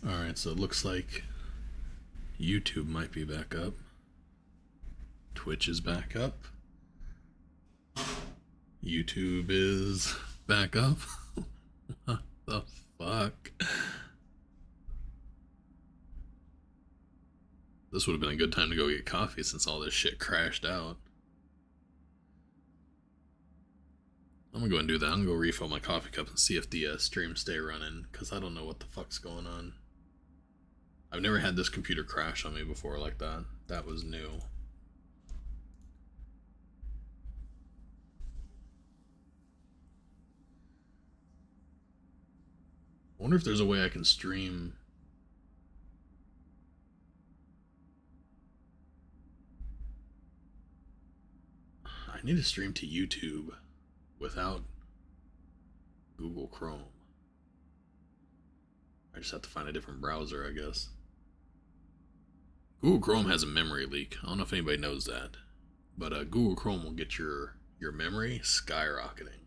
Alright, so it looks like YouTube might be back up. Twitch is back up. YouTube is back up. What the fuck? This would have been a good time to go get coffee since all this shit crashed out. I'm gonna go and do that. I'm gonna go refill my coffee cup and see if the stream stay running, because I don't know what the fuck's going on. I've never had this computer crash on me before like that. That was new. I wonder if there's a way I can stream. I need to stream to YouTube without Google Chrome. I just have to find a different browser, I guess. Google Chrome has a memory leak. I don't know if anybody knows that, but Google Chrome will get your memory skyrocketing.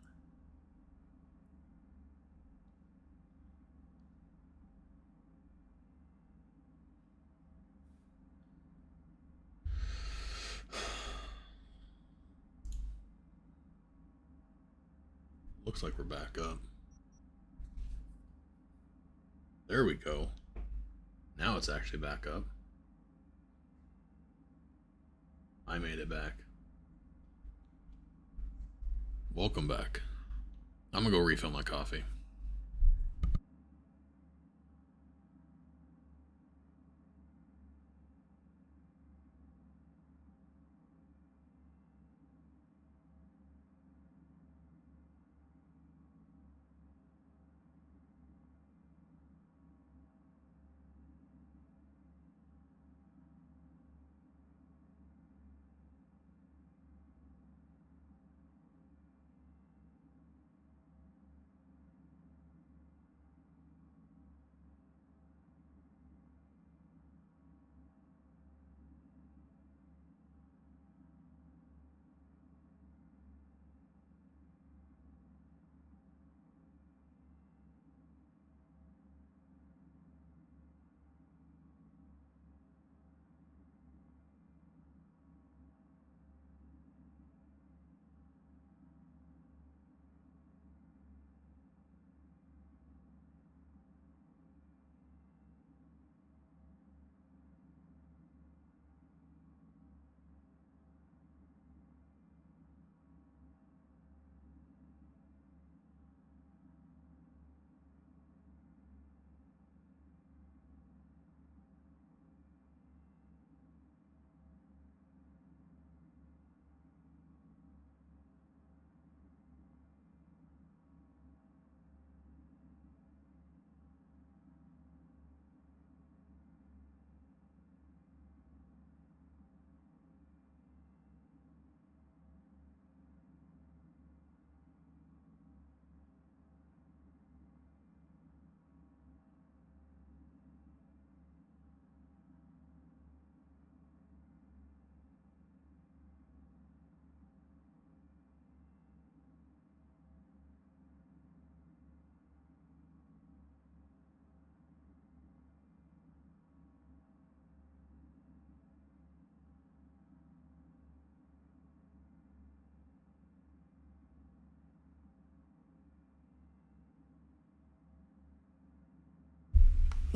Looks like we're back up. There we go. Now it's actually back up. I made it back. Welcome back. I'm gonna go refill my coffee.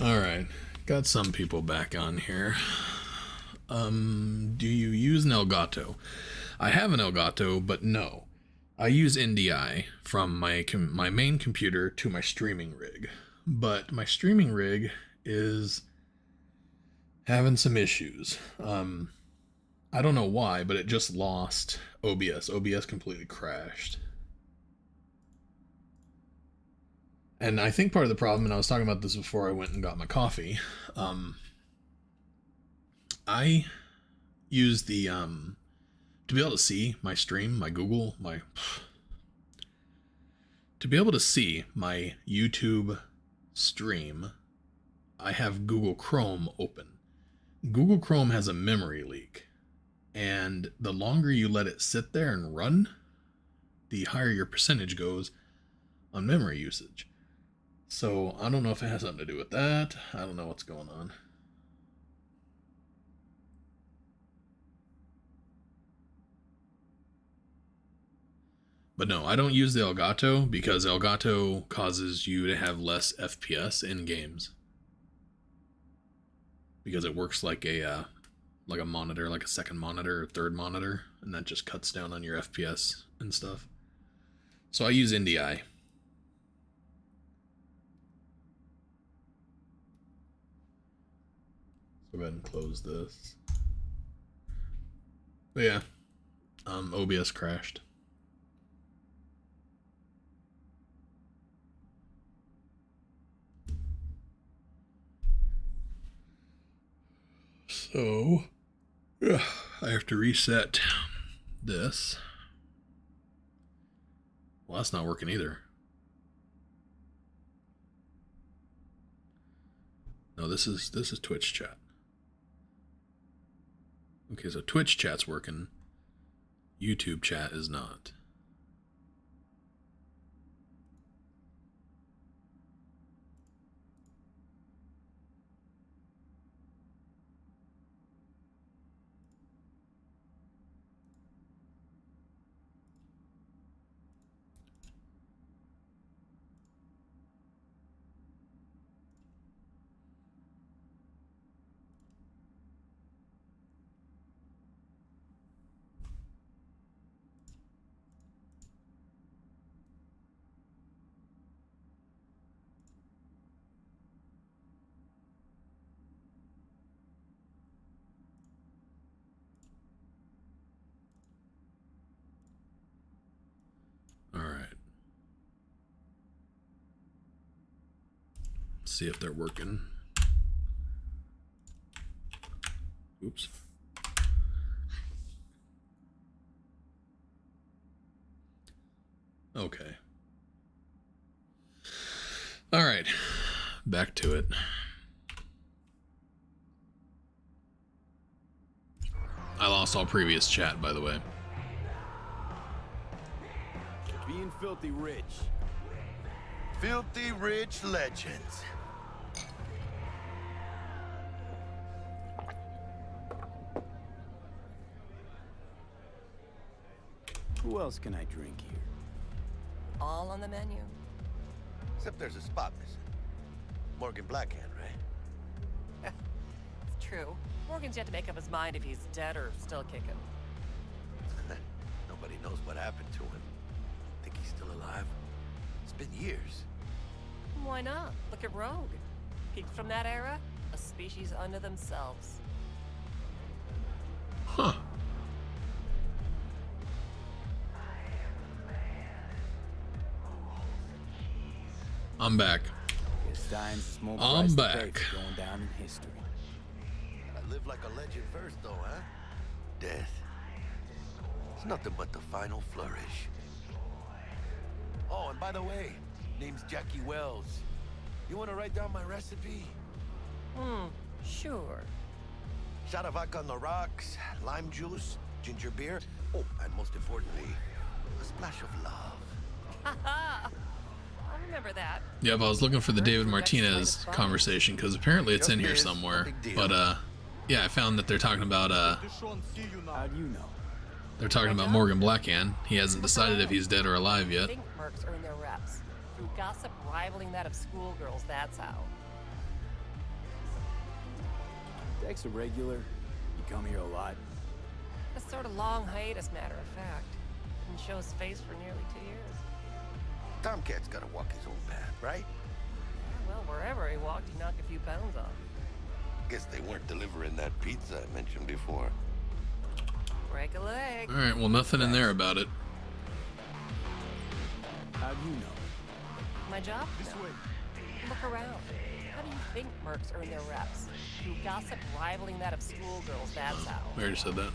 Alright, got some people back on here. Do you use an Elgato? I have an Elgato, but no. I use NDI from my main computer to my streaming rig. But my streaming rig is having some issues. I don't know why, but it just lost OBS. OBS completely crashed. And I think part of the problem, and I was talking about this before I went and got my coffee, I use the, to be able to see my stream, my Google, to be able to see my YouTube stream, I have Google Chrome open. Google Chrome has a memory leak, and the longer you let it sit there and run, the higher your percentage goes on memory usage. So I don't know if it has something to do with that. I don't know what's going on. But no, I don't use the Elgato because Elgato causes you to have less FPS in games. Because it works like a monitor, like a second monitor or third monitor, and that just cuts down on your FPS and stuff. So I use NDI. So go ahead and close this. But yeah, OBS crashed. So, I have to reset this. Well, that's not working either. No, this is Twitch chat. Okay, so Twitch chat's working. YouTube chat is not. See if they're working. Oops. Okay. All right. Back to it. I lost all previous chat, by the way. Being filthy rich. Filthy rich legends. Who else can I drink here? All on the menu. Except there's a spot missing. Morgan Blackhand, right? It's true. Morgan's yet to make up his mind if he's dead or still kicking. Nobody knows what happened to him. Think he's still alive? It's been years. Why not? Look at Rogue. Peaked from that era, a species unto themselves. Huh. I'm back. I'm back. Going down in history. I live like a legend first, though, huh? Death. It's nothing but the final flourish. Oh, and by the way, name's Jackie Wells. You want to write down my recipe? Sure. Shot of vodka on the rocks, lime juice, ginger beer. Oh, and most importantly, a splash of love. Haha! I'll remember that. Yep, I was looking for the David Martinez conversation because apparently it's in here somewhere. But yeah, I found that they're talking about How do you know? they're talking about Morgan Blackhand. He hasn't decided if he's dead or alive yet. Think mercs earn their reps. Through gossip rivaling that of schoolgirls, that's how. Deck's a regular. You come here a lot. A sort of long hiatus, matter of fact. Didn't show his face for nearly 2 years. Tomcat's gotta walk his own path, right? Yeah, well, wherever he walked, he knocked a few pounds off. Guess they weren't delivering that pizza I mentioned before. Break a leg. Alright, well, nothing in there about it. How do you know? My job? No. Look around. How do you think mercs earn their reps? Through gossip rivaling that of schoolgirls, that's how. I already said that.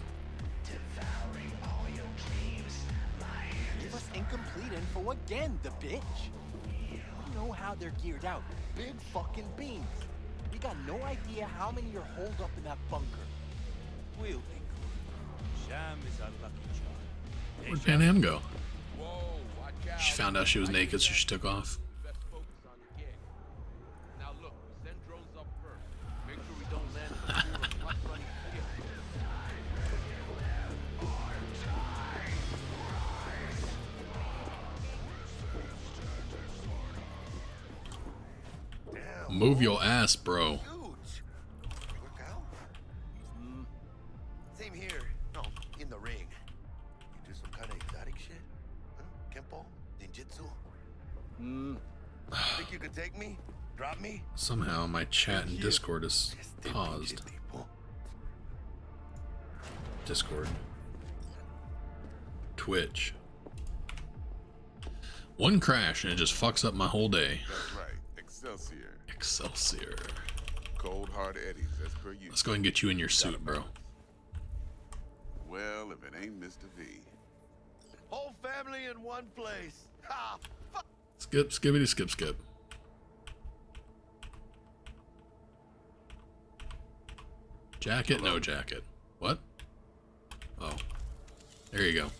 Give us incomplete info again, the bitch. You know how they're geared out. Big fucking beans. We got no idea how many are holed up in that bunker. We'll be good. Sham is our lucky charm. Where'd Pan Am go? Whoa, watch out. She found out she was naked, so she took off. Best focus on the game. Move your ass, bro. Huge. Work out? Same here. No, in the ring. You do some kind of exotic shit? Huh? Kempo? Ninjutsu? Think you could take me? Drop me? Somehow my chat in Discord is Este paused. pinche tipo. Discord. Twitch. One crash and it just fucks up my whole day. That's right. Excelsior. Excelsior. Cold hard eddies, as per usual. Let's go and get you in your suit, bro. Well, if it ain't Mr. V. Whole family in one place. Ha! Fuck! Skip, skibbity, skip, skip. Jacket, no jacket. What? Oh. There you go.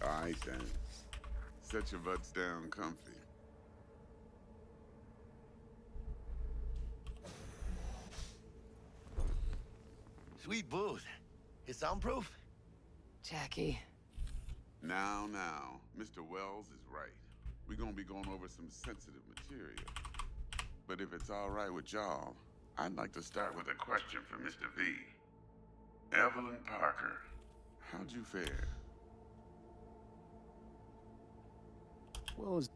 Alright then. Set your butts down comfy. Sweet booth. It's soundproof? Jackie. Now, Mr. Wells is right. We're gonna be going over some sensitive material. But if it's alright with y'all, I'd like to start with a question for Mr. V. Evelyn Parker, how'd you fare? Well, as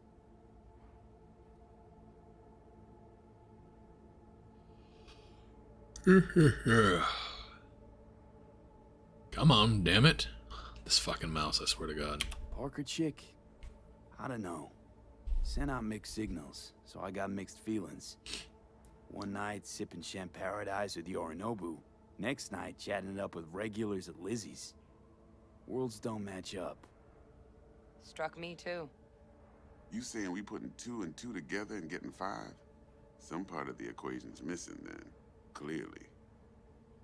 Come on, damn it. This fucking mouse, I swear to God. Parker chick, I don't know. Sent out mixed signals, so I got mixed feelings. One night sipping Champ Paradise with Yorinobu. Next night chatting it up with regulars at Lizzie's. Worlds don't match up. Struck me too. You saying we putting 2 and 2 together and getting 5? Some part of the equation's missing then, clearly.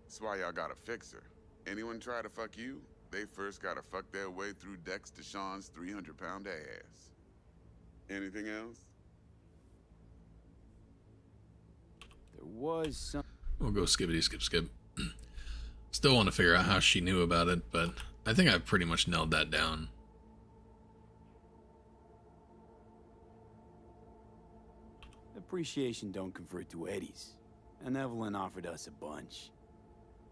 That's why y'all gotta fix her. Anyone try to fuck you, they first gotta fuck their way through Dex Deshawn's 300-pound ass. Anything else? There was some... We'll go skibbity, skip, skip. Still want to figure out how she knew about it, but I think I've pretty much nailed that down. Appreciation don't convert to eddies. And Evelyn offered us a bunch.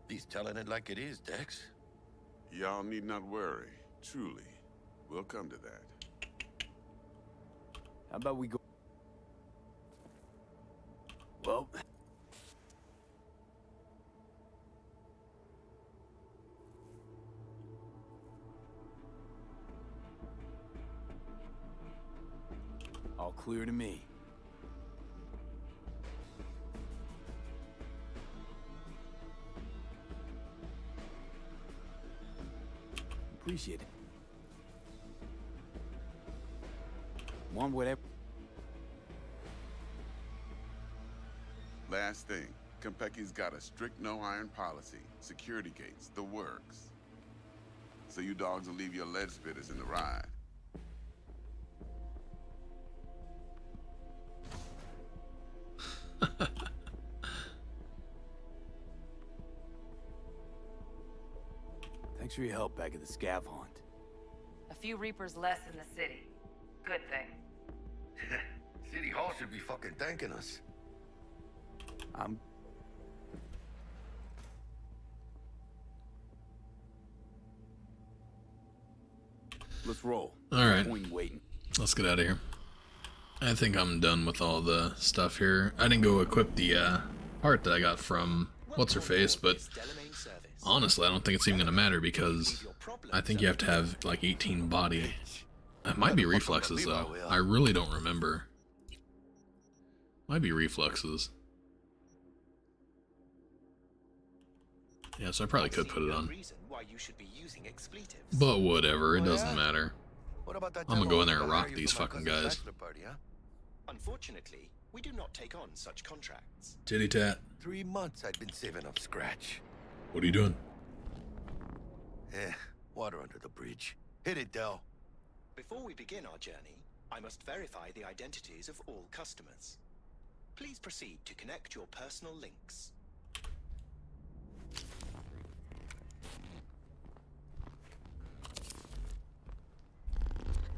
He's telling it like it is, Dex. Y'all need not worry. Truly. We'll come to that. How about we go... Well... All clear to me. Appreciate it. Want whatever. Last thing. Konpeki's got a strict no-iron policy. Security gates, the works. So you dogs will leave your lead spitters in the ride. Thanks for your help back at the scav haunt. A few Reapers less in the city. Good thing. City Hall should be fucking thanking us. Let's roll. All right. Point waiting. Let's get out of here. I think I'm done with all the stuff here. I didn't go equip the part that I got from what's-her-face, but honestly, I don't think it's even going to matter because I think you have to have like 18 body. It might be reflexes though. I really don't remember. Might be reflexes. Yeah, so I probably could put it on. But whatever, it doesn't matter. What about that I'm gonna go in there and demo rock I hired these for my fucking cousin's guys. bachelor party, huh? Unfortunately, we do not take on such contracts. Titty tat. 3 months I'd been saving up scratch. What are you doing? Water under the bridge. Hit it, Del. Before we begin our journey, I must verify the identities of all customers. Please proceed to connect your personal links.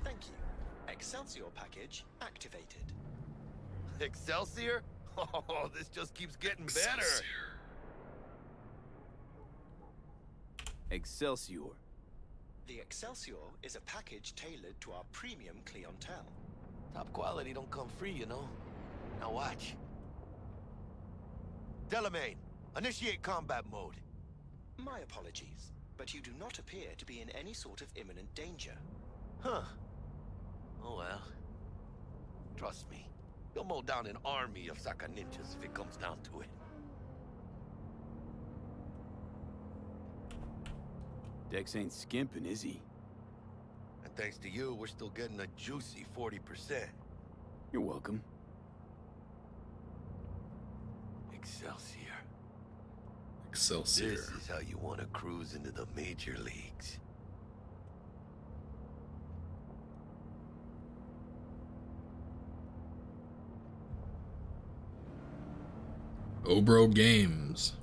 Thank you. Excelsior. Excelsior package activated. Excelsior? Oh, this just keeps getting better. Excelsior. The Excelsior is a package tailored to our premium clientele. Top quality don't come free, you know. Now watch. Delamain, initiate combat mode. My apologies, but you do not appear to be in any sort of imminent danger. Huh. Oh well. Trust me, you'll mow down an army of Saka ninjas if it comes down to it. Dex ain't skimping, is he? And thanks to you, we're still getting a juicy 40%. You're welcome. Excelsior. Excelsior. This is how you want to cruise into the major leagues. Obro Games.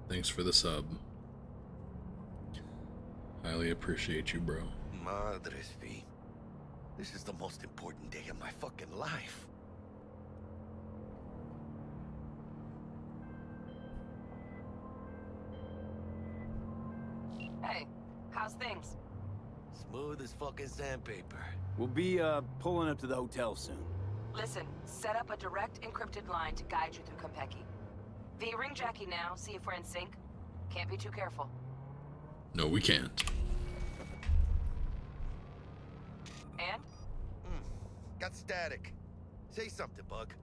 Thanks for the sub. Highly appreciate you, bro. Madres V. This is the most important day of my fucking life. Hey, how's things? Smooth as fucking sandpaper. We'll be, pulling up to the hotel soon. Listen, set up a direct encrypted line to guide you through Konpeki. V, ring Jackie now, see if we're in sync. Can't be too careful. No, we can't. And? Got static. Say something, Bug.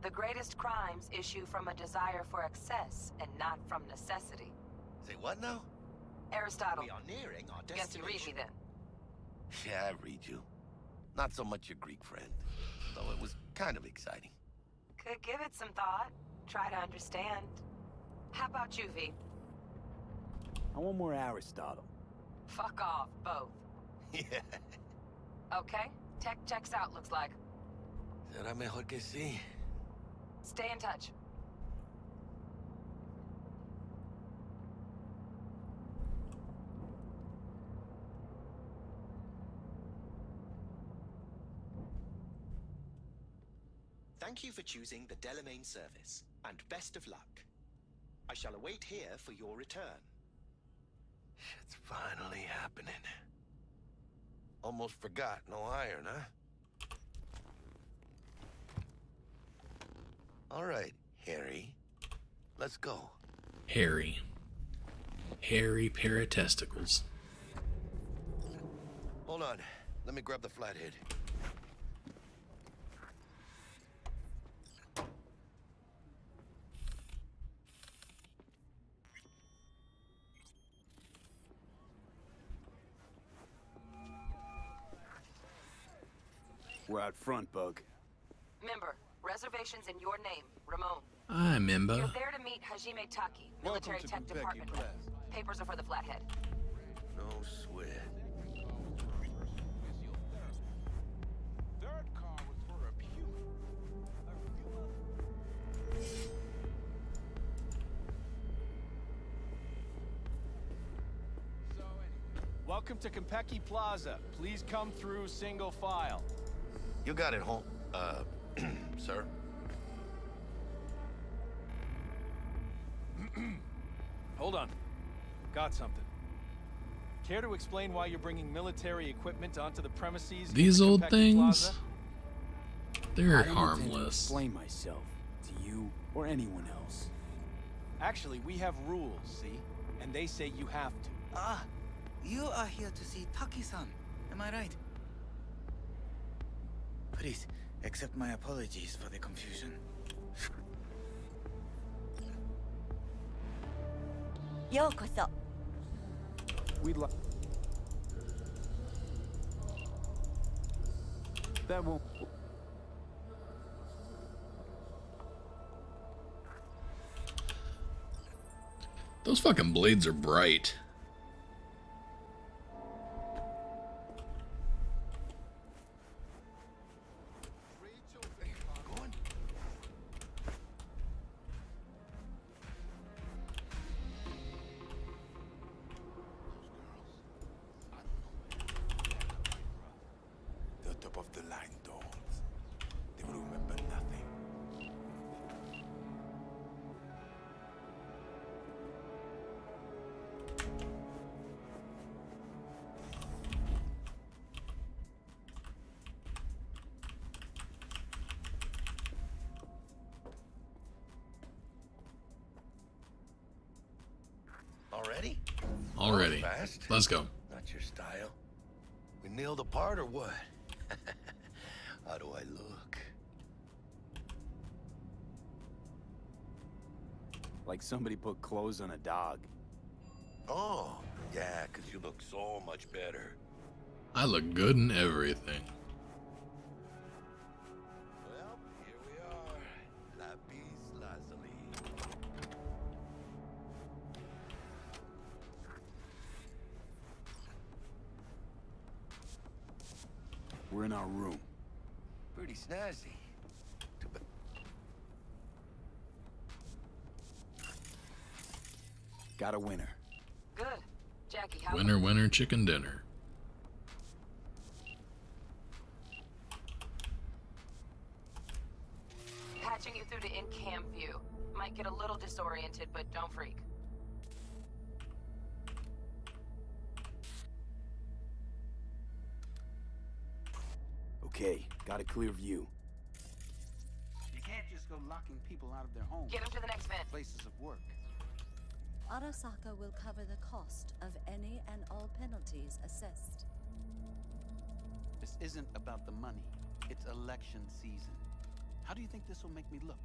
The greatest crimes issue from a desire for excess and not from necessity. Say what now? Aristotle. We are nearing our Guess you read me destination. then. Yeah, I read you. Not so much your Greek friend, though it was kind of exciting. Could give it some thought. Try to understand. How about you, V? I want more Aristotle. Fuck off, both. Yeah. Okay, tech checks out, looks like. Será mejor que sí. Stay in touch. Thank you for choosing the Delamain service, and best of luck. I shall await here for your return. Shit's finally happening. Almost forgot, no iron, huh? All right, Harry. Let's go. Hairy. Hairy pair of testicles. Hold on. Let me grab the flathead. We're out front, Bug. Member, reservations in your name, Ramon. I You're remember. there to meet Hajime Taki, military tech department. Papers are for the flathead. No sweat. Third car was for a Puma. Welcome to Konpeki Plaza. Please come through single file. You got it, home. Sir? Hold on. Got something. Care to explain why you're bringing military equipment onto the premises? of These the old Konpeki things, Plaza? they're I didn't intend to harmless. explain myself to you or anyone else. Actually, we have rules, see? And they say you have to. Ah, you are here to see Taki-san, am I right? Please, accept my apologies for the confusion. We'd like... That won't... Those fucking blades are bright. Going? The top of the line. already. Fast. Let's go. Not your style. We nailed the part or what? How do I look? Like somebody put clothes on a dog. Oh, yeah, 'cause you look so much better. I look good in everything. Well, here we are. Lapis lazuli. We're in our room. Pretty snazzy. Too bad. Got a winner. Good. Jackie, how... Winner, winner, chicken dinner. Patching you through to in-cam view. Might get a little disoriented, but don't freak. Okay, got a clear view. You can't just go locking people out of their homes. Get him to the next vent. Places of work. Arasaka will cover the cost of any and all penalties assessed. This isn't about the money. It's election season. How do you think this will make me look?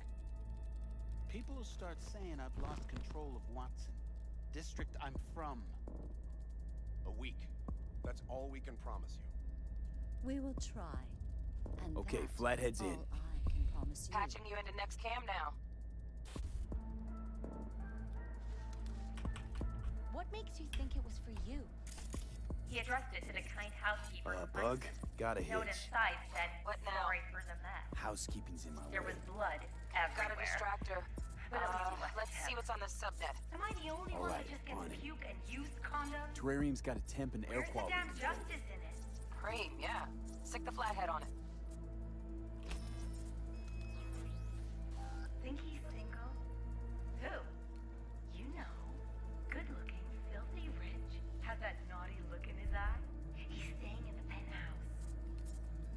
People will start saying I've lost control of Watson, district I'm from. A week. That's all we can promise you. We will try. And Okay, that Flathead's all in. I can promise you. Patching you into next cam now. What makes you think it was for you? He addressed it to the kind housekeeper. Bug, got a Note hitch. inside said, What now? sorry for the mess. Housekeeping's in my There way. was blood Gotta everywhere. distract her. But at least he left Let's a see tip. what's on the subnet. Am I the only All one right, who just gets on it. puke and used condoms? Terrarium's got a temp and air Where's the quality damn control. justice in it? Cream, yeah. Stick the flathead on it. Think he's single? Who? You know. Good looking, filthy rich, has that naughty look in his eye. He's staying in the penthouse.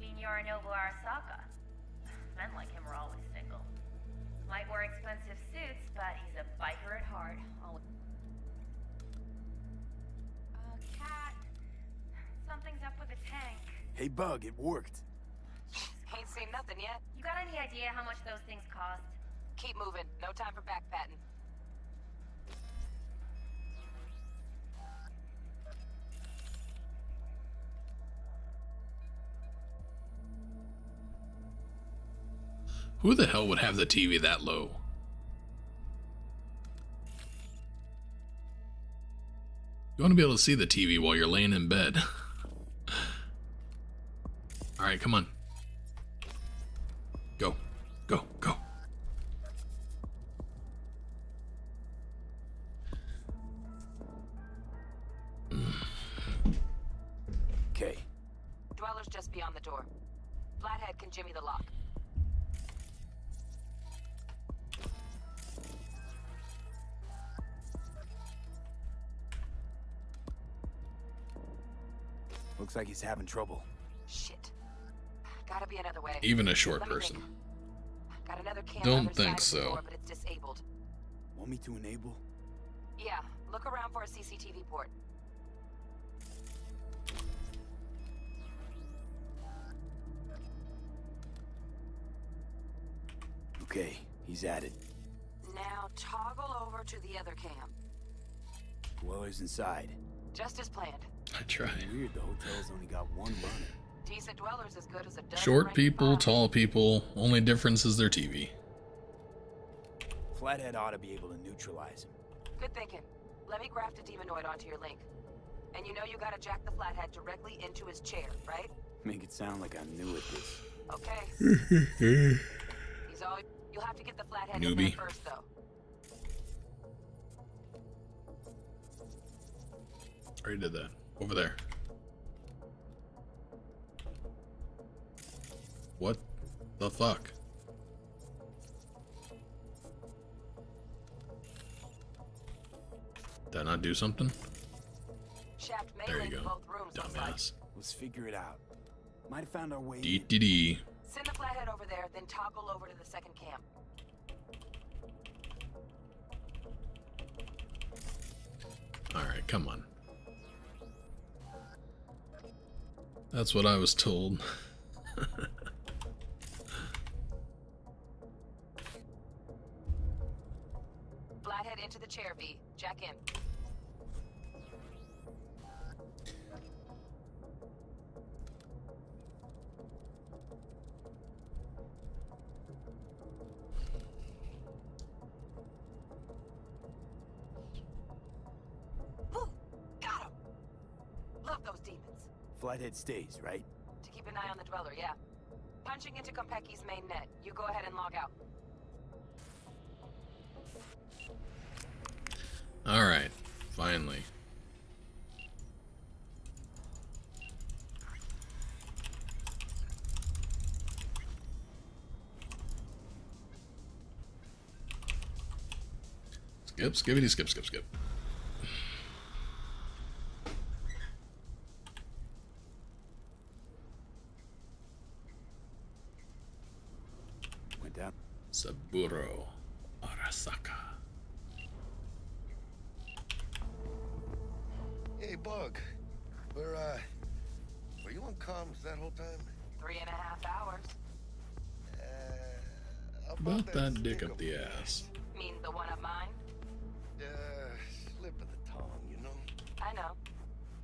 Mean Yorinobu Arasaka. Men like him are always single. Might wear expensive suits, but he's a biker at heart. Always. Cat. Something's up with the tank. Hey, Bug, it worked. Ain't seen nothing yet. You got any idea how much those things cost? Keep moving. No time for backpatting. Who the hell would have the TV that low? You want to be able to see the TV while you're laying in bed. Alright, come on. Go. Go. Go. Okay. Dweller's just beyond the door. Flathead can jimmy the lock. Looks like he's having trouble. Shit. Gotta be another way. Even a short Let me person. think. Got another cam Don't on the other think side of the so. door, but it's disabled. Want me to enable? Yeah, look around for a CCTV port. Okay, he's at it. Now toggle over to the other cam. Dweller's inside. Just as planned. I tried. Weird, the hotel's only got one runner. Decent dwellers as good as a dozen Short rank people, bombs. tall people, only difference is their TV. Flathead ought to be able to neutralize him. Good thinking. Let me graft a demonoid onto your link. And you know you gotta jack the flathead directly into his chair, right? Make it sound like I'm new at this. Okay. He's all. You'll have to get the flathead in there Newbie. first, though. Already did that. Over there. What the fuck? Did I not do something? Shaft may There you link go. both rooms, looks like. Dumbass. Let's figure it out. Might have found our way in. Dee. Send the flathead over there, then toggle over to the second cam. Alright, come on. That's what I was told. Flathead into the chair, V. Jack in. Ooh, got him. Love those demons. Flighthead stays, right? To keep an eye on the Dweller, yeah. Punching into Kompeki's main net. You go ahead and log out. Alright, finally. Skip, skippity, skip, skip, skip. Went down. Saburo Arasaka. Hey, Bug. Were you on comms that whole time? 3.5 hours. About that dick up the ass. Mean the one up mine? Slip of the tongue, you know? I know.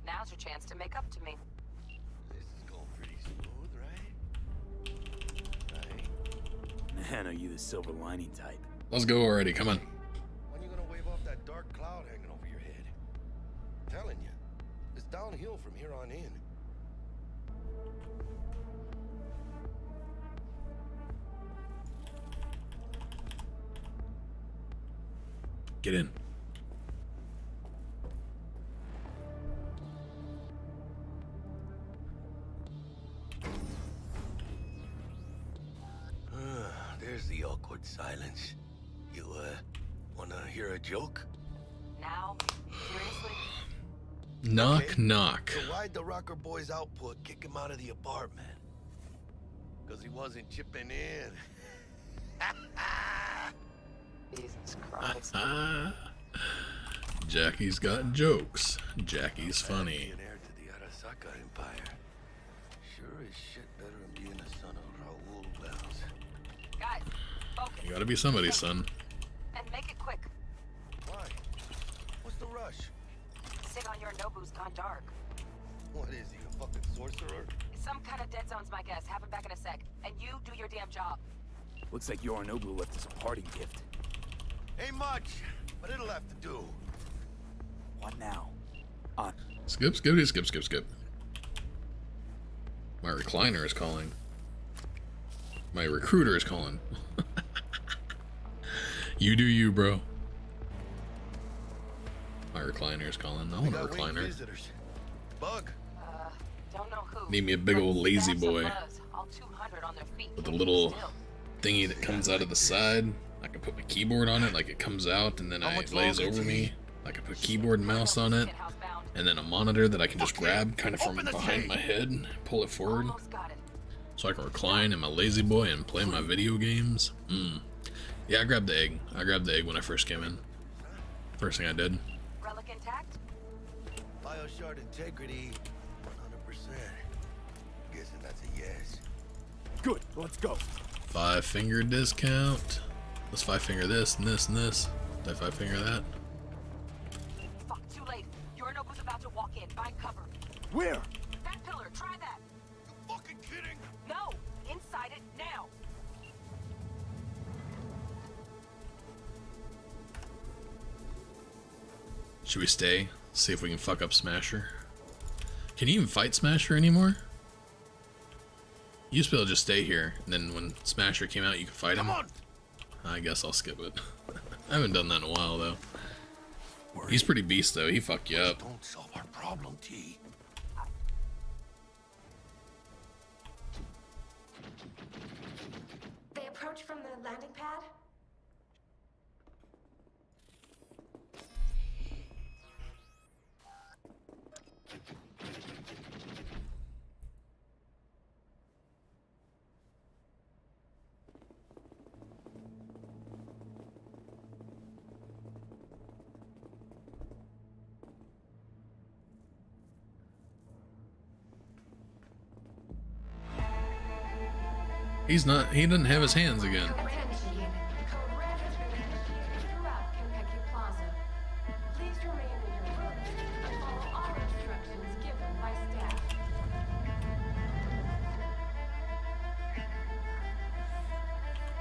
Now's your chance to make up to me. This is going pretty smooth, right? Man, are you the silver lining type? Let's go already, come on. When you gonna wave off that dark cloud hanging over your head? I'm telling you, it's downhill from here on in. Get in. There's the awkward silence. You, wanna hear a joke? Now? Seriously? Knock, Okay. knock. So why'd the Rocker Boy's output kick him out of the apartment? Because he wasn't chipping in. Jesus Christ. Jackie's got jokes. Jackie's funny. Being heir to the Arasaka Empire. Sure as shit better than being the son of Raoul Wells. Guys, focus. You gotta be somebody's son. And make it quick. Why? What's the rush? Sig on your Nobu's gone dark. What is he, a fucking sorcerer? Some kind of dead zone's my guess. Have him back in a sec. And you do your damn job. Looks like Yorinobu left us a parting gift. Ain't much, but it'll have to do. What now? Skip, skippity, skip, skip, skip. My recliner is calling. My recruiter is calling. You do you, bro. My recliner is calling. I want a recliner. Visitors. Bug. Don't know who. Need me a big old lazy boy All 200 on their feet. with a little thingy that comes out of the side. I can put my keyboard on it, like it comes out and then it lays over me. I can put keyboard and mouse on it, and then a monitor that I can just grab kind of from behind my head, pull it forward, so I can recline in my lazy boy and play my video games. Yeah, I grabbed the egg. I grabbed the egg when I first came in. First thing I did. Relic intact? Bioshard integrity, 100%. Guessing that's a yes. Good, let's go. 5-finger discount. Let's 5-finger this and this and this. Did I 5-finger that? Fuck, too late. Yorinobu's about to walk in. Find cover. Where? That pillar, try that. You fucking kidding? No, inside it now. Should we stay? See if we can fuck up Smasher. Can you even fight Smasher anymore? You used to be able to just stay here, and then when Smasher came out, you could fight him. Come on. I guess I'll skip it. I haven't done that in a while, though. He's pretty beast, though. He fuck you up. Don't solve our problem, T. They approach from the landing pad? He's not. He doesn't have his hands again. Attention unit. Code red has been initiated throughout Kentucky Plaza. Please remain in your rooms and follow all instructions given by staff.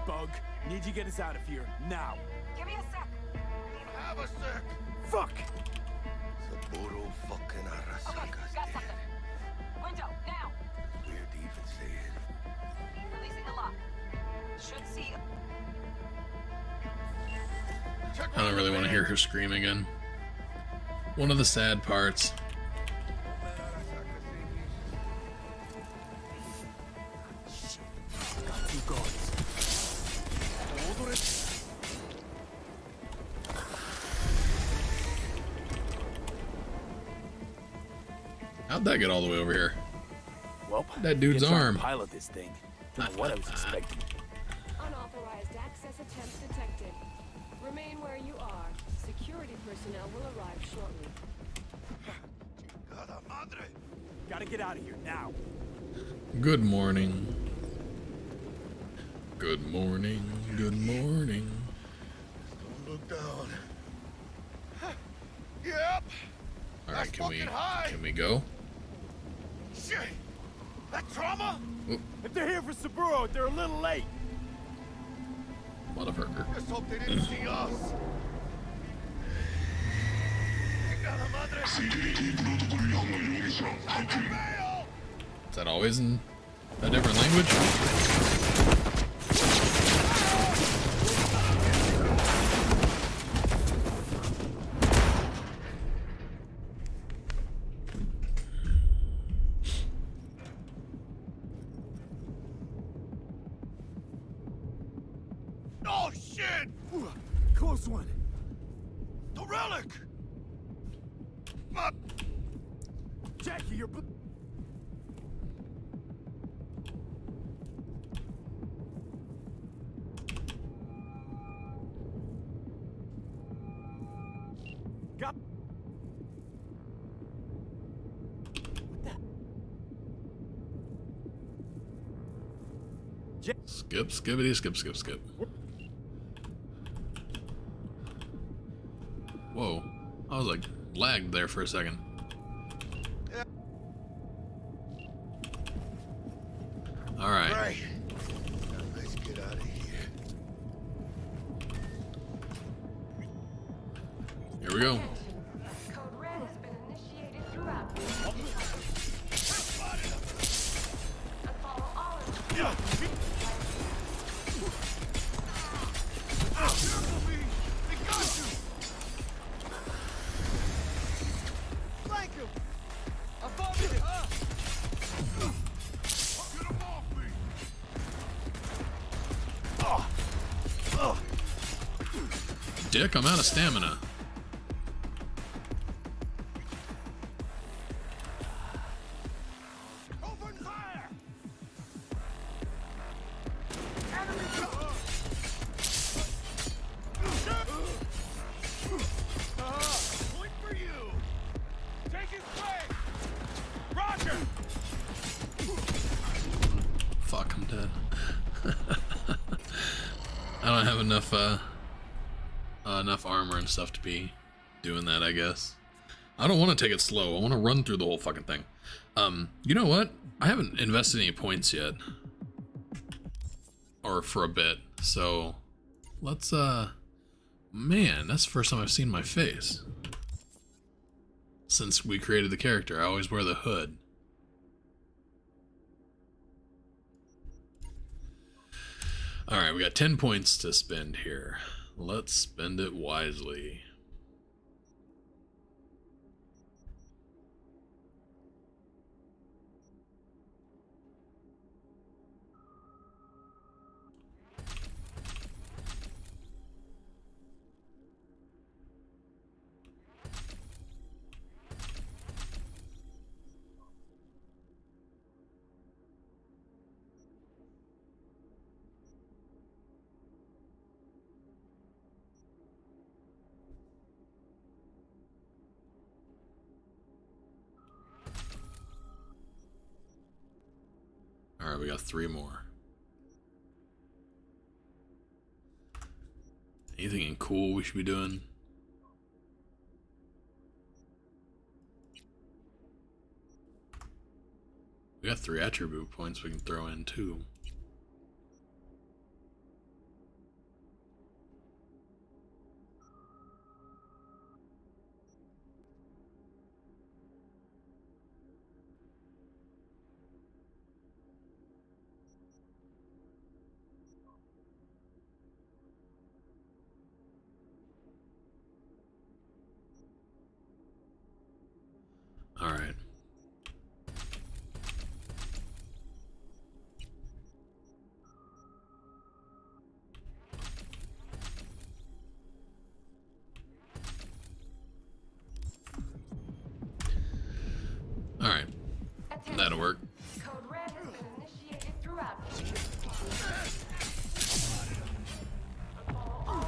Bug, need you get us out of here now. Give me a sec. Don't have a sec. Fuck! Saburo fucking Okay, Arasaka's got dead. something. Window, now! Weird to even say it. Releasing the lock. Should see. I don't really want to hear her scream again. One of the sad parts. Got 2 guards. Hold it. How'd that get all the way over here? Well, That dude's guess I'll arm. pilot this thing. Don't know what I was expecting. Unauthorized access attempts detected. Remain where you are. Security personnel will arrive shortly. Chingada madre. Gotta get out of here now. Good morning. Good morning. Good morning. Don't look down. Yep. All right, can we high. go? Shit. That trauma? Oop, If they're here for Saburo, they're a little late. motherfucker. Just hope they didn't see us. Chingada madre. Is that always in a different language? Oh shit! Ooh, close one. The relic! Jackie, you're... Got... What the... Skip, skibbity, skip, skip, skip. Whoa. I was like lagged there for a second. All right. Right. Now let's get out of here. Here we go. Code red has been initiated throughout. And follow all instructions. They got you! Flank him! Above you! Get him off me! Dick, I'm out of stamina. Open fire! Point for you! Take his flank! Roger! Fuck, I'm dead. I don't have enough enough armor and stuff to be doing that, I guess. I don't want to take it slow. I want to run through the whole fucking thing. You know what? I haven't invested any points yet. Or for a bit. So let's man, that's the first time I've seen my face. Since we created the character, I always wear the hood. Alright, we got 10 points to spend here. Let's spend it wisely. Alright, we got 3 more. Anything cool we should be doing? We got 3 attribute points we can throw in too. All right. All right. That'll work. Code Red has been initiated throughout. Follow all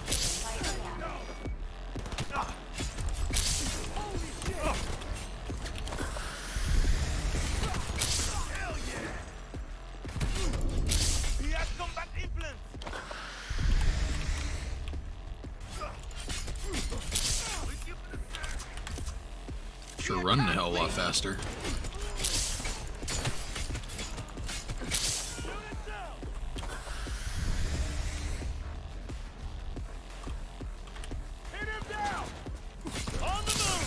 instructions right now. Hell yeah! He has combat implants! Sure, running a hell of a lot faster. Hit him down! On the move!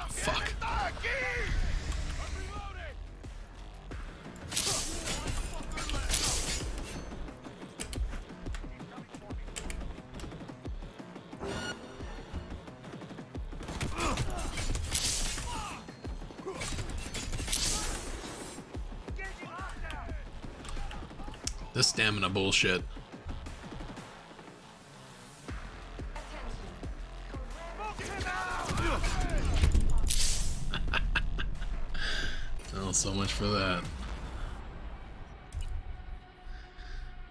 Fuck. This stamina bullshit. Oh, so much for that.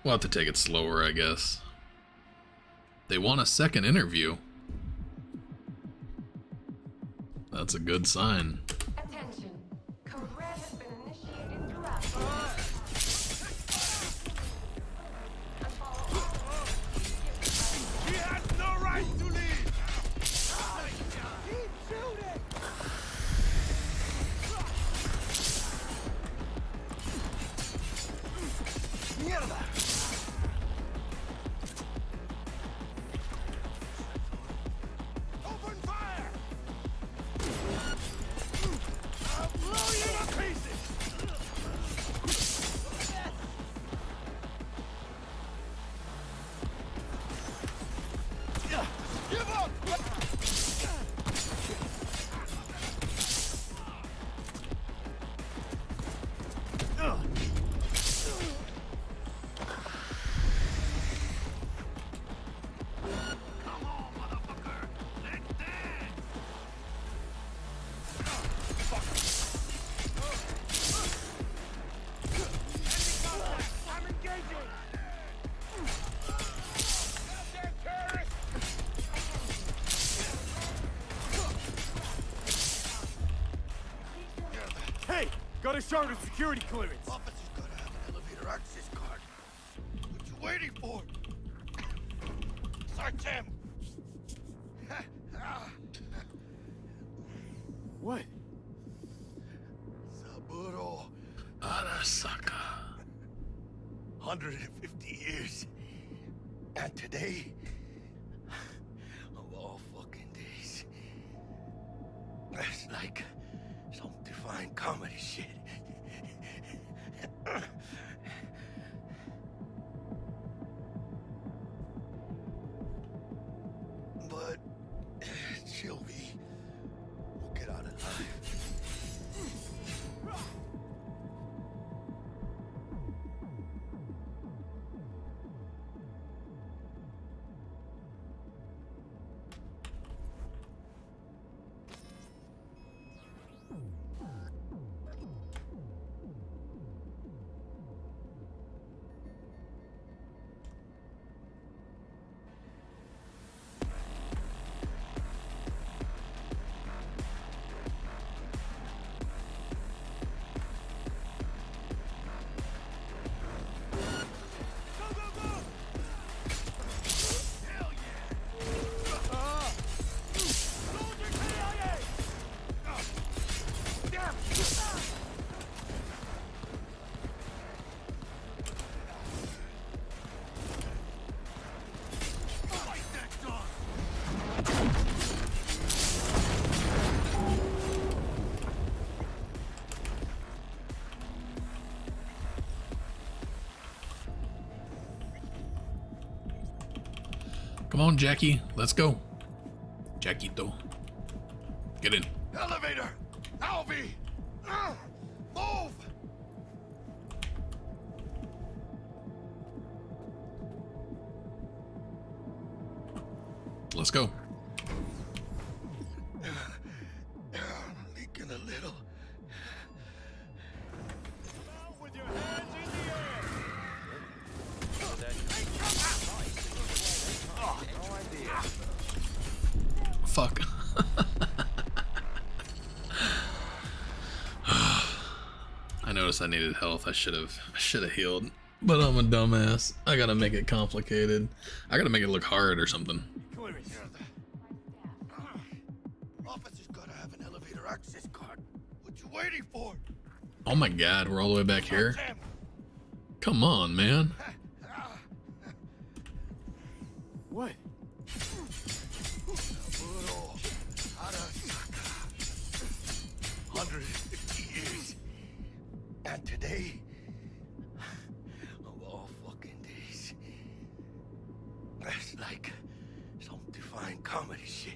We'll have to take it slower, I guess. They want a second interview. That's a good sign. Attention. Code Red has been initiated throughout. He has no right to leave! Keep shooting! Mierda! Open fire! I'll blow you to pieces! Give up! Come on, motherfucker! Let's dance! Fuck! Enemy contact! I'm engaging! Get up there, terrorist! Hey! Got a shard of security clearance! Officer's gotta have an elevator access card. What you waiting for? Search him! What? Saburo. Arasaka. 150 years. And today, of all fucking days, that's like some divine comedy shit. But Sylvie will get out alive. Go, go, go! Come on, Jackie. Let's go. Jackito. Get in. Elevator! Alvy! Move! Let's go. Leaking a little. With your hands in the air. No idea. Fuck. I noticed I needed health. I should have healed. But I'm a dumbass. I gotta make it complicated. I gotta make it look hard or something. Officer's gotta have an elevator access card. What you waiting for? Oh my god, we're all the way back here? Come on, man. What? 150 years. And today, of all fucking days, that's like some divine comedy shit.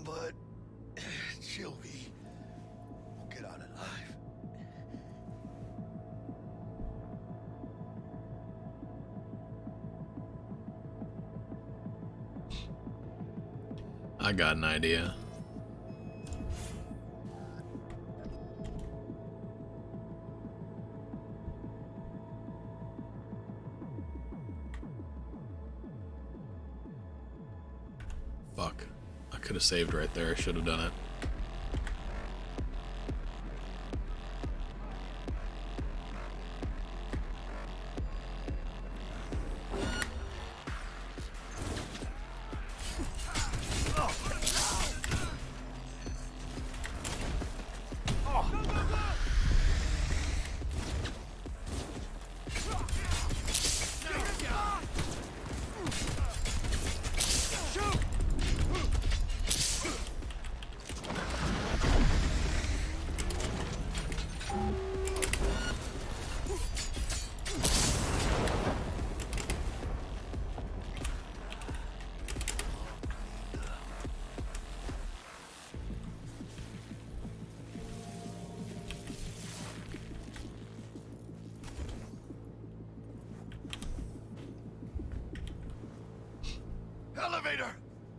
But Sylvie will get out alive. I got an idea. Fuck. I could have saved right there. I should have done it. Elevator!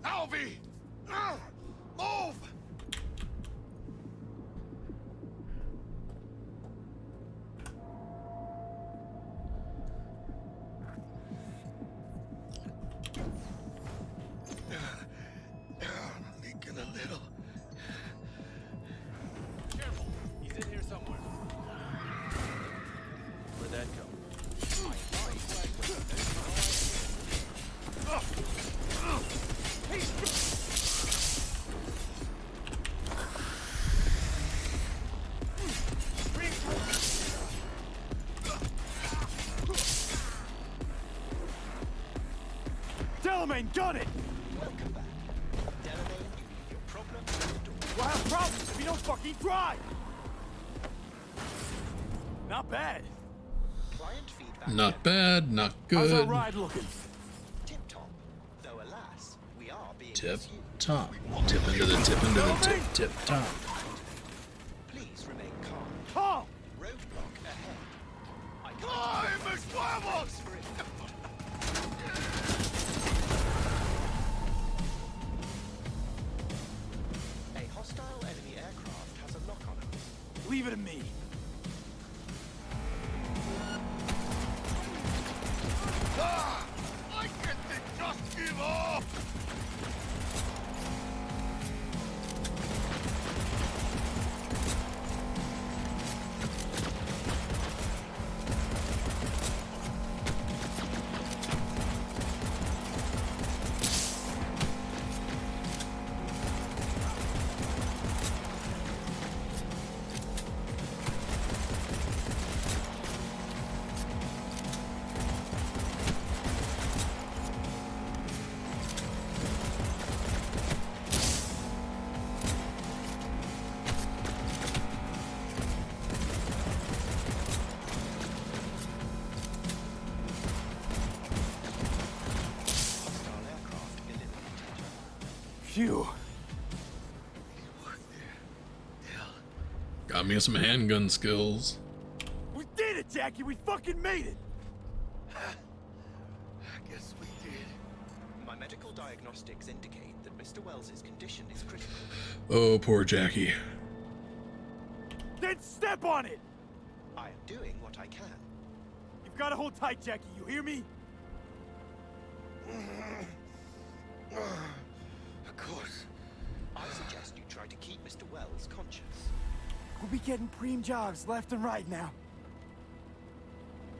Alvy! Move! Leaking a little. Careful. He's in here somewhere. Where'd that go? Delamain, got it! Welcome back. Delamain, you leave your problem at the door. We'll have problems if you don't fucking drive! Not bad. Client feedback. Not bad, not How's our good. ride looking? Tip top. Though alas, we are being Tip pursued. top. Tip into the tip into the tip tip top. Please remain calm. Calm! Roadblock ahead. I can't Climb, Thanks for it. A hostile enemy aircraft has a lock on us. Leave it to me. Why can't they just give up? Phew. Got me some handgun skills. We did it, Jackie! We fucking made it! I guess we did. My medical diagnostics indicate that Mr. Wells's condition is critical. Oh, poor Jackie. Then step on it! I am doing what I can. You've got to hold tight, Jackie, you hear me? Of course. I suggest you try to keep Mr. Wells conscious. We'll be getting preem jobs left and right now.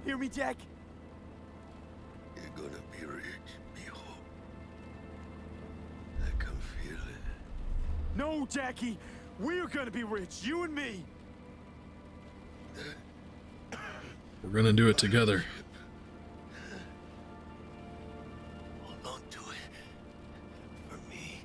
Hear me, Jack? You're gonna be rich, mijo. I can feel it. No, Jackie! We're gonna be rich, you and me! We're gonna do it together. Hold on to it. For me.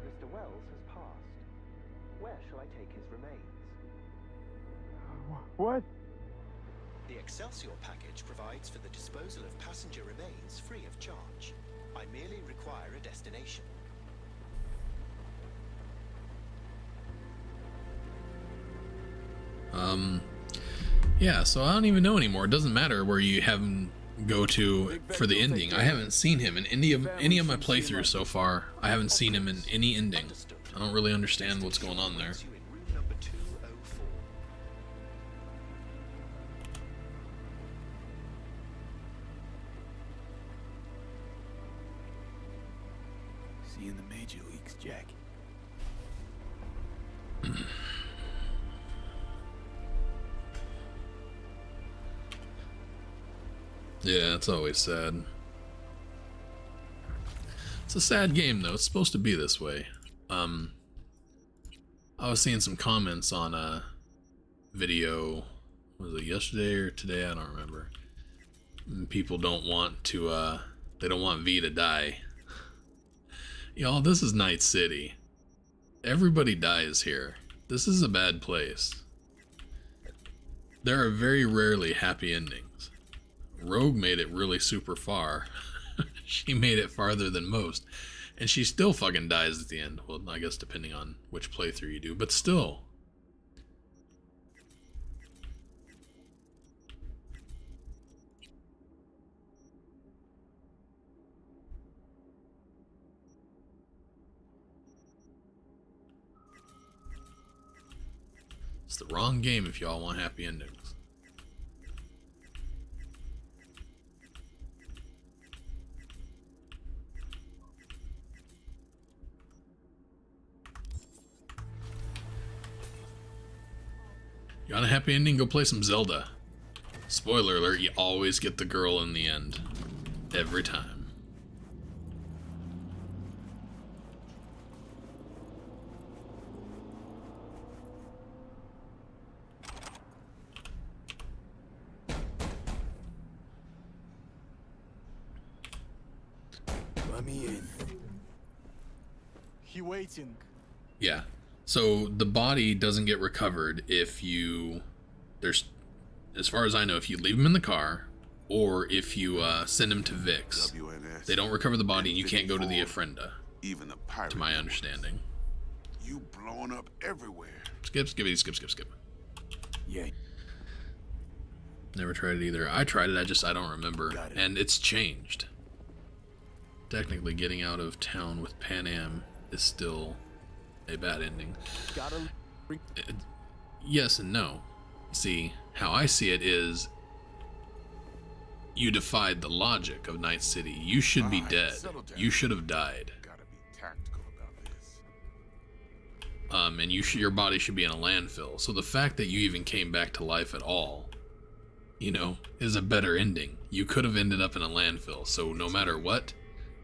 Mr. Wells has passed. Where shall I take his remains? What? The Excelsior package provides for the disposal of passenger remains free of charge. I merely require a destination. Yeah, so I don't even know anymore. It doesn't matter where you have him go to for the ending. I haven't seen him in any of my playthroughs so far. I haven't seen him in any ending. I don't really understand what's going on there. See you in the major leagues, Jack. Yeah, it's always sad. It's a sad game though. It's supposed to be this way. I was seeing some comments on a video, was it yesterday or today? I don't remember. People don't want to they don't want V to die. Y'all, this is Night City. Everybody dies here. This is a bad place. There are very rarely happy endings. Rogue made it really super far. She made it farther than most. And she still fucking dies at the end. Well, I guess depending on which playthrough you do, but still. It's the wrong game if y'all want happy endings. You want a happy ending? Go play some Zelda. Spoiler alert, you always get the girl in the end. Every time. Let me in. He waiting. Yeah. So the body doesn't get recovered if you, as far as I know, if you leave him in the car or if you send him to Vix. They don't recover the body and you can't go to the Ofrenda. Even the pirate, to my understanding. You blowing up everywhere. Skip. Yeah. Never tried it either. I tried it, I don't remember. And it's changed. Technically getting out of town with Pan Am is still a bad ending. Yes and no. See, how I see it is you defied the logic of Night City. You should be dead. You should have died. Gotta be tactical about this. And your body should be in a landfill. So the fact that you even came back to life at all, you know, is a better ending. You could have ended up in a landfill, so no matter what,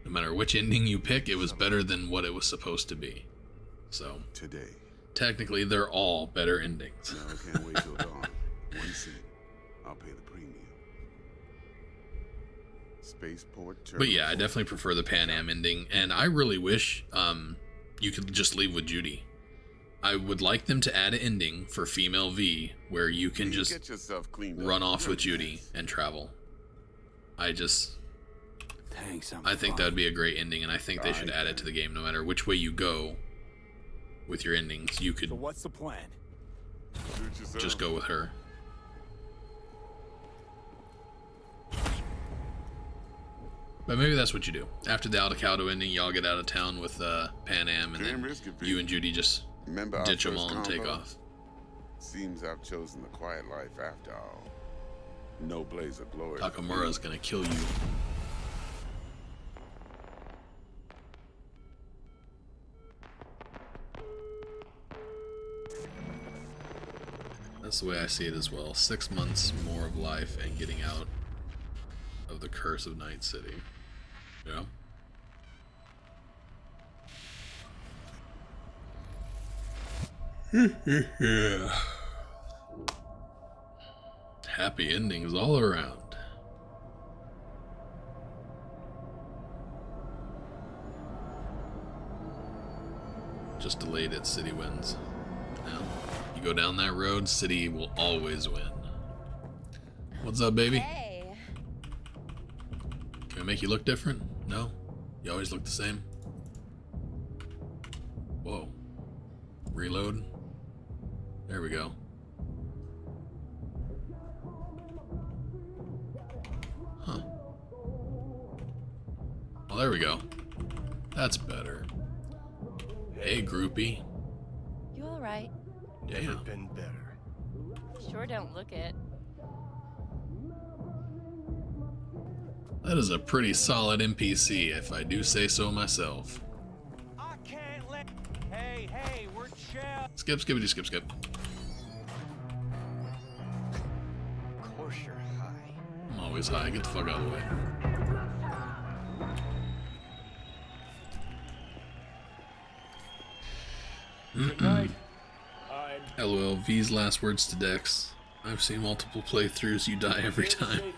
no matter which ending you pick, it was better than what it was supposed to be. So, today, technically, they're all better endings. No, I can't wait till dawn. One cent. I'll pay the premium. Spaceport terminal. But yeah, I definitely prefer the Pan Am ending, and I really wish you could just leave with Judy. I would like them to add an ending for female V where you can just run off with Judy and travel. Thanks, I think that would be a great ending, and I think they should add it to the game. No matter which way you go with your endings, you could. So what's the plan? Just go with her. But maybe that's what you do. After the Aldecaldo ending, y'all get out of town with Pan Am, and then you and Judy just ditch them all and take off. Seems I've chosen the quiet life after all. No blaze of glory. Takamura's gonna kill you. That's the way I see it as well. 6 months more of life and getting out of the curse of Night City. Yeah. Yeah. Happy endings all around. Just delayed it, City wins. Now, you go down that road, City will always win. What's up, baby? Hey. Can I make you look different? No? You always look the same? Whoa. Reload. There we go. Huh. Well, there we go. That's better. Hey, groupie. You alright? Damn. Been better. Sure don't look it. That is a pretty solid NPC, if I do say so myself. I can't let. Hey, we're chill. Skip, skippity, skip, skip. Of course you're high. I'm always high. Get the fuck out of the way. Good night. LOL, V's last words to Dex. I've seen multiple playthroughs, you die every time.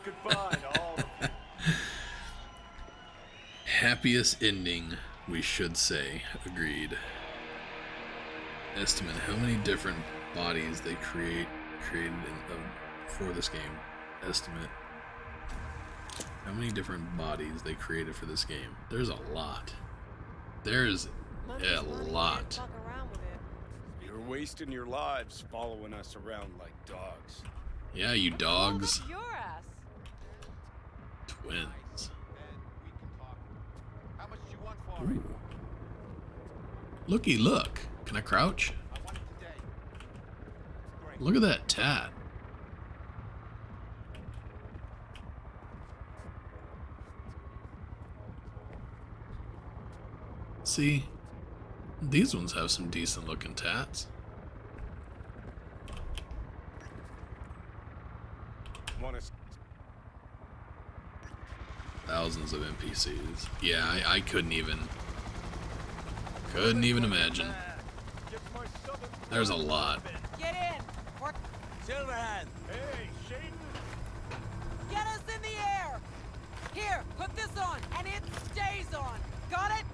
Happiest ending, we should say. Agreed. Estimate how many different bodies they created for this game. Estimate how many different bodies they created for this game. There's a lot. There's a lot. You're wasting your lives following us around like dogs. Yeah, you dogs. Your ass. Twins. How much do you want for it? Ooh. Looky, look. Can I crouch? I want it today. Great. Look at that tat. See, these ones have some decent looking tats. Thousands of NPCs. Yeah, I couldn't even imagine. There's a lot. Get in! Silverhand! Hey, Shaden! Get us in the air! Here, put this on, and it stays on. Got it?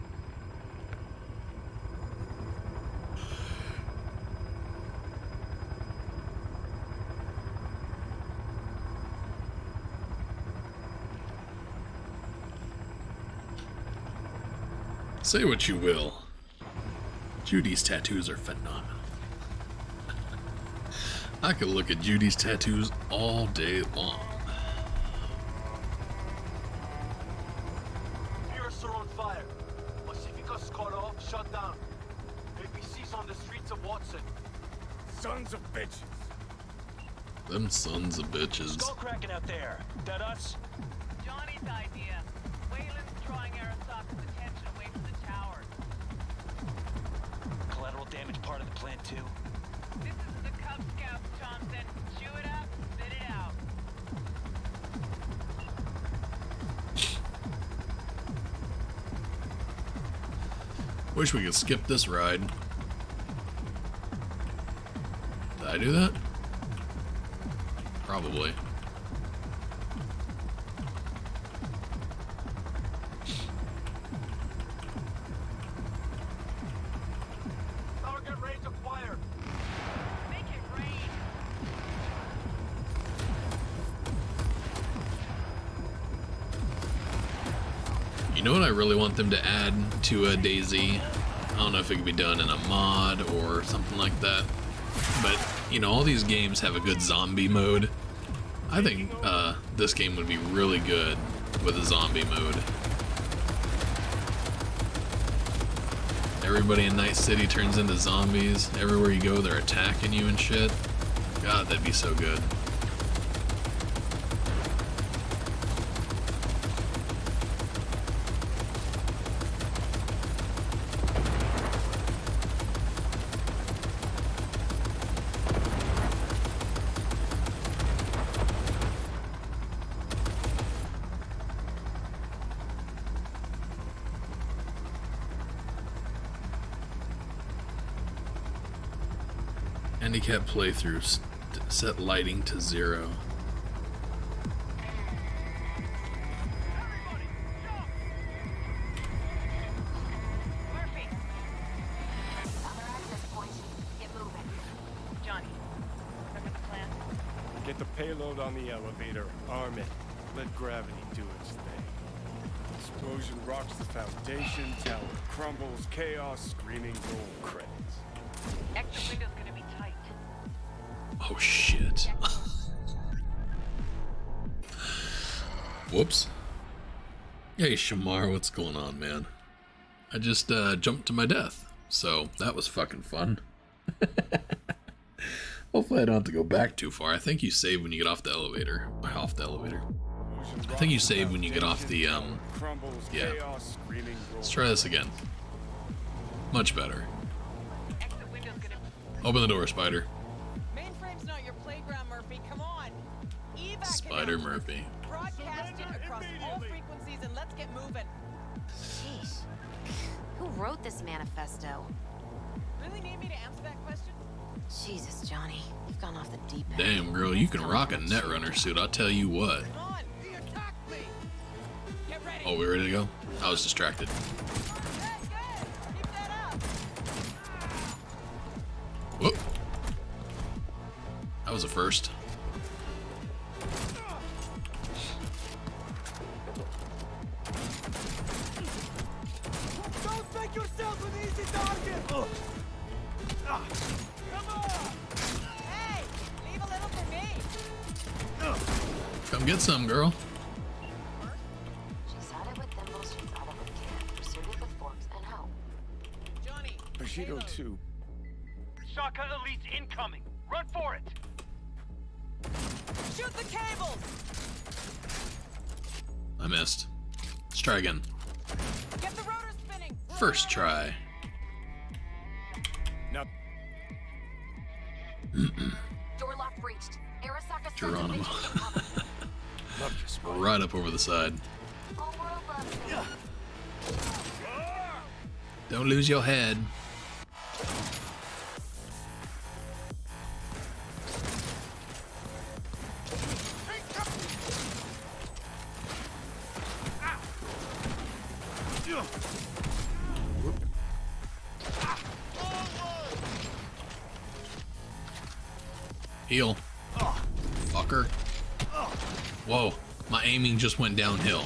Say what you will. Judy's tattoos are phenomenal. I could look at Judy's tattoos all day long. Pierce are on fire. Pacifica's cut off, shut down. APC's on the streets of Watson. Sons of bitches. Them sons of bitches. Skull cracking out there. That us? Johnny's idea. Wayland's drawing Arasaka's attention away from the tower. Collateral damage part of the plan too. This is the Cub Scouts, Johnson. Chew it up, spit it out. Wish we could skip this ride. Did I do that? Probably. Target range acquired. Make it rain. You know what I really want them to add to a DayZ? I don't know if it could be done in a mod or something like that. But, you know, all these games have a good zombie mode. I think this game would be really good with a zombie mode. Everybody in Night City turns into zombies. Everywhere you go, they're attacking you and shit. God, that'd be so good. Handicap playthrough. Set lighting to 0. Murphy. Other access point. Get moving. Johnny, remember the plan? Get the payload on the elevator, arm it, let gravity do its thing. Explosion rocks the foundation, tower crumbles, chaos, screaming roll credits. Exit window's gonna be tight. Oh shit. Whoops. Hey Shamar, what's going on, man? I just jumped to my death, so that was fucking fun. Hopefully I don't have to go back too far. I think you save when you get off the elevator. I think you save when you get off the yeah. Let's try this again. Much better. Open the door, Spider. Mainframe's not your playground, Murphy. Come on. Evac Spider Murphy. Broadcast it across all frequencies and let's get moving. Sheesh. Who wrote this manifesto? Really need me to answer that question? Jesus, Johnny. You've gone off the deep end. Damn, girl, you can rock a Netrunner suit, I'll tell you what. Come on. He attacked me. Get ready. Oh, we ready to go? I was distracted. Whoop. That was a first. Don't make yourself an easy target! Come on! Hey, leave a little for me. Come get some, girl. She's had it with thimbles, she's had it with can, pursued with forks and hoe. Johnny. Bushido 2. Shaka Elite incoming! Run for it! Shoot the cables! I missed. Let's try again. Get the rotor spinning! First try. Now. Door lock breached. Arasaka Geronimo. Love your spine. Right up over the side. All world loves me. Don't lose your head. Heal. Fucker. Whoa, my aiming just went downhill.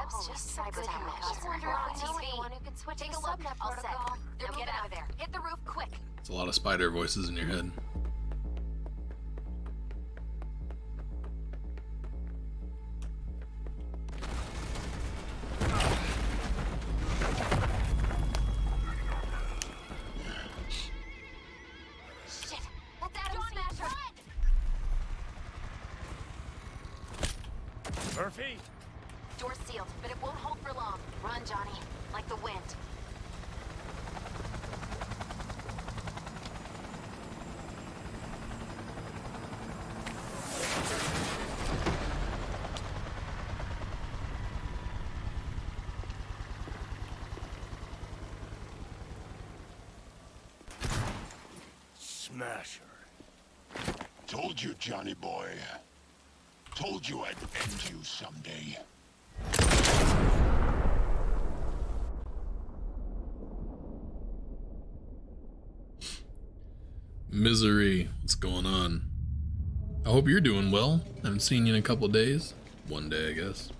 Web's just some good just wonder if we know anyone who can switch the subnet protocol. Now get out of there. Hit the roof quick. It's a lot of spider voices in your head. Shit! That's Adam Smasher! Murphy? Door's sealed, but it won't hold for long. Run, Johnny. Like the wind. Smasher. Told you, Johnny boy. Told you I'd end you someday. Misery, what's going on? I hope you're doing well. Haven't seen you in a couple of days. One day, I guess.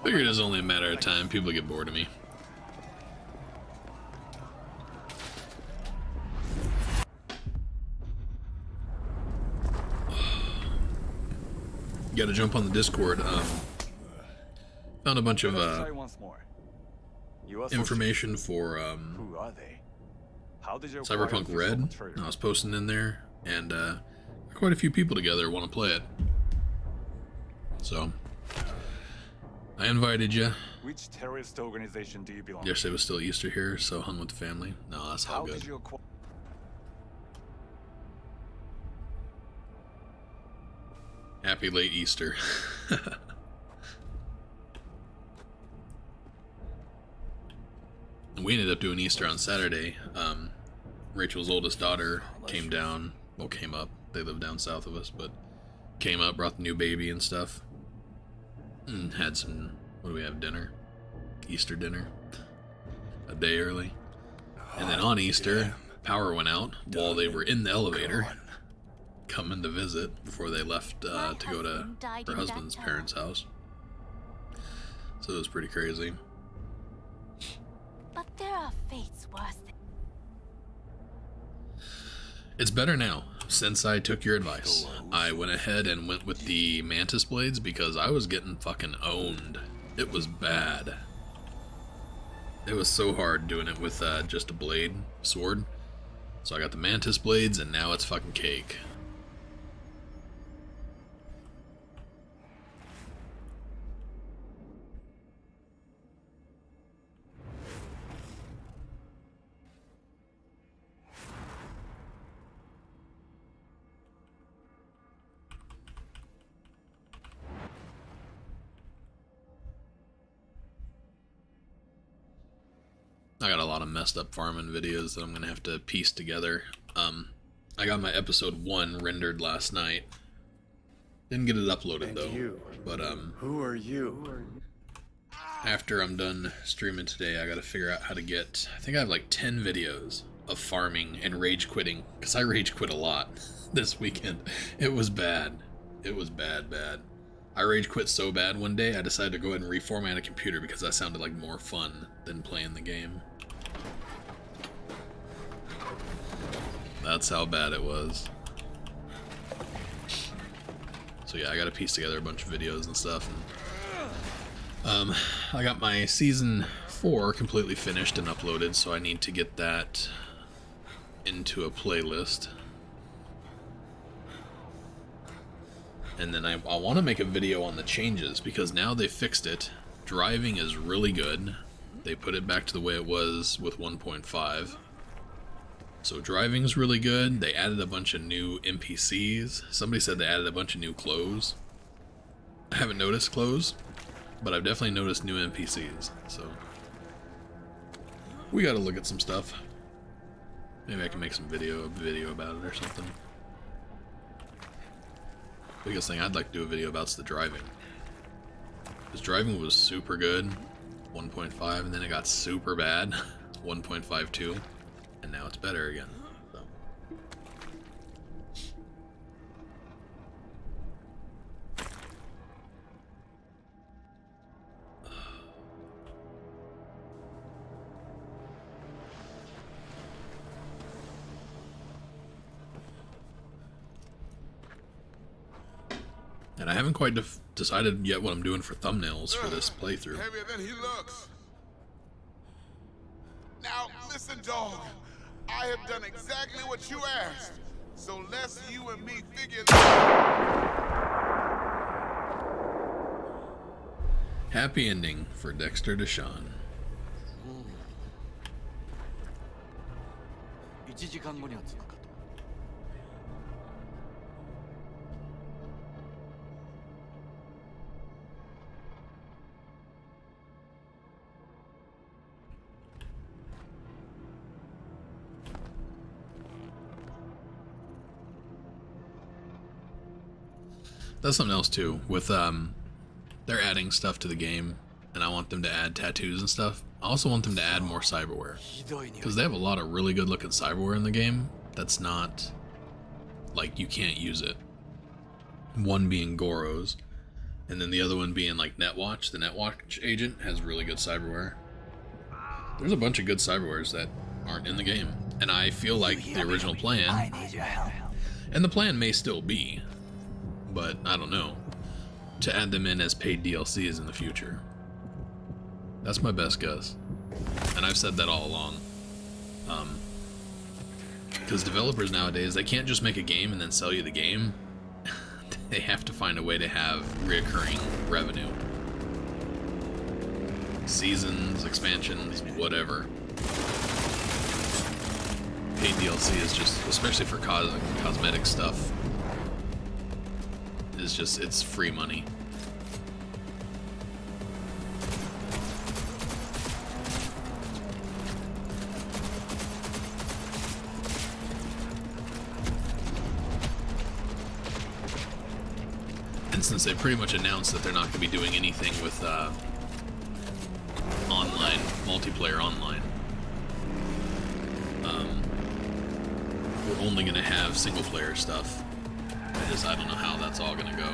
Figured it's only a matter of time. People get bored of me. You gotta jump on the Discord. Found a bunch of information for Cyberpunk Red. I was posting in there, and quite a few people together want to play it. So I invited you. Which terrorist organization do you belong to? Yesterday was still Easter here, so hung with the family. No, that's all good. Happy late Easter. We ended up doing Easter on Saturday. Rachel's oldest daughter came down, well, came up. They live down south of us, but came up, brought the new baby and stuff. And had some, what do we have, dinner? Easter dinner. A day early. And then on Easter, power went out while they were in the elevator coming to visit before they left to go to her husband's parents' house. So it was pretty crazy. But there are fates worse than... It's better now. Since I took your advice, I went ahead and went with the mantis blades because I was getting fucking owned. It was bad. It was so hard doing it with just a blade sword. So I got the mantis blades and now it's fucking cake. I got a lot of messed up farming videos that I'm gonna have to piece together. I got my episode 1 rendered last night. Didn't get it uploaded though. But who are you? After I'm done streaming today, I gotta figure out how to get, I think I have like 10 videos of farming and rage quitting, because I rage quit a lot this weekend. It was bad. It was bad. I rage quit so bad one day, I decided to go ahead and reformat a computer because that sounded like more fun than playing the game. That's how bad it was. So yeah, I gotta piece together a bunch of videos and stuff. And, I got my season 4 completely finished and uploaded, so I need to get that into a playlist. And then I want to make a video on the changes because now they fixed it. Driving is really good. They put it back to the way it was with 1.5. So driving's really good. They added a bunch of new NPCs. Somebody said they added a bunch of new clothes. I haven't noticed clothes, but I've definitely noticed new NPCs. So we gotta look at some stuff. Maybe I can make some video about it or something. Biggest thing I'd like to do a video about is the driving. Because driving was super good, 1.5, and then it got super bad, 1.52, and now it's better again. So And I haven't quite decided yet what I'm doing for thumbnails for this playthrough. Heavier than he looks. Now, listen, dog. I have done exactly what you asked. So let's you and me figure this Happy ending for Dexter Deshawn. 1時間後には着くかと。That's something else too. With they're adding stuff to the game, and I want them to add tattoos and stuff. I also want them to add more cyberware, because they have a lot of really good looking cyberware in the game that's not, like, you can't use it. One being Goro's, and then the other one being like Netwatch. The Netwatch agent has really good cyberware. There's a bunch of good cyberwares that aren't in the game, and I feel like the original plan, and the plan may still be, but I don't know, to add them in as paid DLCs in the future. That's my best guess, and I've said that all along. Because developers nowadays, they can't just make a game and then sell you the game. They have to find a way to have reoccurring revenue. Seasons, expansions, whatever. Paid DLC is just, especially for cosmetic stuff, is just, it's free money. And since they pretty much announced that they're not going to be doing anything with online, multiplayer online, we're only going to have single player stuff. I don't know how that's all going to go.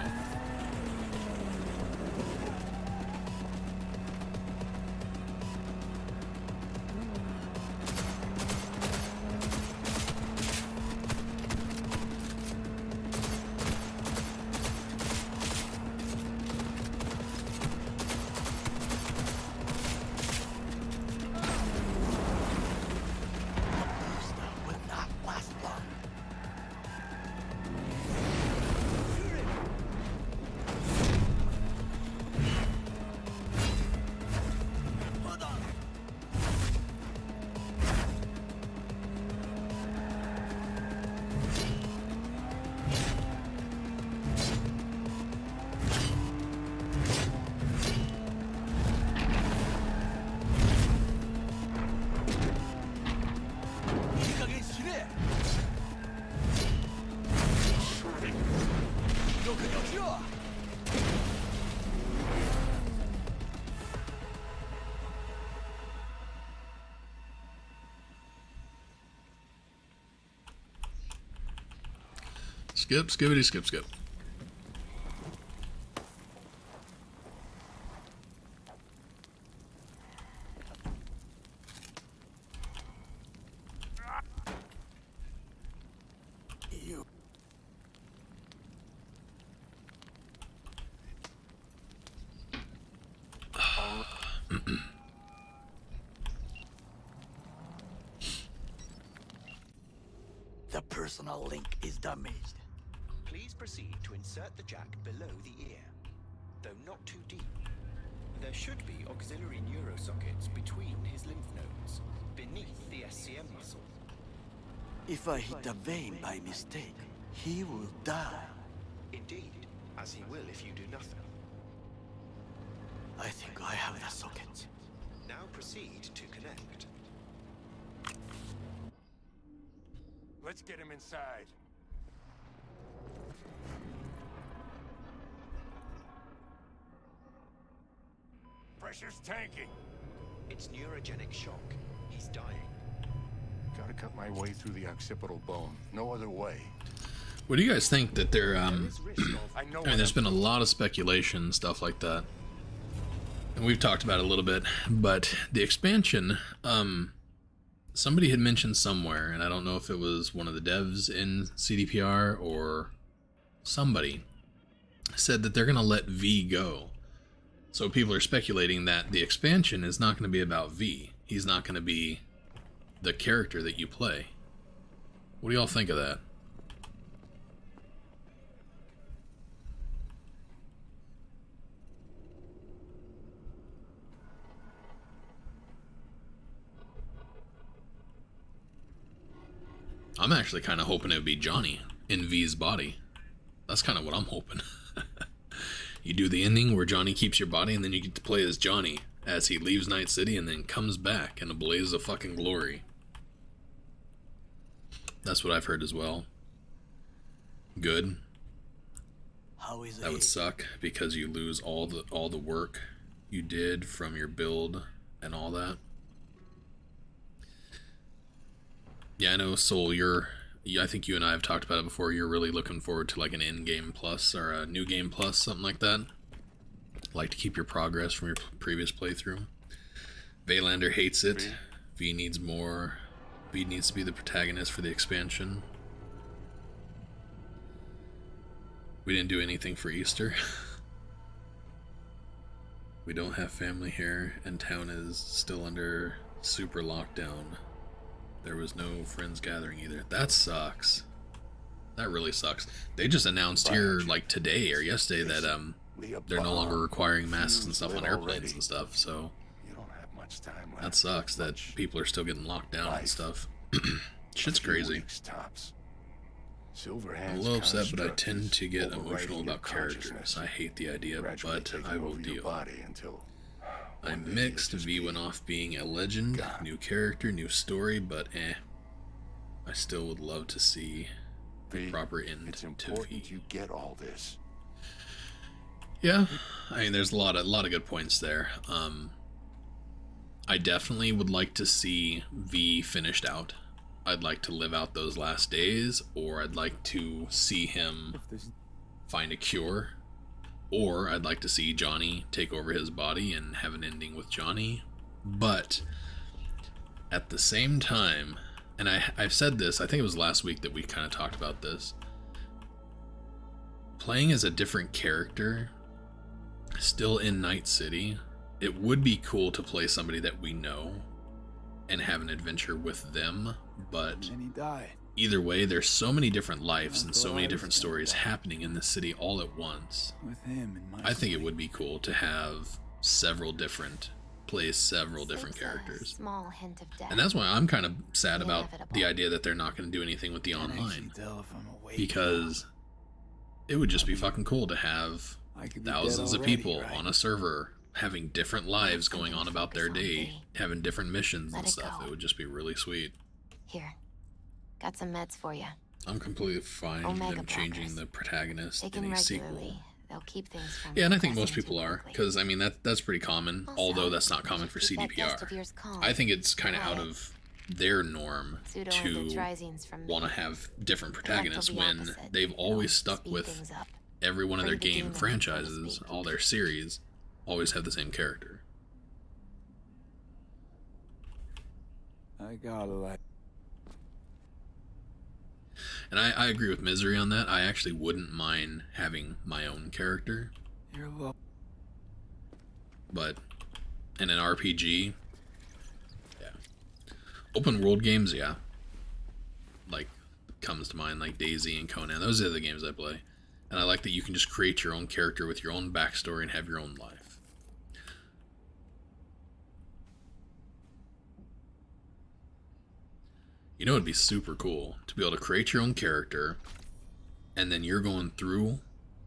Skip, skibbity, skip, skip. The personal link is damaged. Please proceed to insert the jack below the ear, though not too deep. There should be auxiliary neurosockets between his lymph nodes, beneath the SCM muscle. If I hit a vein by mistake, he will die. Indeed, as he will if you do nothing. I think I have the socket. Now proceed to connect. Let's get him inside. Pressure's tanking. It's neurogenic shock. He's dying. Gotta cut my way through the occipital bone. No other way. What do you guys think that they're, I mean, there's been a lot of speculation and stuff like that. And we've talked about it a little bit, but the expansion, somebody had mentioned somewhere, and I don't know if it was one of the devs in CDPR or somebody, said that they're going to let V go. So people are speculating that the expansion is not going to be about V. He's not going to be the character that you play. What do y'all think of that? I'm actually kind of hoping it would be Johnny in V's body. That's kind of what I'm hoping. You do the ending where Johnny keeps your body, and then you get to play as Johnny as he leaves Night City and then comes back in a blaze of fucking glory. That's what I've heard as well. Good. How is it? That would suck because you lose all the work you did from your build and all that. Yeah, I know, Soul, I think you and I have talked about it before. You're really looking forward to like an in-game plus or a new game plus, something like that. Like to keep your progress from your previous playthrough. Vaylander hates it. V needs more. V needs to be the protagonist for the expansion. We didn't do anything for Easter. We don't have family here, and town is still under super lockdown. There was no friends gathering either. That sucks. That really sucks. They just announced here like today or yesterday that they're no longer requiring masks and stuff on airplanes and stuff, so that sucks that people are still getting locked down and stuff. Shit's crazy. I'm a little upset, but I tend to get emotional about characters. I hate the idea, but I will deal. I'm mixed. V went off being a legend, new character, new story, but I still would love to see the proper end to V. You get all this. Yeah, I mean, there's a lot of good points there. I definitely would like to see V finished out. I'd like to live out those last days, or I'd like to see him find a cure, or I'd like to see Johnny take over his body and have an ending with Johnny. But at the same time, and I've said this, I think it was last week that we kind of talked about this, playing as a different character, still in Night City, it would be cool to play somebody that we know and have an adventure with them, but either way, there's so many different lives and so many different stories happening in the city all at once. I think it would be cool to have several different characters. Small hint of death. And that's why I'm kind of sad about the idea that they're not going to do anything with the online, because it would just be fucking cool to have thousands of people on a server having different lives going on about their day, having different missions and stuff. It would just be really sweet. Here, got some meds for you. I'm completely fine with them changing the protagonist in a sequel. They'll keep things from yeah, and I think most people are, because I mean that's pretty common, although that's not common for CDPR. I think it's kind of out of their norm to want to have different protagonists when they've always stuck with every one of their game franchises, all their series, always have the same character. I gotta like. And I agree with Misery on that. I actually wouldn't mind having my own character. But in an RPG, yeah. Open world games, yeah. Like, comes to mind, like Daisy and Conan. Those are the games I play. And I like that you can just create your own character with your own backstory and have your own life. You know, it'd be super cool to be able to create your own character, and then you're going through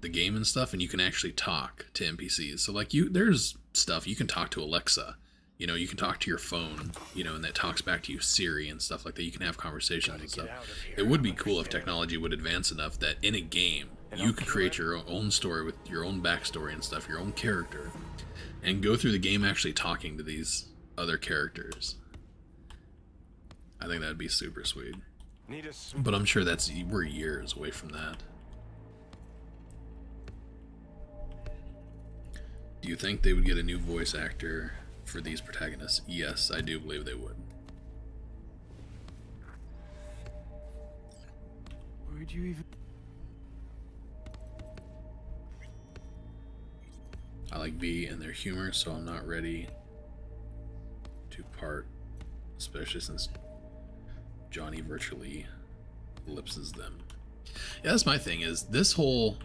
the game and stuff, and you can actually talk to NPCs. So, like, there's stuff you can talk to Alexa. You know, you can talk to your phone, you know, and that talks back to you, Siri, and stuff like that. You can have conversations and stuff. It would be cool if technology would advance enough that in a game, you could create your own story with your own backstory and stuff, your own character, and go through the game actually talking to these other characters. I think that'd be super sweet. But I'm sure we're years away from that. Do you think they would get a new voice actor for these protagonists? Yes, I do believe they would. Where'd you even... V and their humor, so I'm not ready to part, especially since Johnny virtually ellipses them. Yeah, that's my thing, is this whole,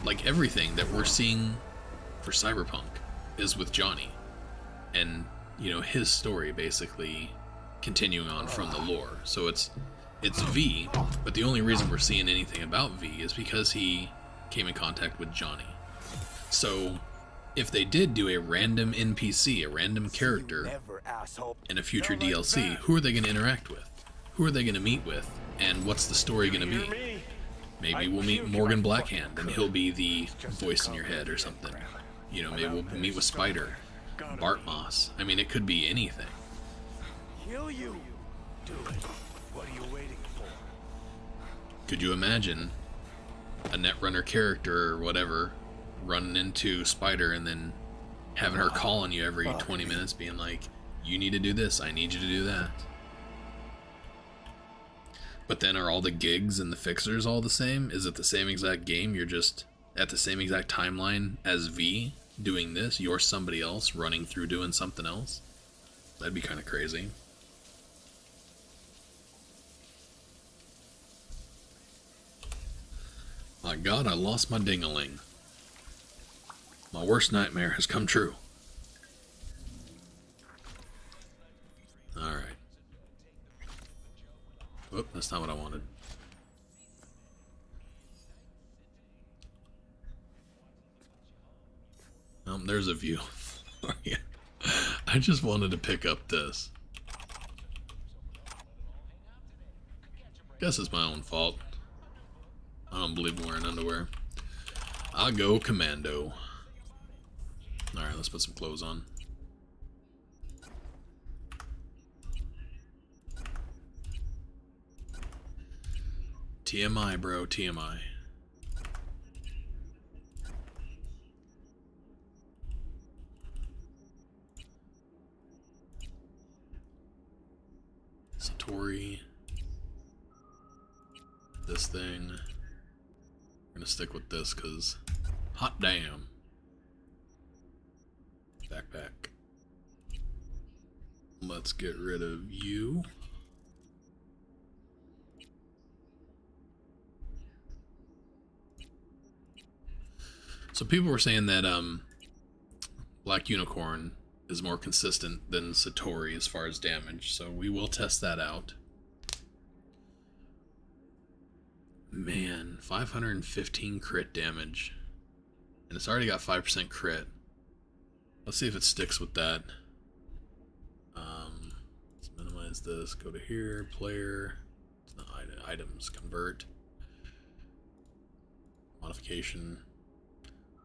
like, everything that we're seeing for Cyberpunk is with Johnny, and, you know, his story basically continuing on from the lore. So it's V, but the only reason we're seeing anything about V is because he came in contact with Johnny. So if they did do a random NPC, a random character in a future DLC, who are they going to interact with? Who are they going to meet with? And what's the story going to be? Maybe we'll meet Morgan Blackhand and he'll be the voice in your head or something. You know, maybe we'll meet with Spider, Bart Moss. I mean, it could be anything. Kill you. Do it. What are you waiting for? Could you imagine a Netrunner character or whatever running into Spider and then having her calling you every 20 minutes being like, you need to do this, I need you to do that? But then are all the gigs and the fixers all the same? Is it the same exact game? You're just at the same exact timeline as V doing this? You're somebody else running through doing something else? That'd be kind of crazy. My God, I lost my ding-a-ling. My worst nightmare has come true. Alright. Oop, that's not what I wanted. There's a view. Yeah. I just wanted to pick up this. Guess it's my own fault. I don't believe in wearing underwear. I'll go commando. Alright, let's put some clothes on. TMI, bro, TMI. Satori. This thing. We're gonna stick with this because hot damn. Backpack. Let's get rid of you. So people were saying that Black Unicorn is more consistent than Satori as far as damage, so we will test that out. Man, 515 crit damage. And it's already got 5% crit. Let's see if it sticks with that. Let's minimize this. Go to here, player. It's not items, convert. Modification.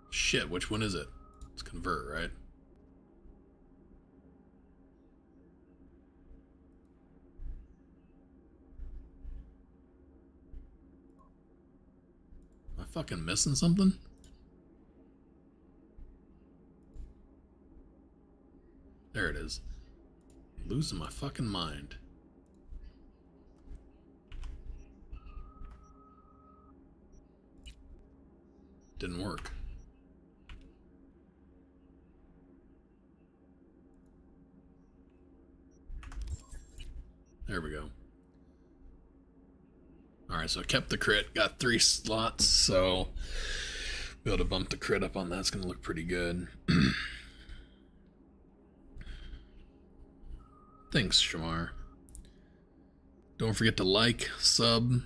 Shit, which one is it? It's convert, right? Am I fucking missing something? There it is. Losing my fucking mind. Didn't work. There we go. Alright, so I kept the crit, got 3 slots, so be able to bump the crit up on that. It's gonna look pretty good. Thanks, Shamar. Don't forget to like, sub,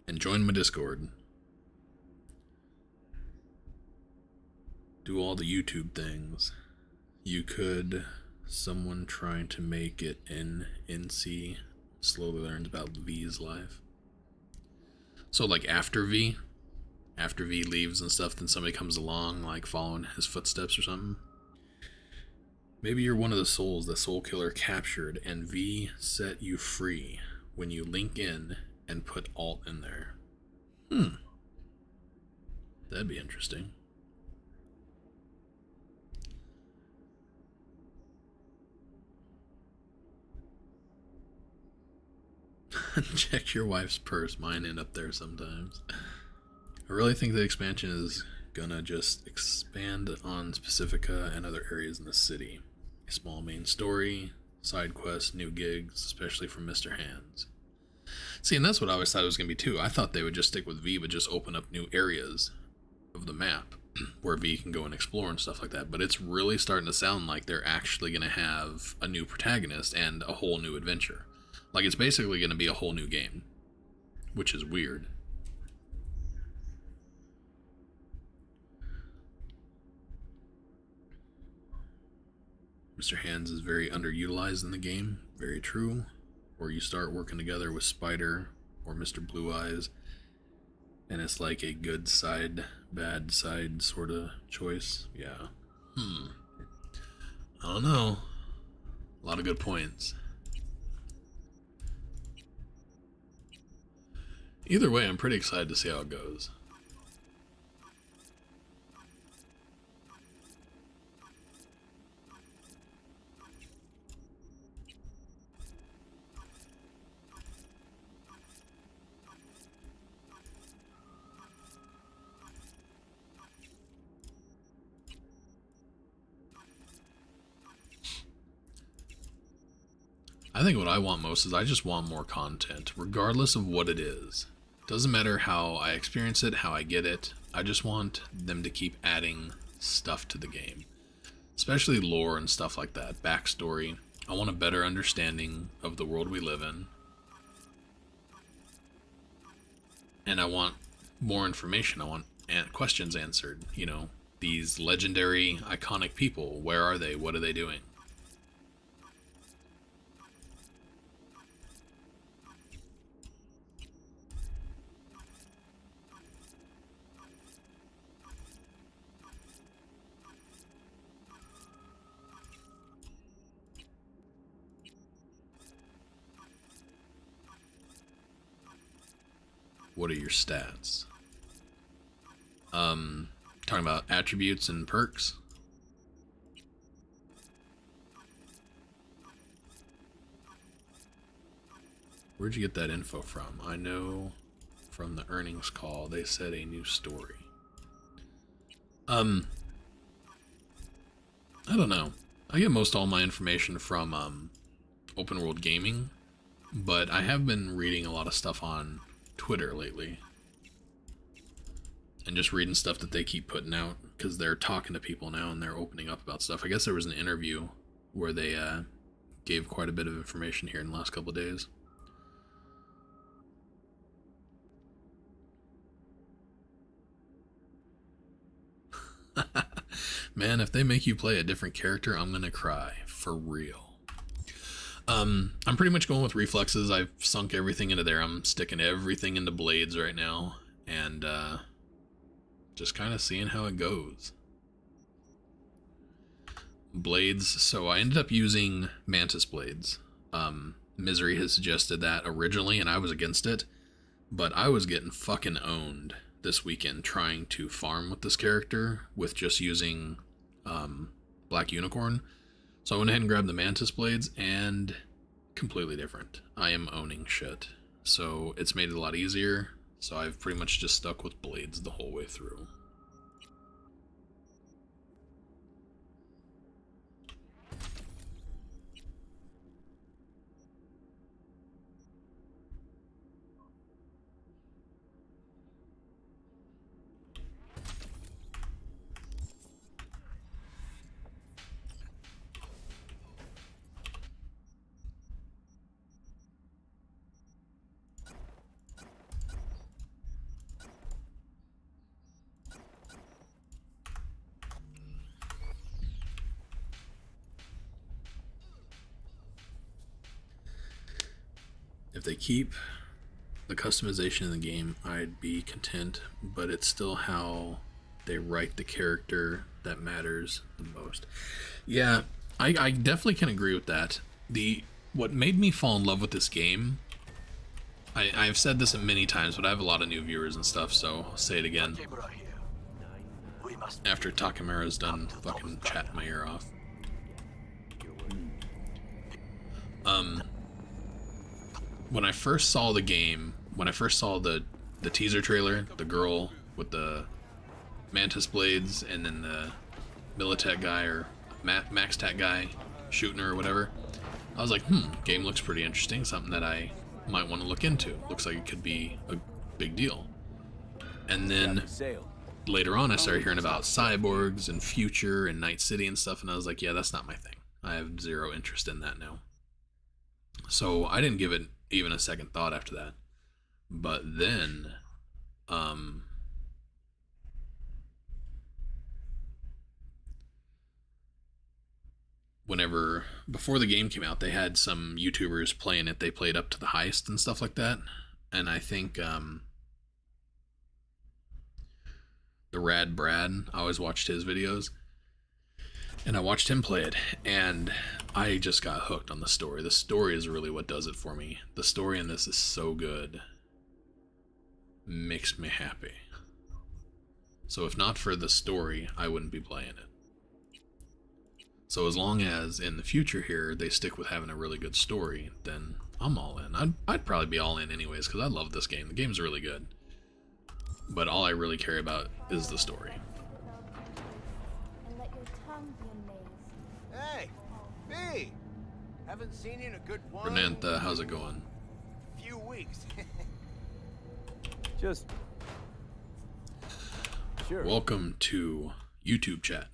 and join my Discord. Do all the YouTube things. You could, someone trying to make it in NC slowly learns about V's life. So like after V leaves and stuff, then somebody comes along like following his footsteps or something. Maybe you're one of the souls the Soul Killer captured and V set you free when you link in and put alt in there. That'd be interesting. Check your wife's purse. Mine end up there sometimes. I really think the expansion is gonna just expand on Pacifica and other areas in the city. A small main story, side quests, new gigs, especially from Mr. Hands. See, and that's what I always thought it was gonna be too. I thought they would just stick with V, but just open up new areas of the map where V can go and explore and stuff like that. But it's really starting to sound like they're actually gonna have a new protagonist and a whole new adventure. Like, it's basically gonna be a whole new game, which is weird. Mr. Hands is very underutilized in the game. Very true. Where you start working together with Spider or Mr. Blue Eyes, and it's like a good side, bad side sort of choice. Yeah. I don't know. A lot of good points. Either way, I'm pretty excited to see how it goes. I think what I want most is I just want more content, regardless of what it is. Doesn't matter how I experience it, how I get it. I just want them to keep adding stuff to the game. Especially lore and stuff like that, backstory. I want a better understanding of the world we live in. And I want more information. I want questions answered. You know, these legendary, iconic people, where are they? What are they doing? What are your stats? Talking about attributes and perks. Where'd you get that info from? I know from the earnings call they said a new story. I don't know. I get most all my information from Open World Gaming, but I have been reading a lot of stuff on Twitter lately, and just reading stuff that they keep putting out, because they're talking to people now and they're opening up about stuff. I guess there was an interview where they gave quite a bit of information here in the last couple of days. Man, if they make you play a different character, I'm gonna cry for real. I'm pretty much going with reflexes. I've sunk everything into there. I'm sticking everything into blades right now, and just kind of seeing how it goes. Blades, so I ended up using mantis blades. Misery has suggested that originally, and I was against it, but I was getting fucking owned this weekend trying to farm with this character with just using Black Unicorn. So I went ahead and grabbed the mantis blades, and completely different. I am owning shit. So it's made it a lot easier. So I've pretty much just stuck with blades the whole way through. If they keep the customization in the game, I'd be content, but it's still how they write the character that matters the most. Yeah, I definitely can agree with that. What made me fall in love with this game, I've said this many times, but I have a lot of new viewers and stuff, so I'll say it again. After Takamura's done fucking chatting my ear off. When I first saw the game, when I first saw the teaser trailer, the girl with the Mantis blades, and then the Militech guy or Maxtech guy shooting her or whatever. I was like, game looks pretty interesting, something that I might want to look into. Looks like it could be a big deal. And then later on I started hearing about cyborgs and future and Night City and stuff, and I was like, yeah, that's not my thing. I have zero interest in that now. So I didn't give it even a second thought after that. But then before the game came out, they had some YouTubers playing it. They played up to the heist and stuff like that. And I think the Rad Brad, I always watched his videos. And I watched him play it, and I just got hooked on the story. The story is really what does it for me. The story in this is so good. Makes me happy. So if not for the story, I wouldn't be playing it. So as long as in the future here they stick with having a really good story, then I'm all in. I'd probably be all in anyways, because I love this game. The game's really good. But all I really care about is the story. Hey, B! Haven't seen you in a good while. Renantha, how's it going? Few weeks. Just sure. Welcome to YouTube chat.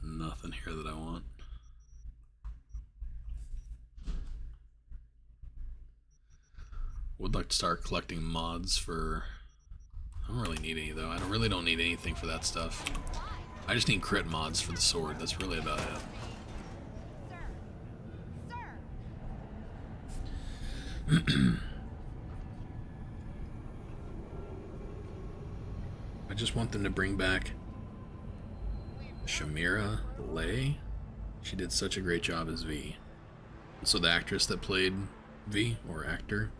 Nothing here that I want. Would like to start collecting mods for... I don't really need any though. I really don't need anything for that stuff. I just need crit mods for the sword. That's really about it. I just want them to bring back Shamira Lay. She did such a great job as V. So the actress that played V, or actor.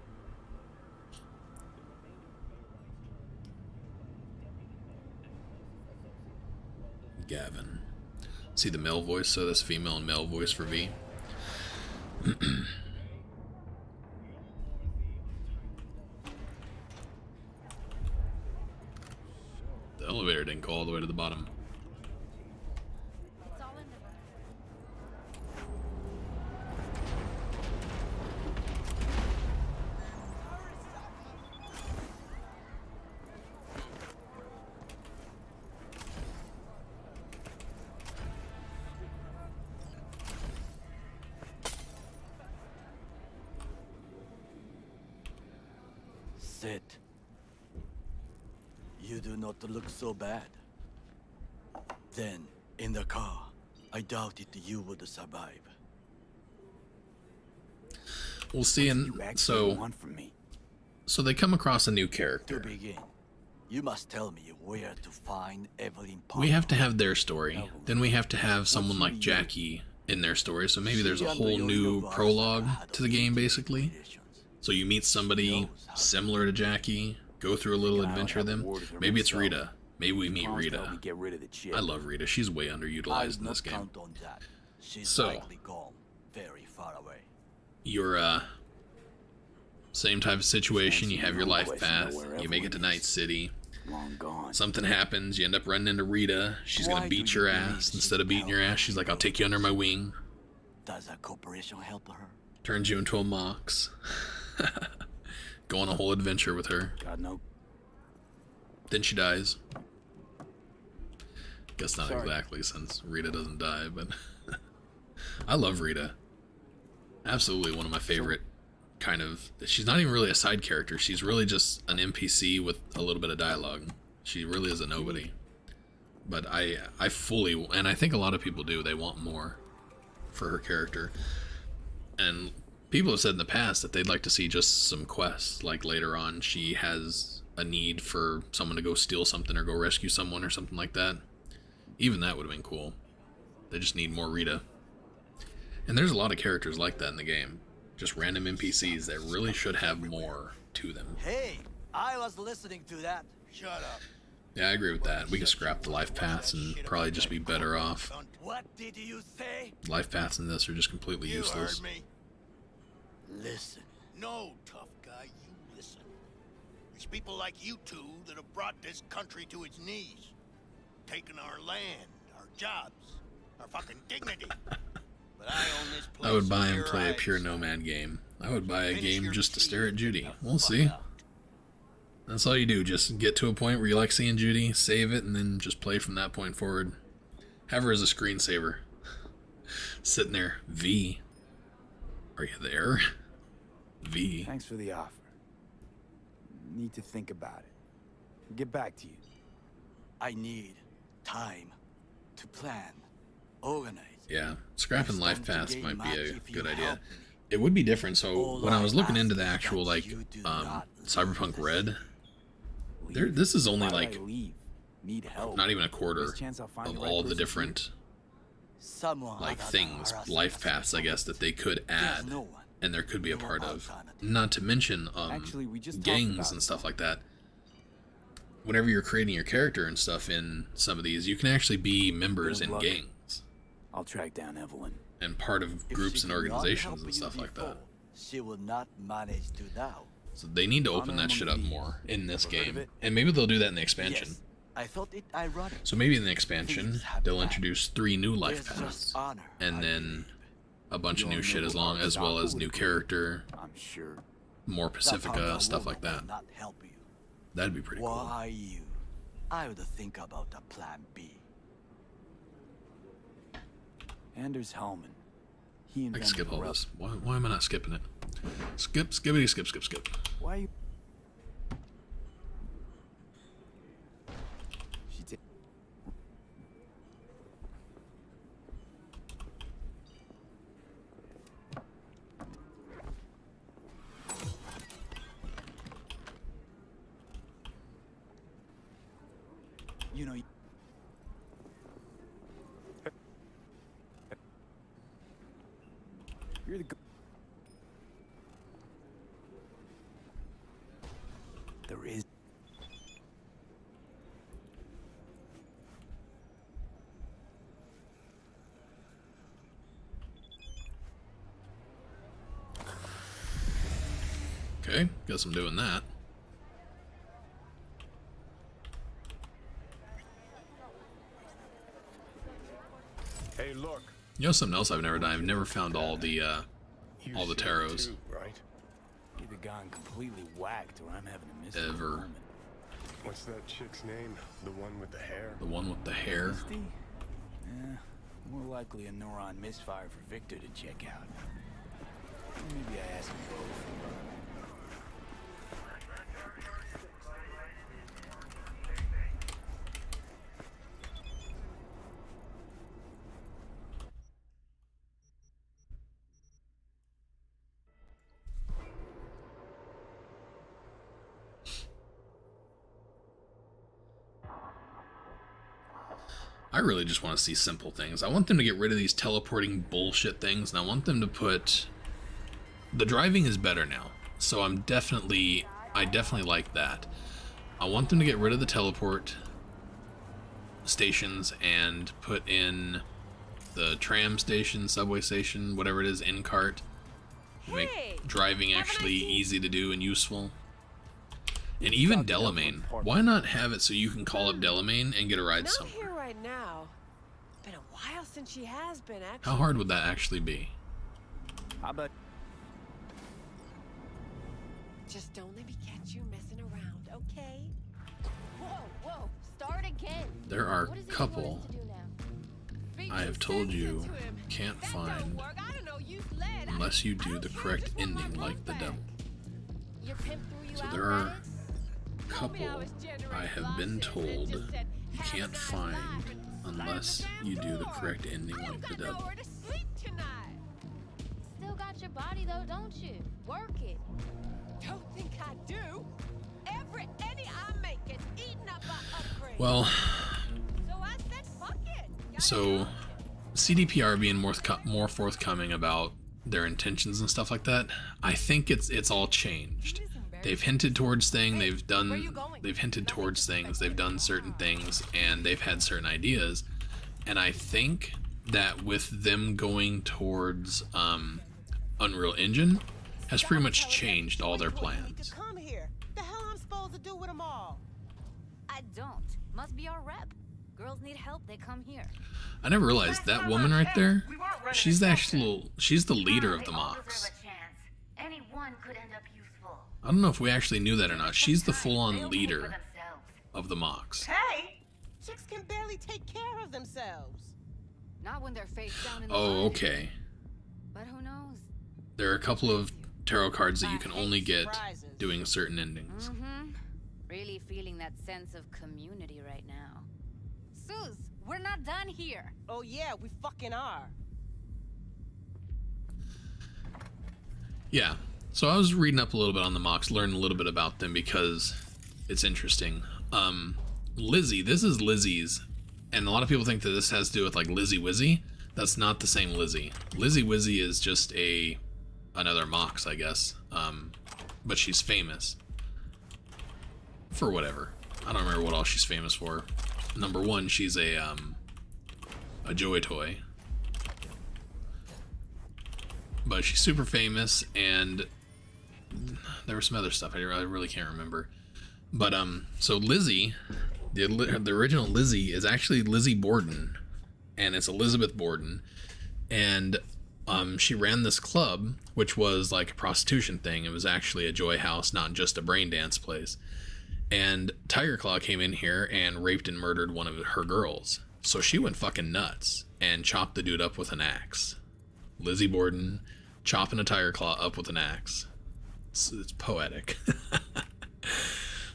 Gavin. See the male voice, so that's female and male voice for V. The elevator didn't go all the way to the bottom. Sit. You do not look so bad. Then, in the car, I doubted you would survive. We'll see. And so they come across a new character. To begin, you must tell me where to find Evelyn. We have to have their story. Then we have to have someone like Jackie in their story. So maybe there's a whole new prologue to the game, basically. So you meet somebody similar to Jackie, go through a little adventure with them. Maybe it's Rita. Maybe we meet Rita. I love Rita. She's way underutilized in this game. So, you're same type of situation. You have your life path. You make it to Night City. Something happens. You end up running into Rita. She's gonna beat your ass. Instead of beating your ass, she's like, "I'll take you under my wing." Does a corporation help her? Turns you into a Mox. Go on a whole adventure with her. God, no. Then she dies. Guess not exactly, since Rita doesn't die, but I love Rita. Absolutely one of my favorite kind of... She's not even really a side character. She's really just an NPC with a little bit of dialogue. She really is a nobody. But I fully... And I think a lot of people do. They want more for her character. And people have said in the past that they'd like to see just some quests. Like later on, she has a need for someone to go steal something or go rescue someone or something like that. Even that would have been cool. They just need more Rita. And there's a lot of characters like that in the game. Just random NPCs that really should have more to them. Hey, I was listening to that. Shut up. Yeah, I agree with that. We could scrap the life paths and probably just be better off. What did you say? Life paths in this are just completely useless. Listen. No, tough guy, you listen. It's people like you two that have brought this country to its knees. Taken our land, our jobs, our fucking dignity. But I own this place. I would buy and play a pure Nomad game. I would buy a game just to stare at Judy. We'll see. That's all you do. Just get to a point where you like seeing Judy, save it, and then just play from that point forward. Have her as a screensaver. Sitting there. V. Are you there? V. Thanks for the offer. Need to think about it. Get back to you. I need time to plan, organize. Yeah, scrapping life paths might be a good idea. It would be different. So when I was looking into the actual like Cyberpunk Red, this is only like not even a quarter of all the different like things, life paths, I guess, that they could add, and there could be a part of. Not to mention gangs and stuff like that. Whenever you're creating your character and stuff in some of these, you can actually be members in gangs. I'll track down Evelyn. And part of groups and organizations and stuff like that. She will not manage to now. So they need to open that shit up more in this game. And maybe they'll do that in the expansion. Yes, I thought it ironic. So maybe in the expansion, they'll introduce 3 new life paths. And then a bunch of new shit as well as new character. I'm sure. More Pacifica, stuff like that. That'd be pretty cool. Why you? I would think about a plan B. Anders Hellman. He I can invented skip all the this. Why am I not skipping it? Skip, skippity, skip, skip, skip. Why you? You know. You're the. There is. Okay, guess I'm doing that. Hey, look. You know something else I've never done? I've never found all the tarots. Right? Either gone completely whacked or I'm having a mystery Ever. moment. What's that chick's name? The one with the hair? The one with the hair? Misty? Yeah, more likely a neuron misfire for Victor to check out. Maybe I ask them both. I really just want to see simple things. I want them to get rid of these teleporting bullshit things, and I want them to put... The driving is better now, so I definitely like that. I want them to get rid of the teleport stations and put in the tram station, subway station, whatever it is, in-cart. Make driving actually easy to do and useful. And even Delamain. Why not have it so you can call up Delamain and get a ride somewhere? Not here right now. Been a while since she has been, actually. How hard would that actually be? How about... Just don't let me catch you messing around, okay? Whoa, start again. There are a couple I have told you can't find unless you do the correct ending like the devil. So there are a couple I have been told you can't find unless you do the correct ending like the devil. Still got your body though, don't you? Work it. Don't think I do. Every penny I make is eaten up by upgrades. Well, So I said, fuck it. so CDPR being more forthcoming about their intentions and stuff like that, I think it's all changed. They've hinted towards things, they've hinted towards things, they've done certain things, and they've had certain ideas. And I think that with them going towards Unreal Engine has pretty much changed all their plans. Come here. The hell I'm supposed to do with them all? I don't. Must be our rep. Girls need help, they come here. I never realized that woman right there, she's the leader of the Mox. Anyone could end up useful. I don't know if we actually knew that or not. She's the full-on leader of the Mox. Hey! Chicks can barely take care of themselves. Not when they're face down in the Oh, okay. But who knows? There are a couple of tarot cards that you can only get doing certain endings. Really feeling that sense of community right now. Suze, we're not done here. Oh yeah, we fucking are. Yeah, so I was reading up a little bit on the Mox, learning a little bit about them because it's interesting. Lizzie, this is Lizzie's, and a lot of people think that this has to do with like Lizzie Wizzy. That's not the same Lizzie. Lizzie Wizzy is just another Mox, I guess. But she's famous for whatever. I don't remember what all she's famous for. Number one, she's a joy toy. But she's super famous, and there was some other stuff I really can't remember. But so Lizzie, the original Lizzie is actually Lizzie Borden, and it's Elizabeth Borden, and she ran this club, which was like a prostitution thing. It was actually a joy house, not just a brain dance place. And Tiger Claw came in here and raped and murdered one of her girls. So she went fucking nuts and chopped the dude up with an axe. Lizzie Borden chopping a Tiger Claw up with an axe. It's poetic.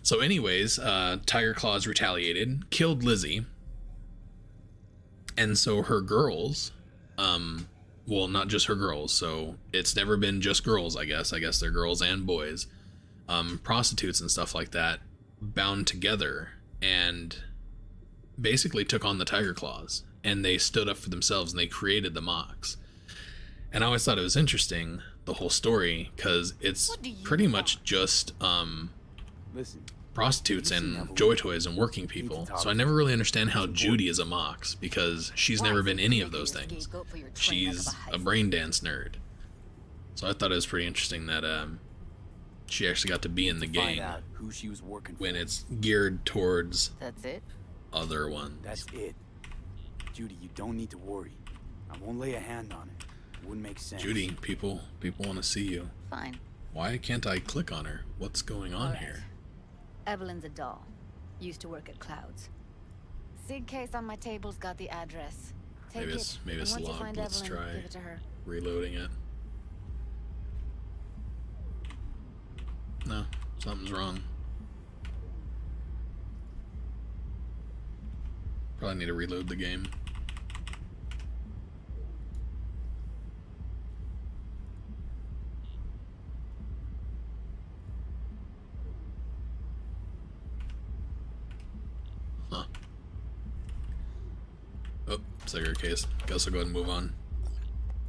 So anyways, Tiger Claws retaliated, killed Lizzie. And so her girls, well, not just her girls, so it's never been just girls, I guess. I guess they're girls and boys. Prostitutes and stuff like that bound together and basically took on the Tiger Claws, and they stood up for themselves and they created the Mox. And I always thought it was interesting, the whole story, because it's pretty much just prostitutes and joy toys and working people. So I never really understand how Judy is a Mox, because she's never been any of those things. She's a brain dance nerd. So I thought it was pretty interesting that she actually got to be in the gang who she was working when it's geared towards That's it? other ones. That's it. Judy, you don't need to worry. I won't lay a hand on it. It wouldn't make sense. Judy, people want to see you. Fine. Why can't I click on her? What's going on here? Evelyn's a doll. Used to work at Clouds. Sig case on my table's got the address. Take Maybe it. it's And once you logged. find Let's Evelyn, try give it to her. reloading it. No, something's wrong. Probably need to reload the game. Huh. Oh, cigarette case. Guess I'll go ahead and move on.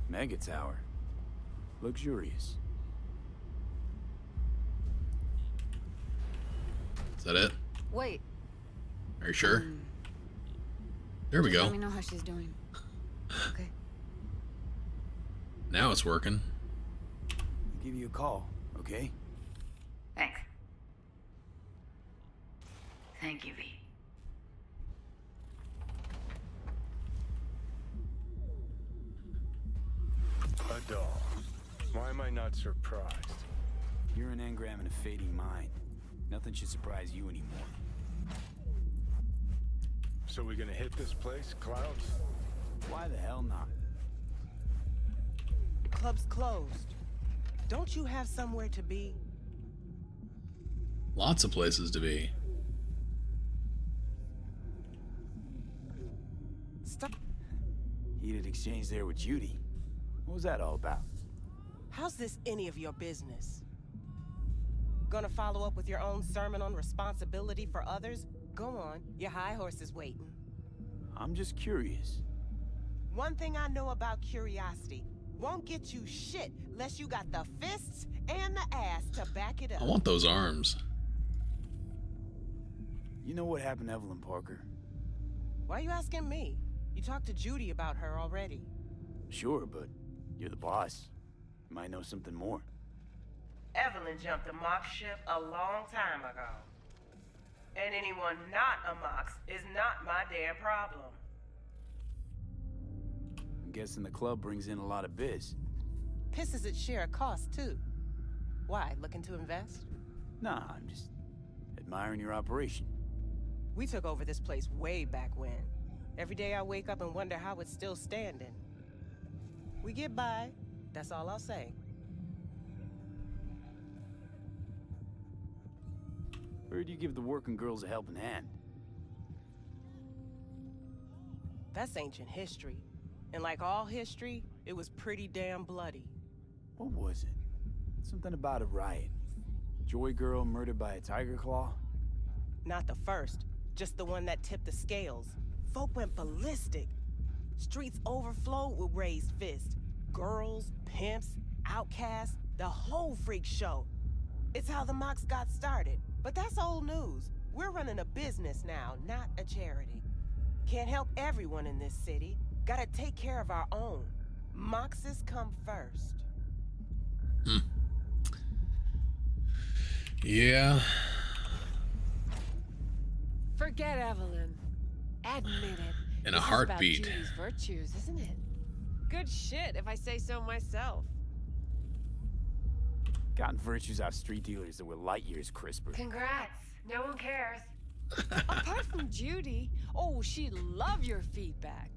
Mega tower. Luxurious. Is that it? Wait. Are you sure? There we go. Let me know how she's doing. Okay. Now it's working. I'll give you a call, okay? Thanks. Thank you, V. A doll. Why am I not surprised? You're an engram and a fading mind. Nothing should surprise you anymore. So we gonna hit this place, Clouds? Why the hell not? The club's closed. Don't you have somewhere to be? Lots of places to be. Stop. Heated exchange there with Judy. What was that all about? How's this any of your business? Gonna follow up with your own sermon on responsibility for others? Go on, your high horse is waiting. I'm just curious. One thing I know about curiosity, won't get you shit unless you got the fists and the ass to back it up. I want those arms. You know what happened to Evelyn Parker? Why are you asking me? You talked to Judy about her already. Sure, but you're the boss. You might know something more. Evelyn jumped a Mox ship a long time ago. And anyone not a Mox is not my damn problem. I'm guessing the club brings in a lot of biz. Pisses its share of cost, too. Why, looking to invest? Nah, I'm just admiring your operation. We took over this place way back when. Every day I wake up and wonder how it's still standing. We get by, that's all I'll say. Where do you give the working girls a helping hand? That's ancient history. And like all history, it was pretty damn bloody. What was it? Something about a riot. Joy girl murdered by a tiger claw? Not the first, just the one that tipped the scales. Folk went ballistic. Streets overflowed with raised fists. Girls, pimps, outcasts, the whole freak show. It's how the Mox got started. But that's old news. We're running a business now, not a charity. Can't help everyone in this city. Gotta take care of our own. Moxes come first. Yeah. Forget Evelyn. Admit it. In a This is heartbeat. about Judy's virtues, isn't it? Good shit, if I say so myself. Gotten virtues out of street dealers that were light years crisper. Congrats. No one cares. Apart from Judy, oh, she'd love your feedback.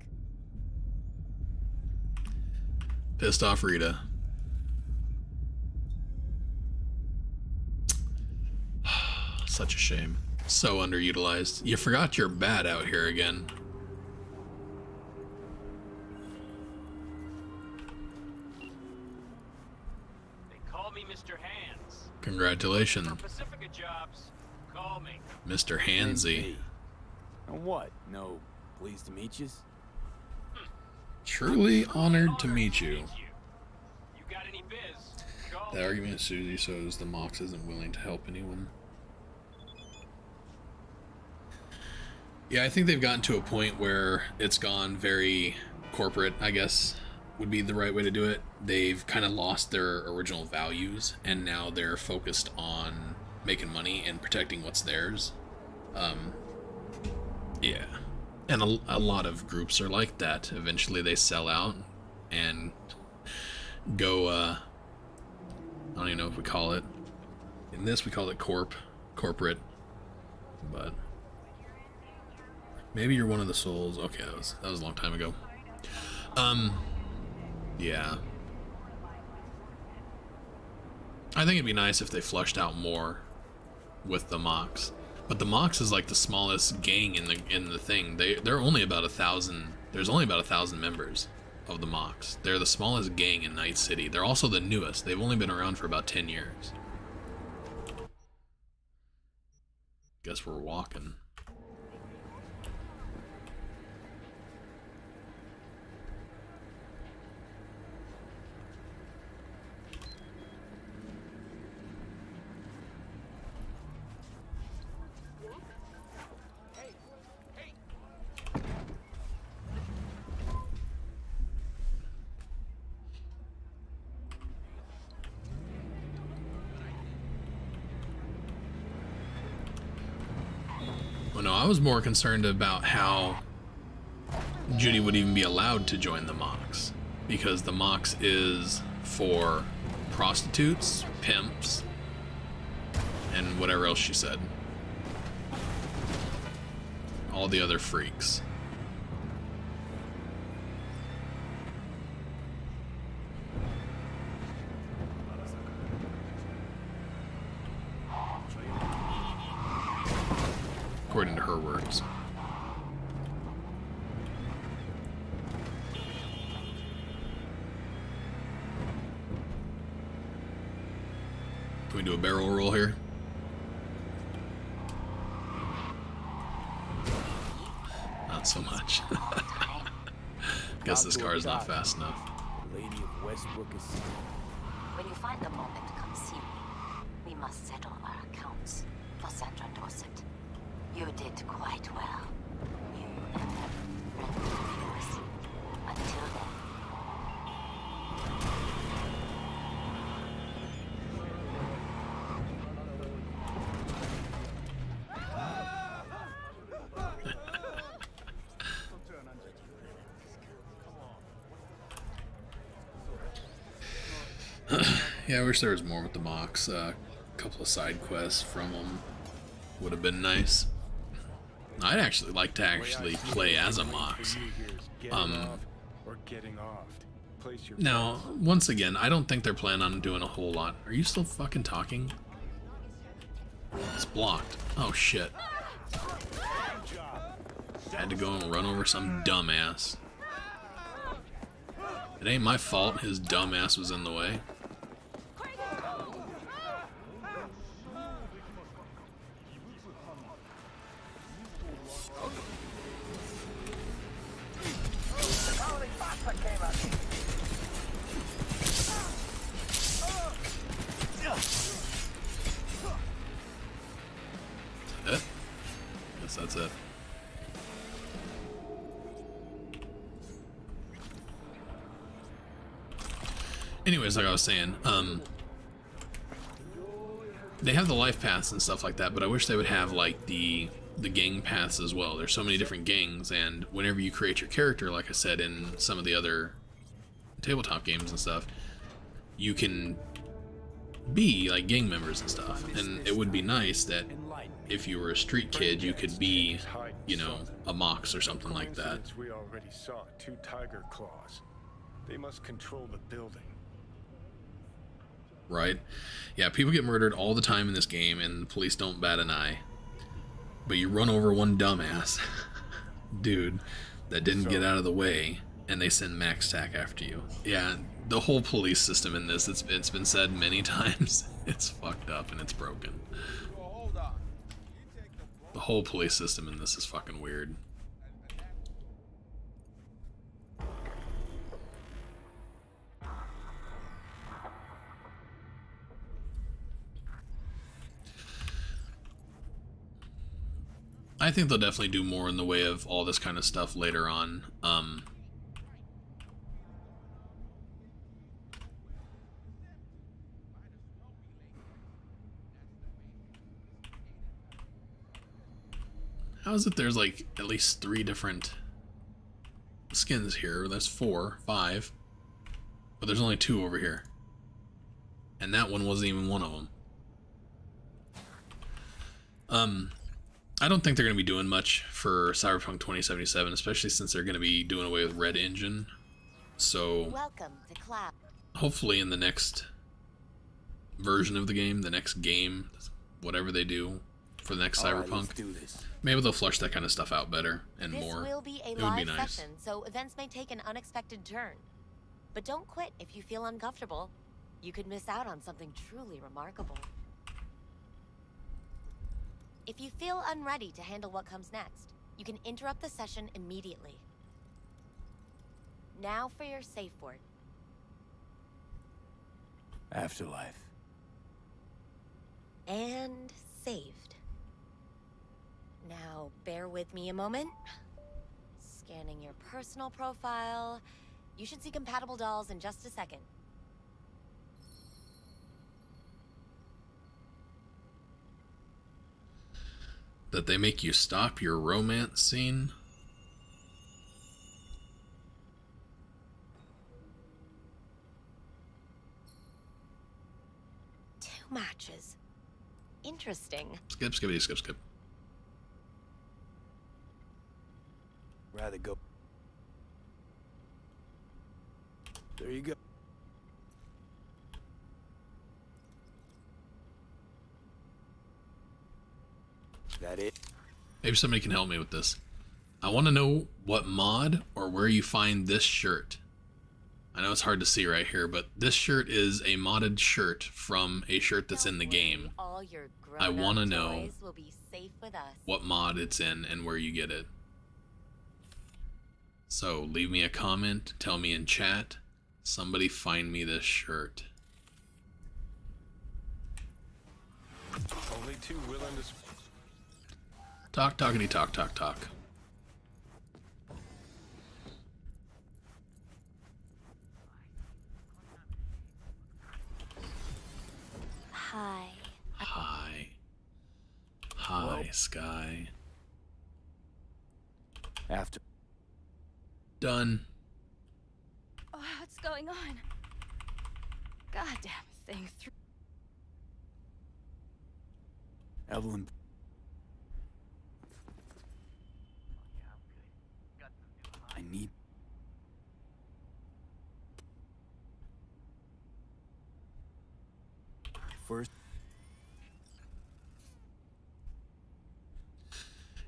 Pissed off Rita. Such a shame. So underutilized. You forgot you're bad out here again. They call me Mr. Hands. Congratulations, For Pacifica jobs, call me. Mr. Hansy. And what? No, pleased to meet yous? Truly honored to meet you. You got any biz? Call The argument Susie shows the Mox isn't willing to help anyone. Yeah, I think they've gotten to a point where it's gone very corporate, I guess would be the right way to do it. They've kind of lost their original values, and now they're focused on making money and protecting what's theirs. Yeah. And a lot of groups are like that. Eventually they sell out and go, I don't even know if we call it. In this, we call it corporate. But maybe you're one of the souls. Okay, that was a long time ago. Yeah. I think it'd be nice if they fleshed out more with the Mox. But the Mox is like the smallest gang in the thing. They're only about 1,000. There's only about 1,000 members of the Mox. They're the smallest gang in Night City. They're also the newest. They've only been around for about 10 years. Guess we're walking. Well, no, I was more concerned about how Judy would even be allowed to join the Mox, because the Mox is for prostitutes, pimps, and whatever else she said. All the other freaks. According to her words. Can we do a barrel roll here? Not so much. Guess this car is not fast enough. Lady of Westbrook is... When you find a moment, come see me. We must settle our accounts for Sandra Dorset. You did quite well. You and that friend of yours. Until then. Yeah, I wish there was more with the mocks. A couple of side quests from them would have been nice. I'd actually like to actually play as a mox. Now, once again, I don't think they're planning on doing a whole lot. Are you still fucking talking? It's blocked. Oh shit. Had to go and run over some dumbass. It ain't my fault his dumbass was in the way. It? Guess that's it. Anyways, like I was saying, they have the life paths and stuff like that, but I wish they would have like the gang paths as well. There's so many different gangs, and whenever you create your character, like I said in some of the other tabletop games and stuff, you can be like gang members and stuff. And it would be nice that if you were a street kid, you could be, you know, a mox or something like that. We already saw 2 tiger claws. They must control the building. Right? Yeah, people get murdered all the time in this game, and the police don't bat an eye. But you run over one dumbass dude that didn't get out of the way, and they send Max Tack after you. Yeah, the whole police system in this, it's been said many times, it's fucked up and it's broken. The whole police system in this is fucking weird. I think they'll definitely do more in the way of all this kind of stuff later on. How is it there's like at least 3 different skins here? That's 4, 5. But there's only 2 over here. And that one wasn't even one of them. I don't think they're going to be doing much for Cyberpunk 2077, especially since they're going to be doing away with Red Engine. So, welcome to Clap. Hopefully in the next version of the game, the next game, whatever they do for the next Cyberpunk, maybe they'll flush that kind of stuff out better and more. This will be a It would live be nice. session, so events may take an unexpected turn. But don't quit if you feel uncomfortable. You could miss out on something truly remarkable. If you feel unready to handle what comes next, you can interrupt the session immediately. Now for your safe word. Afterlife. And saved. Now, bear with me a moment. Scanning your personal profile. You should see compatible dolls in just a second. That they make you stop your romance scene? Two matches. Interesting. Skip, skippity, skip, skip. Rather go. There you go. That it? Maybe somebody can help me with this. I want to know what mod or where you find this shirt. I know it's hard to see right here, but this shirt is a modded shirt from a shirt that's in the game. All your I want to grown-up know toys will be safe with us. what mod it's in and where you get it. So leave me a comment, tell me in chat, somebody find me this shirt. Only 2 willing to... Talk, talkity, talk, talk, talk. Hi. Hi. Hi, Sky. After. Done. Oh, what's going on? Goddamn thing through. Evelyn. I need. First.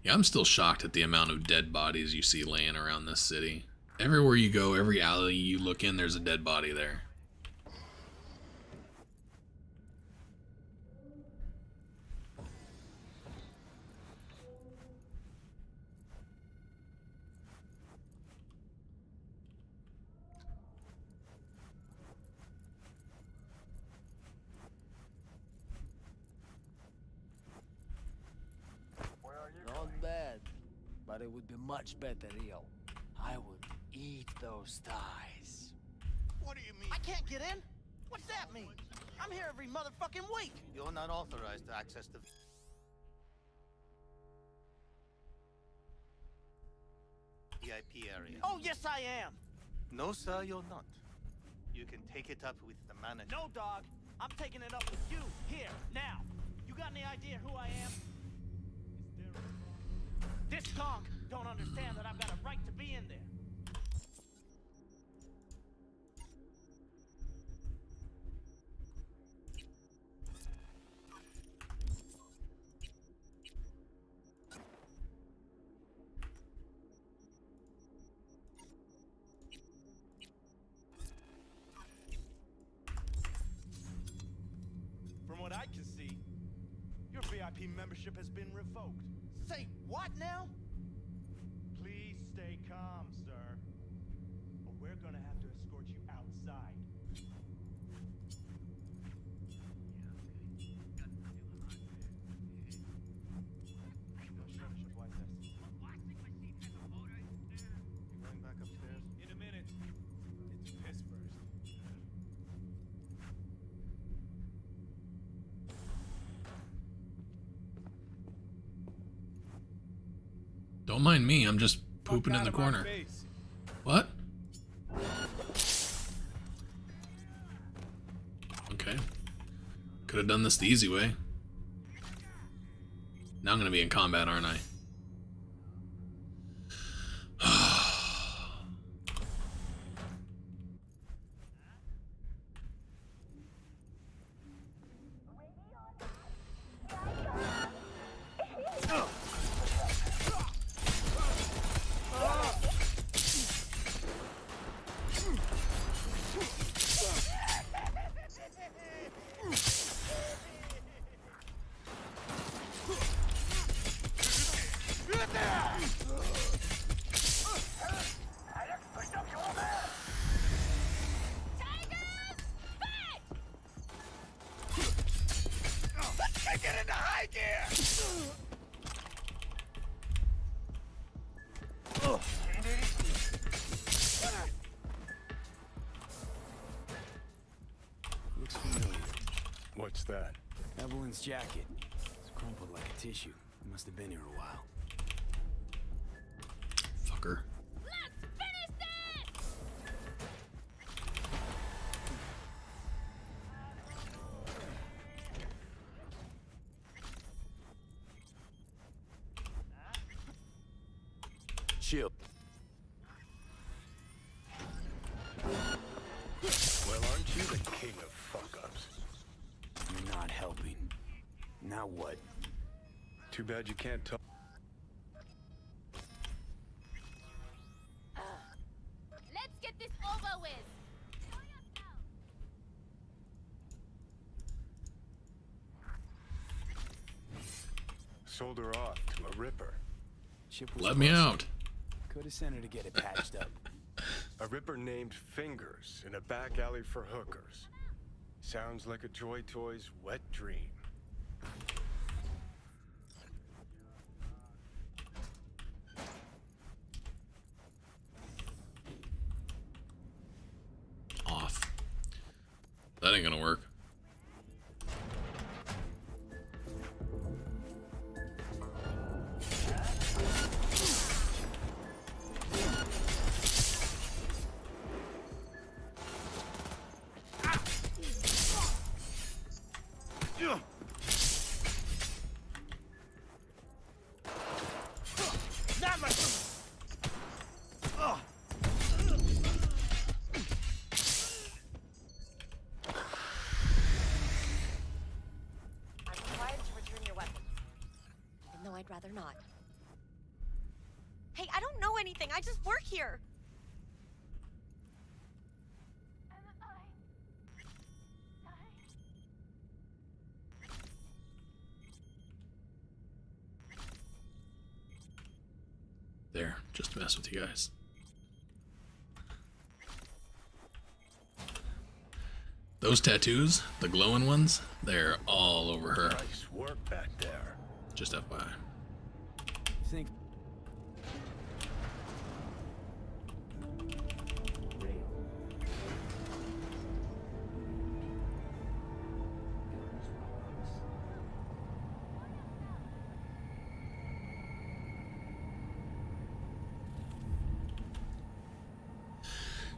Yeah, I'm still shocked at the amount of dead bodies you see laying around this city. Everywhere you go, every alley you look in, there's a dead body there. Not bad, but it would be much better real. I would eat those thighs. What do you mean? I can't get in? What's that mean? I'm here every motherfucking week. You're not authorized to access the VIP area. Oh, yes, I am. No, sir, you're not. You can take it up with the manager. No, dog. I'm taking it up with you, here, now. You got any idea who I am? This conk don't understand that I've got a right to be in there. From what I can see, your VIP membership has been revoked. Say what now? Please stay calm, sir. Or we're gonna have to escort you outside. You going back upstairs? In a minute. It's piss first. Don't mind me, I'm just pooping in the corner. What? Okay. Could have done this the easy way. Now I'm gonna be in combat, aren't I? Get into high gear! Looks familiar. What's that? Evelyn's jacket. It's crumpled like a tissue. It must have been here a while. Fucker. Chip. Well, aren't you the king of fuck-ups? You're not helping. Now what? Too bad you can't talk. Let's get this over with. Sold her off to a ripper. Let me out. Could have sent her to get it patched up. A ripper named Fingers in a back alley for hookers. Sounds like a Joy Toy's wet dream. Off. That ain't gonna work. not. Hey, I don't know anything. I just work here. There, just to mess with you guys. Those tattoos, the glowing ones, they're all over her. Nice work back there. Just FYI. Think.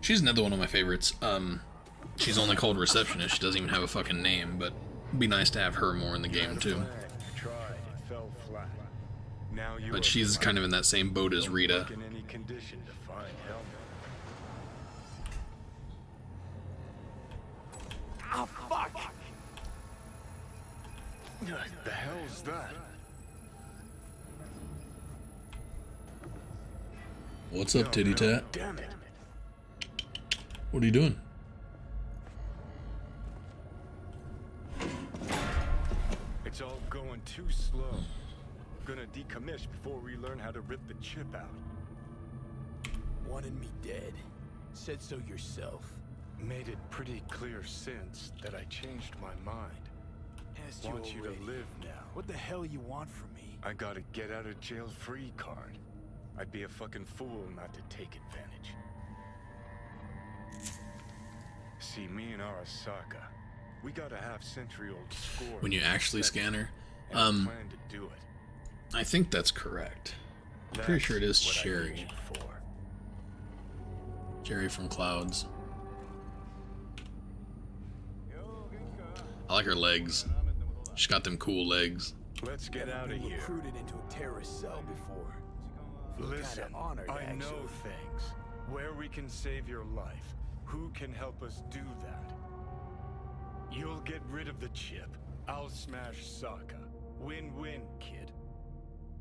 She's another one of my favorites. She's only called receptionist. She doesn't even have a fucking name, but it'd be nice to have her more in the game too. Tried, it fell flat. Now you But she's kind of in that same boat as Rita. in any condition to find help. Oh, fuck! What the hell's that? What's up, Titty Tat? Damn it. What are you doing? It's all going too slow. Gonna decommission before we learn how to rip the chip out. Wanted me dead. Said so yourself. Made it pretty clear since that I changed my mind. Asked Want you to already. live now. What the hell you want from me? I got a get out of jail free card. I'd be a fucking fool not to take advantage. See, me and Arasaka, we got a half-century-old score. When you actually scan her, and plan to do it. I think that's correct. I'm pretty sure it is That's what I Cherry. need you for. Cherry from Clouds. I like her legs. She's got them cool legs. Let's get out of Been here. recruited into a terrorist cell before. Feel Listen, kinda honored, I know actually. things. Where we can save your life. Who can help us do that? You'll get rid of the chip. I'll smash Sokka. Win-win, kid.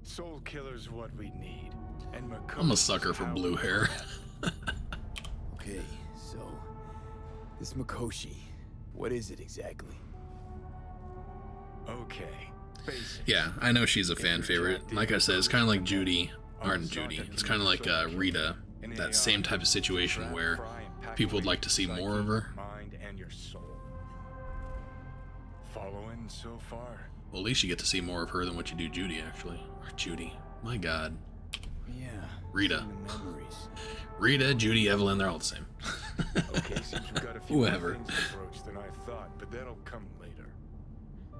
Soul Killer's what we need. And I'm a sucker for blue hair. Okay, so this Mikoshi, what is it exactly? Okay. Yeah, I know she's a fan favorite. Like I said, it's kind of like Judy. Aren't Judy. It's kind of like Rita. That same type of situation where people would like to see more of her. Mind and your soul. Following so far? Well, at least you get to see more of her than what you do Judy, actually. Or Judy. My god. Yeah. Rita. Memories. Rita, Judy, Evelyn, they're all the same. Okay, seems we got a few more Whoever. things to broach than I thought, but that'll come later.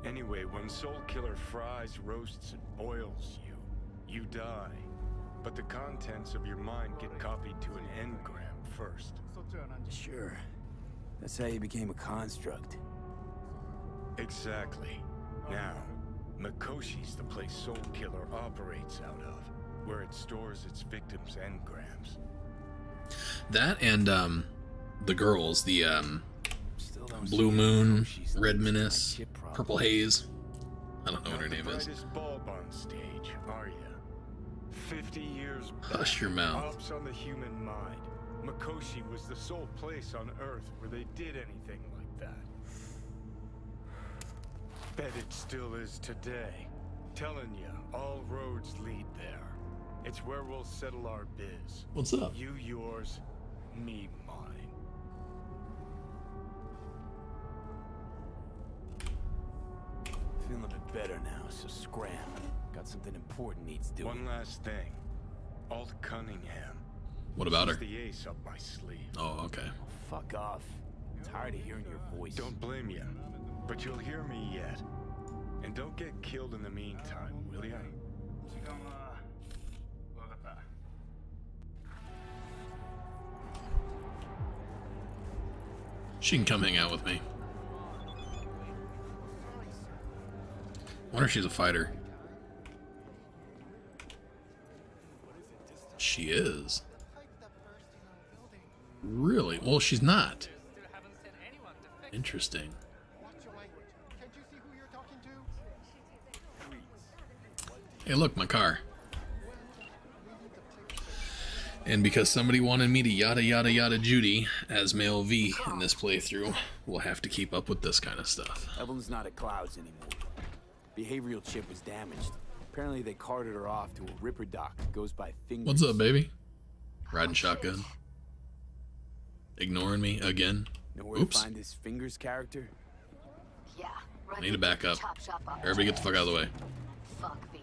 Anyway, when Soul Killer fries, roasts, and boils you, you die. But the contents of your mind get copied to an engram first. Sure. That's how you became a construct. Exactly. Now, Mikoshi's the place Soul Killer operates out of, where it stores its victims' engrams. That and the girls, the Blue Moon, Red Menace, Purple Haze. I don't know what her name is. Brightest bulb on stage, are ya? 50 years back, Hush your mouth. Ops on the human mind. Mikoshi was the sole place on Earth where they did anything like that. Bet it still is today. Telling ya, all roads lead there. It's where we'll settle our biz. What's up? You yours, me mine. Feeling a bit better now, so scram. Got something important needs doing. One last thing. Alt Cunningham. What about She's her? the ace up my sleeve. Oh, okay. Fuck off. Tired of hearing your voice. Don't blame you, but you'll hear me yet. And don't get killed in the meantime, will ya? She can come hang out with me. Wonder if she's a fighter. She is. Really? Well, she's not. Interesting. Hey, look, my car. And because somebody wanted me to yada yada yada Judy as male V in this playthrough, we'll have to keep up with this kind of stuff. Evelyn's not at Clouds anymore. Behavioral chip was damaged. Apparently they carted her off to a Ripper dock. Goes by Fingers. What's up, baby? Riding shotgun. Ignoring me again. Know where to find this Fingers character? Yeah. I need to back up. Everybody get the fuck out of the way. Fuck V.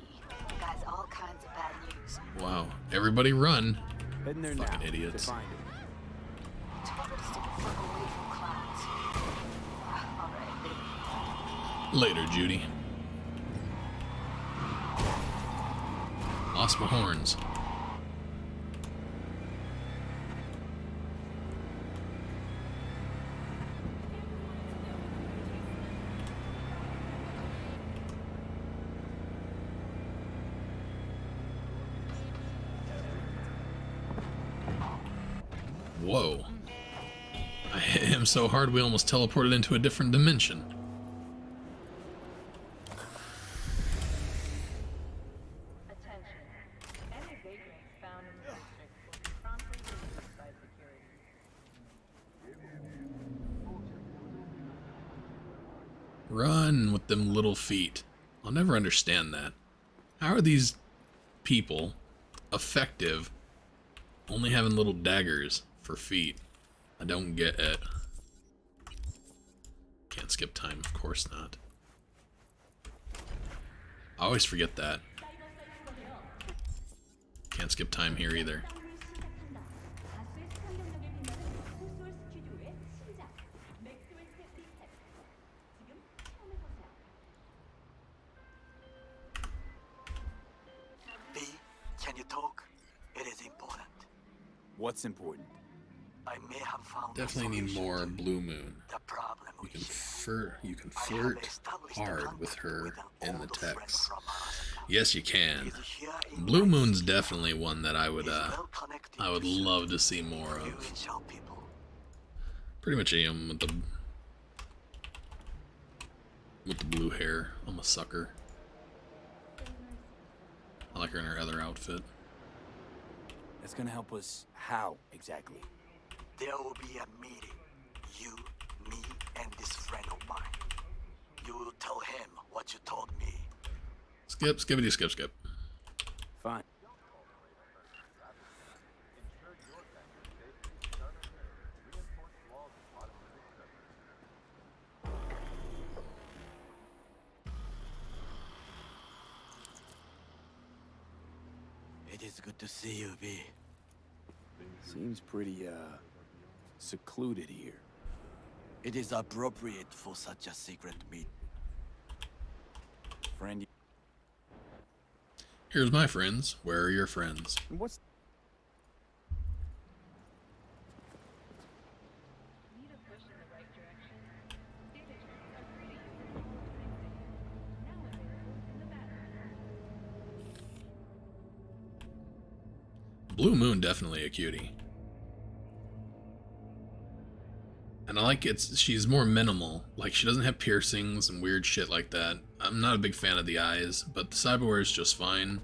Guys, all kinds of bad news. Wow. Everybody run. Heading there fucking now idiots. to find him. Told her to stay the fuck away from Clouds. Alright, Later, Judy. Lost my horns. Whoa. I hit him so hard we almost teleported into a different dimension. Run with them little feet. I'll never understand that. How are these people effective only having little daggers for feet? I don't get it. Can't skip time, of course not. I always forget that. Can't skip time here either. Can you talk? It is important. What's important? I may have found Definitely need more Blue Moon. the problem. You can flirt hard with her in the text. Yes, you can. Blue Moon's definitely one that I would love to see more of. Pretty much am with the blue hair. I'm a sucker. I like her in her other outfit. That's gonna help us how exactly? There will be a meeting. You, me, and this friend of mine. You will tell him what you told me. Skip, skippity, skip, skip. Fine. It is good to see you, V. Seems pretty, secluded here. It is appropriate for such a secret meet. Friend. Here's my friends. Where are your friends? What's... Blue Moon, definitely a cutie. And I like she's more minimal. Like, she doesn't have piercings and weird shit like that. I'm not a big fan of the eyes, but the cyberwear is just fine.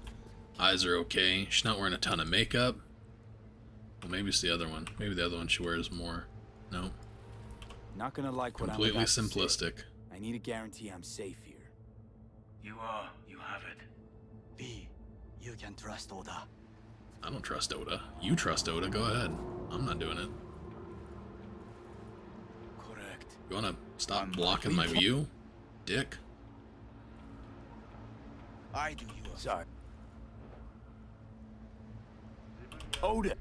Eyes are okay. She's not wearing a ton of makeup. Well, maybe it's the other one. Maybe the other one she wears more. No. Not gonna like what completely I'm about simplistic. To say. I need a guarantee I'm safe here. You are. You have it. V, you can trust Oda. I don't trust Oda. You trust Oda, go ahead. I'm not doing it. Correct. You wanna stop blocking my view? Dick. I do you. Sorry. Oda.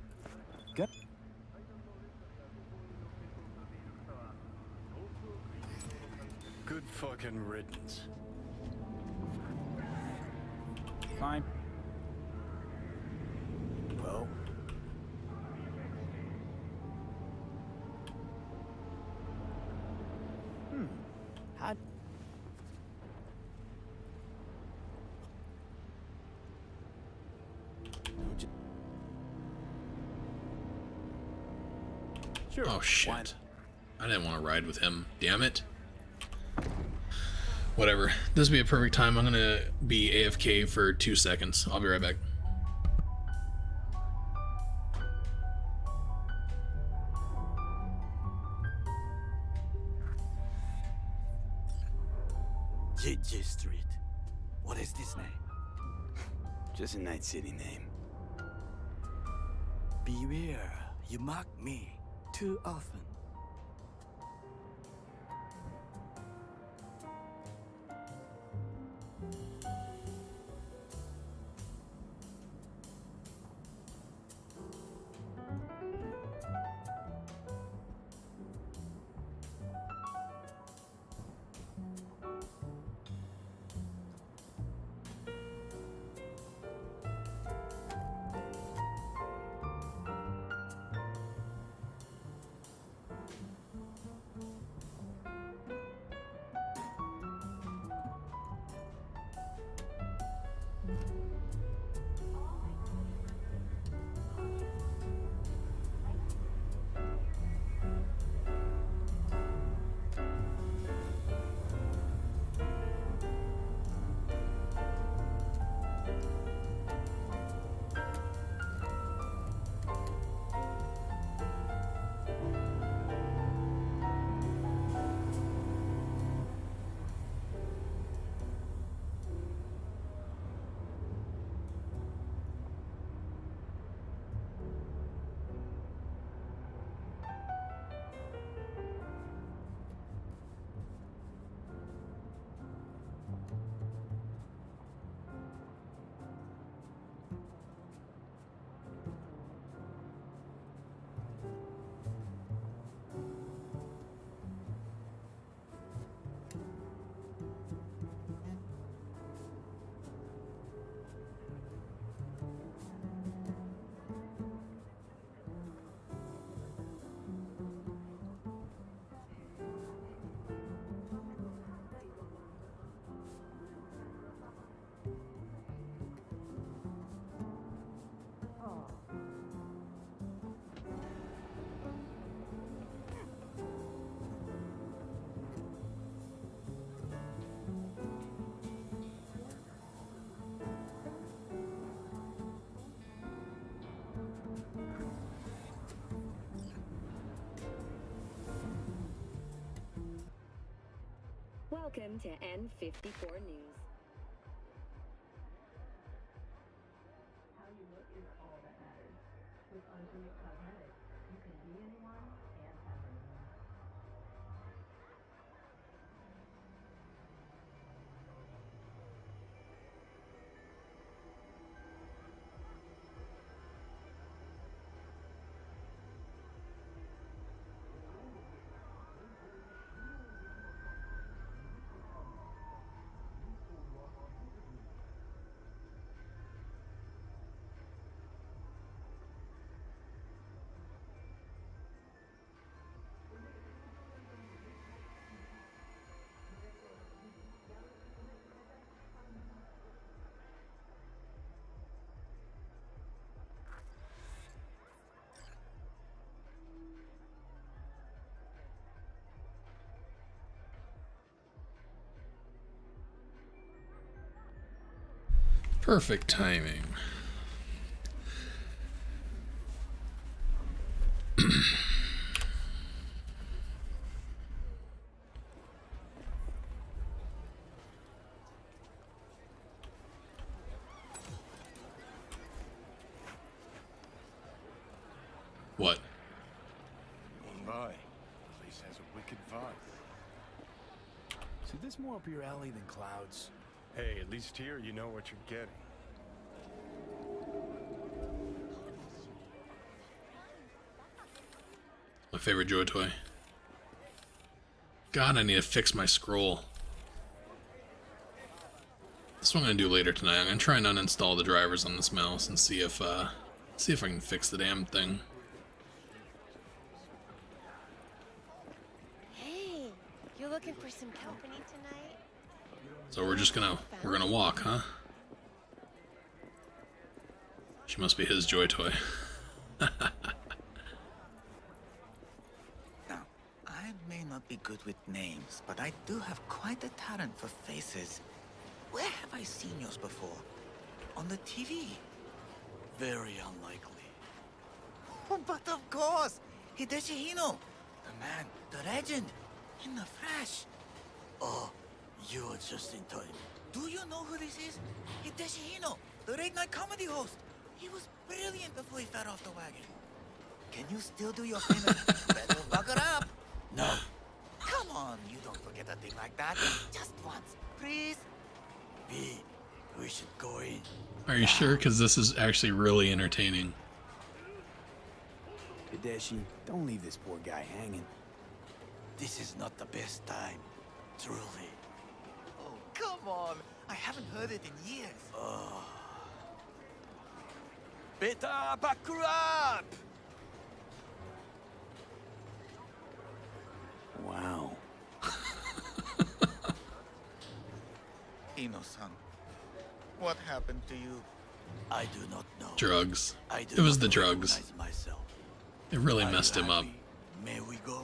Good. Good fucking riddance. Fine. Well. How... Sure. Oh shit. I didn't want to ride with him. Damn it. Whatever. This would be a perfect time. I'm gonna be AFK for 2 seconds. I'll be right back. JJ Street. What is this name? Just a Night City name. Beware, you mock me too often. Welcome to N54 News. How you look is all that matters. With Ultimate Cosmetics, you can be anyone and have anyone. Perfect timing. What? Oh my, place has a wicked vibe. So this more up your alley than Clouds? Hey, at least here you know what you're getting. My favorite Joy toy. God, I need to fix my scroll. This one I'm gonna do later tonight. I'm gonna try and uninstall the drivers on this mouse and see if I can fix the damn thing. Hey, you looking for some company tonight? So we're gonna walk, huh? She must be his Joy toy. Now, I may not be good with names, but I do have quite a talent for faces. Where have I seen yours before? On the TV? Very unlikely. But of course! Hideshi Hino! The man, the legend, in the flesh. Oh, you are just in time. Do you know who this is? Hideshi Hino, the late night comedy host. He was brilliant before he fell off the wagon. Can you still do your famous better buckle up? No. Come on, you don't forget a thing like that. Just once, please. V, we should go in. Are you sure? Because this is actually really entertaining. Hideshi, don't leave this poor guy hanging. This is not the best time, truly. Oh, come on. I haven't heard it in years. Better buckle up! Wow. Ino-san, what happened to you? I do not know. Drugs. I do It was not the drugs. recognize myself. It really Are messed you him up. happy? May we go?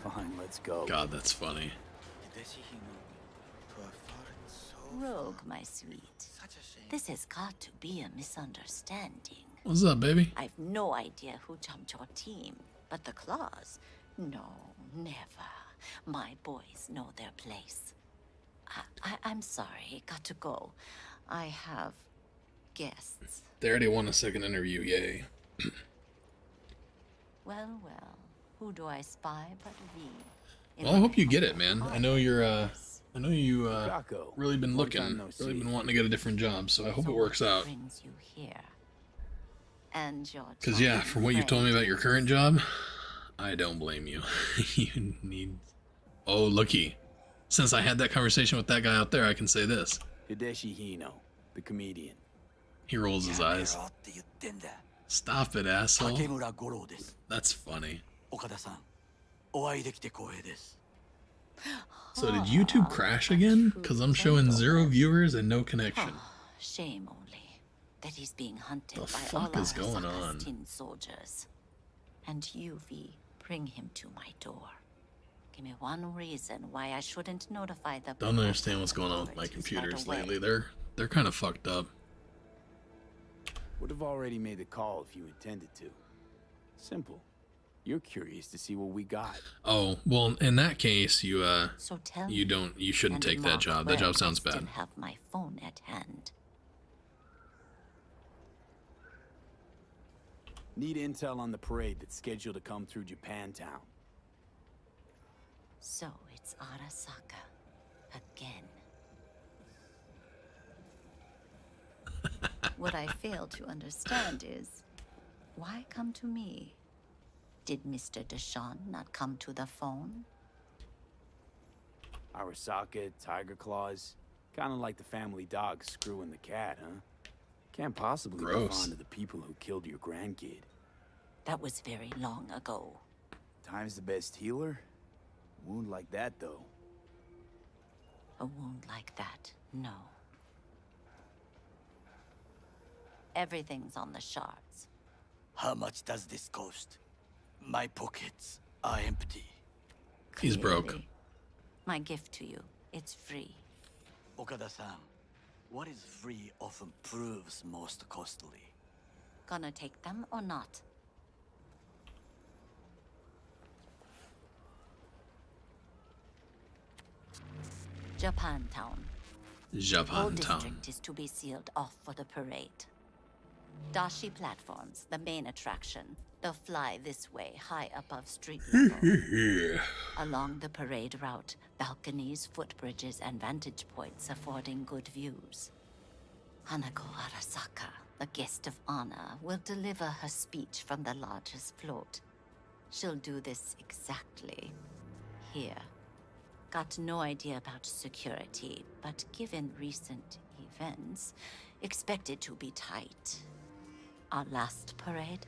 Fine, let's go. God, that's funny. Hideshi Hino, to have fallen so Rogue, my sweet. Such a shame. This has got to be a misunderstanding. What's up, baby? I've no idea who jumped your team, but the claws? No, never. My boys know their place. I'm sorry, got to go. I have guests. They already won a second interview, yay. Well, who do I spy but thee? Well, I hope you get it, man. I know you're, I know you, really been looking, really been wanting to get a different job, so I hope it works out. Brings you here. And your Because, yeah, from what you've told me about your current job, I don't blame you. You need... Oh, looky. Since I had that conversation with that guy out there, I can say this. Hideshi Hino, the comedian. He rolls his eyes. Stop it, asshole. That's funny. So did YouTube crash again? Because I'm showing 0 viewers and no connection. Shame only that he's being hunted The by fuck all is going Arasaka's on? tin soldiers. And you, V, bring him to my door. Give me one reason why I shouldn't notify the... Don't understand what's going on with my computers lately. They're kind of fucked up. Would have already made the call if you intended to. Simple. You're curious to see what we got. Oh, well, in that case, you So tell you shouldn't take that job. That job sounds bad. Still have my phone at hand. Need intel on the parade that's scheduled to come through Japantown. So it's Arasaka again. What I fail to understand is, why come to me? Did Mr. Deshawn not come to the phone? Arasaka, Tiger Claws. Kind of like the family dog screwing the cat, huh? Can't possibly be Gross. fond of the people who killed your grandkid. That was very long ago. Time's the best healer? Wound like that, though. A wound like that, no. Everything's on the shards. How much does this cost? My pockets are empty. He's broke. Clearly. My gift to you, it's free. Okada-san, what is free often proves most costly. Gonna take them or not? Japantown. Whole Japantown. district is to be sealed off for the parade. Dashi platforms, the main attraction. They'll fly this way, high above street level. Along the parade route, balconies, footbridges, and vantage points affording good views. Hanako Arasaka, the guest of honor, will deliver her speech from the largest float. She'll do this exactly here. Got no idea about security, but given recent events, expected to be tight. Our last parade,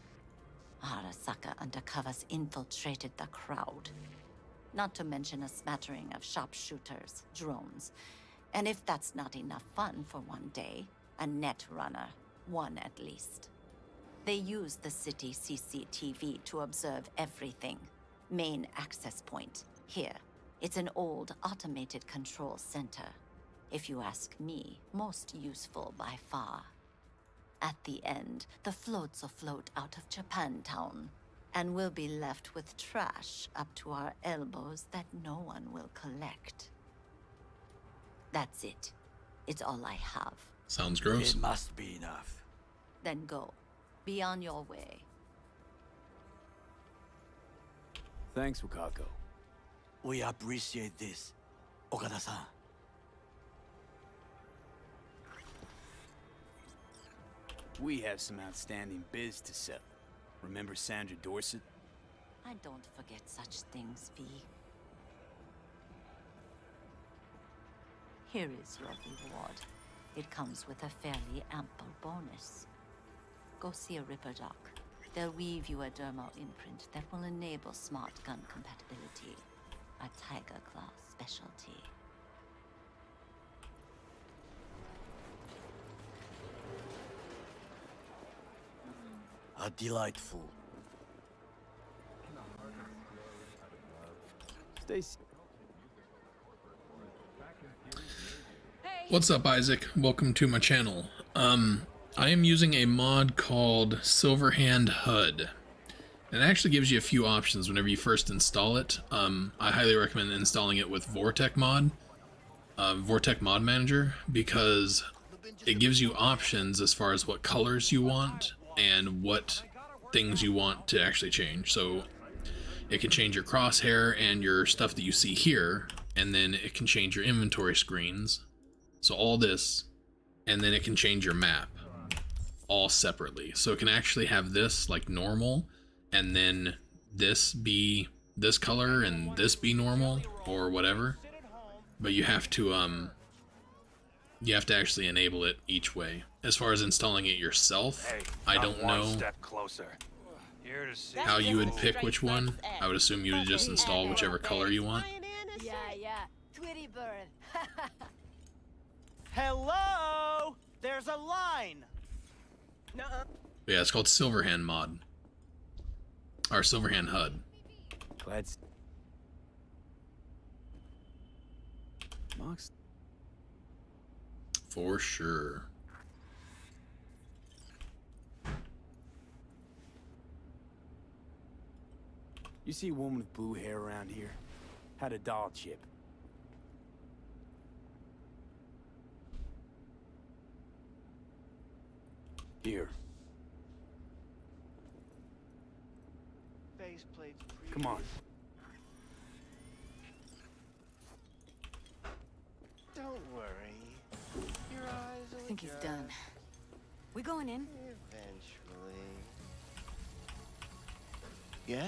Arasaka undercovers infiltrated the crowd. Not to mention a smattering of sharpshooters, drones. And if that's not enough fun for one day, a net runner, one at least. They use the city CCTV to observe everything. Main access point, here. It's an old automated control center. If you ask me, most useful by far. At the end, the floats will float out of Japantown, and we'll be left with trash up to our elbows that no one will collect. That's it. It's all I have. Sounds gross. It must be enough. Then go. Be on your way. Thanks, Wakako. We appreciate this, Okada-san. We have some outstanding biz to settle. Remember Sandra Dorset? I don't forget such things, V. Here is your reward. It comes with a fairly ample bonus. Go see a Ripper Doc. They'll weave you a dermal imprint that will enable smart gun compatibility. A Tiger Claw specialty. A delightful. Stacy. What's up, Isaac? Welcome to my channel. I am using a mod called Silverhand HUD. It actually gives you a few options whenever you first install it. I highly recommend installing it with Vortec Mod Manager, because it gives you options as far as what colors you want and what things you want to actually change. So it can change your crosshair and your stuff that you see here, and then it can change your inventory screens. So all this, and then it can change your map all separately. So it can actually have this like normal, and then this be this color and this be normal or whatever. But you have to actually enable it each way. As far as installing it yourself, I don't know how you would pick which one. I would assume you would just install whichever color you want. Yeah, Tweety bird. Hello? There's a line. But yeah, it's called Silverhand Mod. Or Silverhand HUD. Glad. Mox. For sure. You see a woman with blue hair around here? Had a doll chip. Here. Come on. Don't worry. Your eyes will I think he's done. We going in? Eventually. Yeah?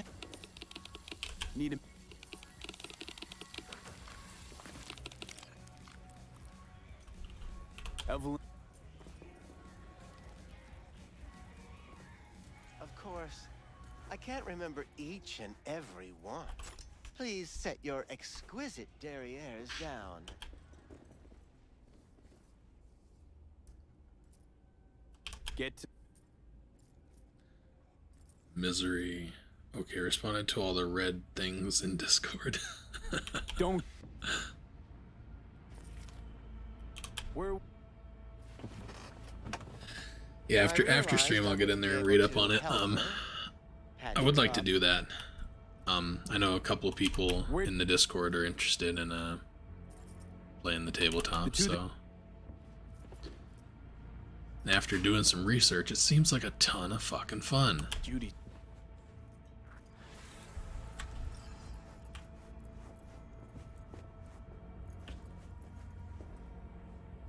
Need a... Evelyn. Of course. I can't remember each and every one. Please set your exquisite derrieres down. Get to... Misery. Okay, responded to all the red things in Discord. Don't... Where... Yeah, after stream I'll get in there and read up on it. I would like to do that. I know a couple of people in the Discord are interested in playing the tabletop, so and after doing some research, it seems like a ton of fucking fun. Judy.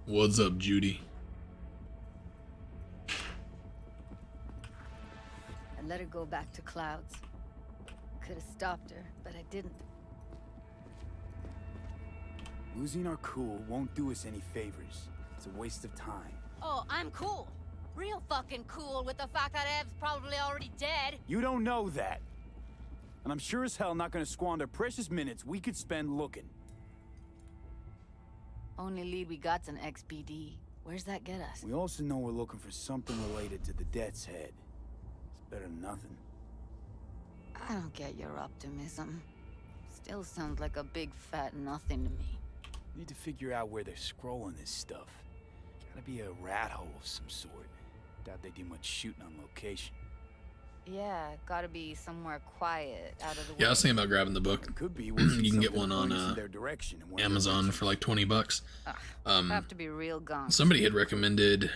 What's up, Judy? I let her go back to Clouds. Could have stopped her, but I didn't. Losing our cool won't do us any favors. It's a waste of time. Oh, I'm cool. Real fucking cool with the fact that Ev's probably already dead. You don't know that. And I'm sure as hell not gonna squander precious minutes we could spend looking. Only lead we got's an XBD. Where's that get us? We also know we're looking for something related to the Death's Head. It's better than nothing. I don't get your optimism. Still sounds like a big fat nothing to me. Need to figure out where they're scrolling this stuff. Gotta be a rat hole of some sort. Doubt they do much shooting on location. Yeah, gotta be somewhere quiet, out of the way. Yeah, I was thinking about grabbing the book. Could be. You can get one on Amazon for like $20. Have to be real gone. Somebody had recommended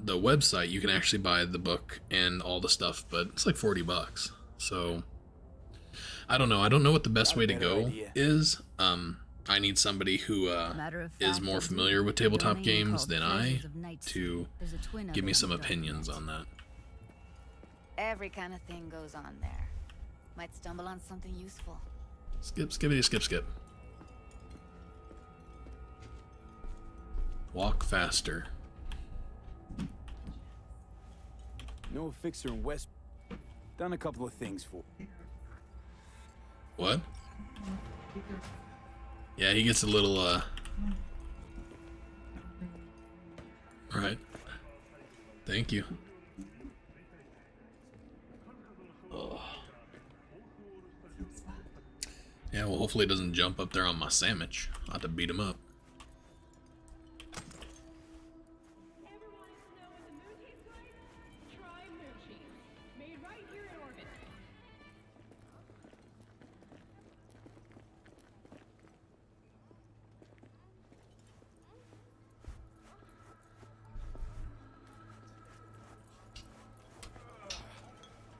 the website. You can actually buy the book and all the stuff, but it's like $40. So I don't know. I don't know what the best way to go is. I need somebody who is more familiar with tabletop games than I to give me some opinions on that. Every kind of thing goes on there. Might stumble on something useful. Skip, skippity, skip, skip. Walk faster. Know a fixer in West. Done a couple of things for. What? Yeah, he gets a little, Right. Thank you. Ugh. Yeah, well, hopefully it doesn't jump up there on my sandwich. I'll have to beat him up.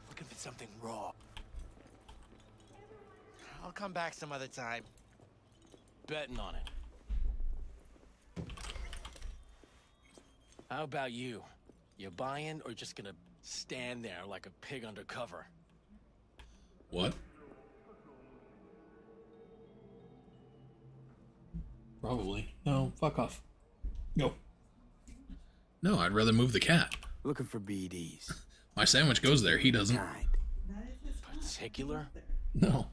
Looking for something raw. I'll come back some other time. Betting on it. How about you? You buying or just gonna stand there like a pig undercover? What? Probably. No, fuck off. Go. No, I'd rather move the cat. Looking for BDs. My sandwich goes there. He doesn't. Particular? No.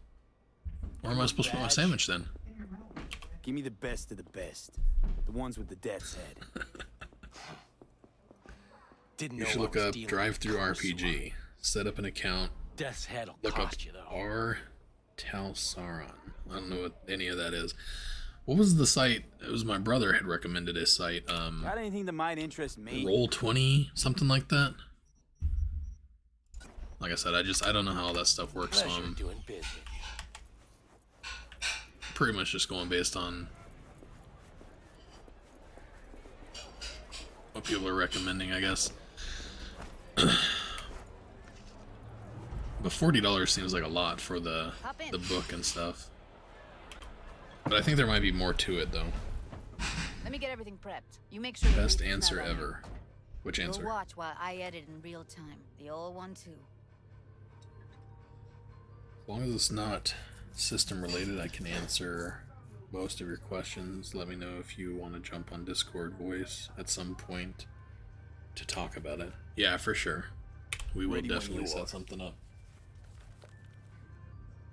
Where am I supposed to put my sandwich then? Give me the best of the best. The ones with the death's head. Didn't You know should I look was up dealing drive-through with RPG. Set up an account. Death's head will Look up cost you though. R. Talsaron. I don't know what any of that is. What was the site? It was my brother had recommended a site. Got anything that might interest me? Roll20, something like that. Like I said, I don't know how all that stuff works, so I'm doing business. pretty much just going based on what people are recommending, I guess. But $40 seems like a lot for the book and stuff. But I think there might be more to it, though. Let me get everything prepped. You make sure. Best answer ever. Which You'll answer? watch while I edit in real time. The old one too. As long as it's not system related, I can answer most of your questions. Let me know if you want to jump on Discord voice at some point to talk about it. Yeah, for sure. We will definitely set something up.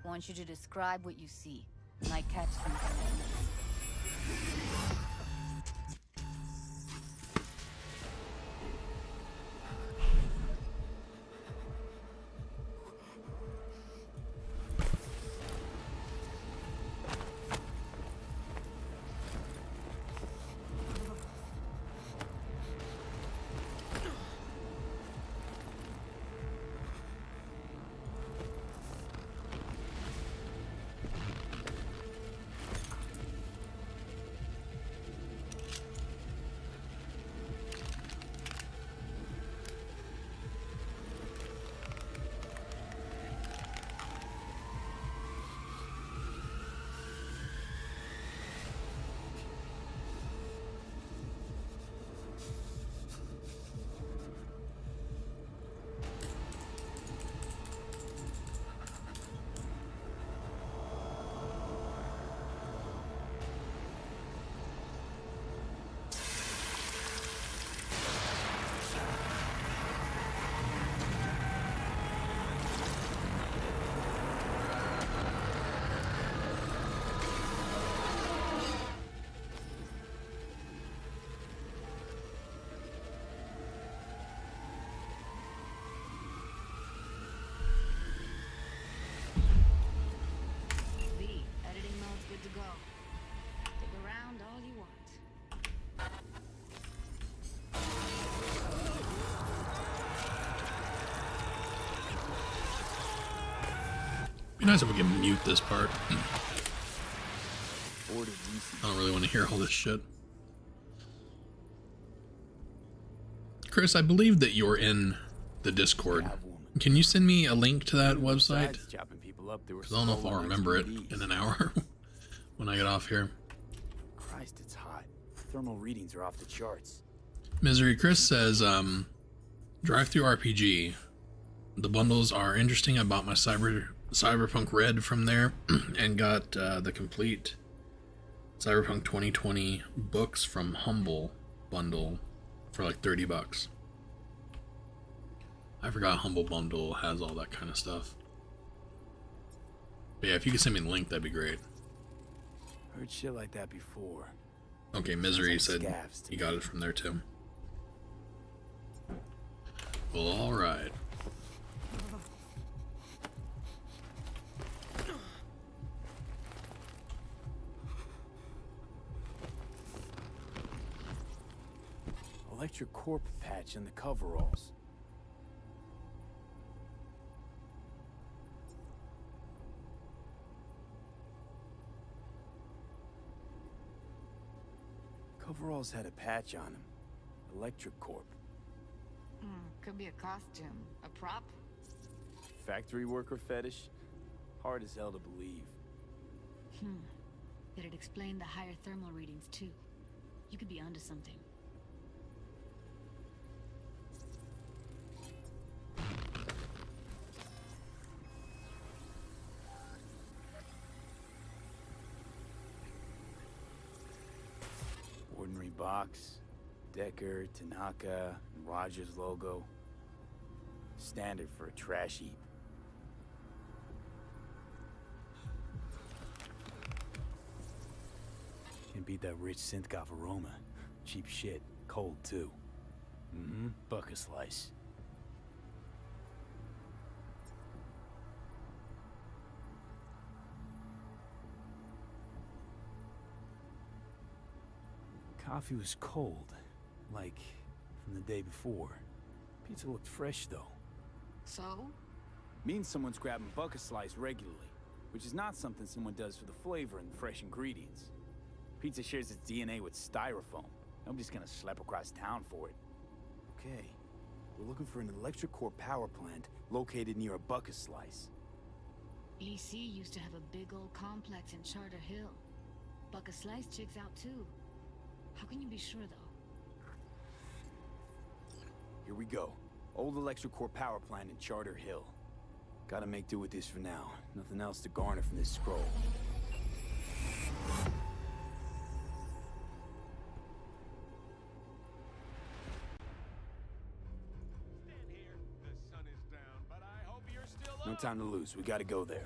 I want you to describe what you see. Might catch something I miss. nice if we can mute this part. I don't really want to hear all this shit. Chris, I believe that you're in the Discord. Can you send me a link to that website? Because I don't know if I'll remember it in an hour when I get off here. Christ, it's hot. Thermal readings are off the charts. Misery Chris says, Drive-through RPG. The bundles are interesting. I bought my Cyberpunk Red from there and got the complete Cyberpunk 2020 books from Humble bundle for like $30. I forgot Humble Bundle has all that kind of stuff. But yeah, if you could send me the link, that'd be great. Heard shit like that before. Okay, Misery said he got it from there too. Well, alright. Electric corp patch in the coveralls. Coveralls had a patch on them. Electric corp. Could be a costume. A prop? Factory worker fetish? Hard as hell to believe. Did it explain the higher thermal readings too? You could be onto something. Ordinary box. Decker, Tanaka, and Rogers logo. Standard for a trash heap. Can't beat that rich synth-goth aroma. Cheap shit. Cold, too. Buck a slice. Coffee was cold. Like, from the day before. Pizza looked fresh, though. So? Means someone's grabbing buck a slice regularly. Which is not something someone does for the flavor and the fresh ingredients. Pizza shares its DNA with styrofoam. Nobody's gonna schlep across town for it. Okay. We're looking for an electric core power plant located near a buck a slice. EC used to have a big old complex in Charter Hill. Buck a slice checks out too. How can you be sure, though? Here we go. Old electric core power plant in Charter Hill. Gotta make do with this for now. Nothing else to garner from this scroll. No time to lose. We gotta go there.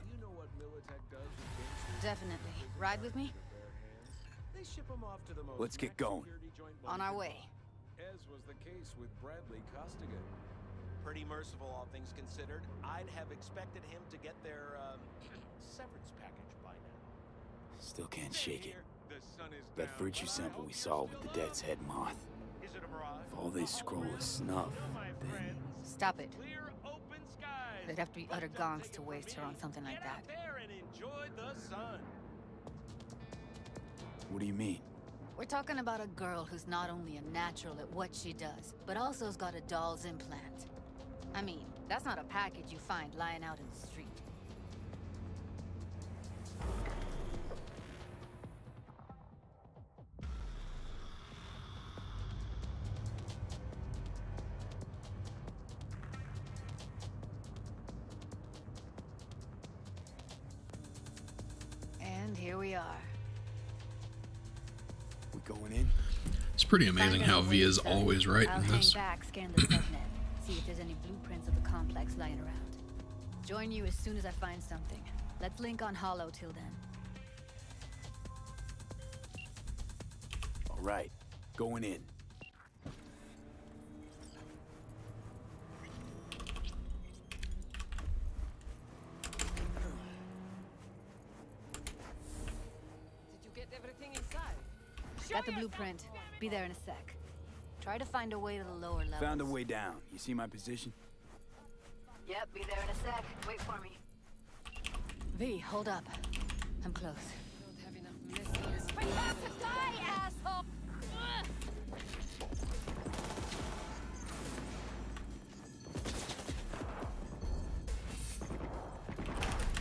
Definitely. Ride with me? Let's get going. On our way. As was the case with Bradley Costigan. Pretty merciful, all things considered. I'd have expected him to get their severance package by now. Still can't shake it. That virtue sample we saw with the Death's Head moth. If all they scroll is snuff, then... Stop it. They'd have to be utter gonks to waste her on something like that. What do you mean? We're talking about a girl who's not only a natural at what she does, but also has got a doll's implant. I mean, that's not a package you find lying out in the street. And here we are. We going in? It's pretty amazing how V is always right I'll in hang this. back, scan the subnet, see if there's any blueprints of the complex lying around. Join you as soon as I find something. Let's link on Hollow till then. All right, going in. Did you get everything inside? Got the blueprint. Be there in a sec. Try to find a way to the lower levels. Found a way down. You see my position? Yep, be there in a sec. Wait for me. V, hold up. I'm close. Don't have enough missiles. Prepare to die, asshole!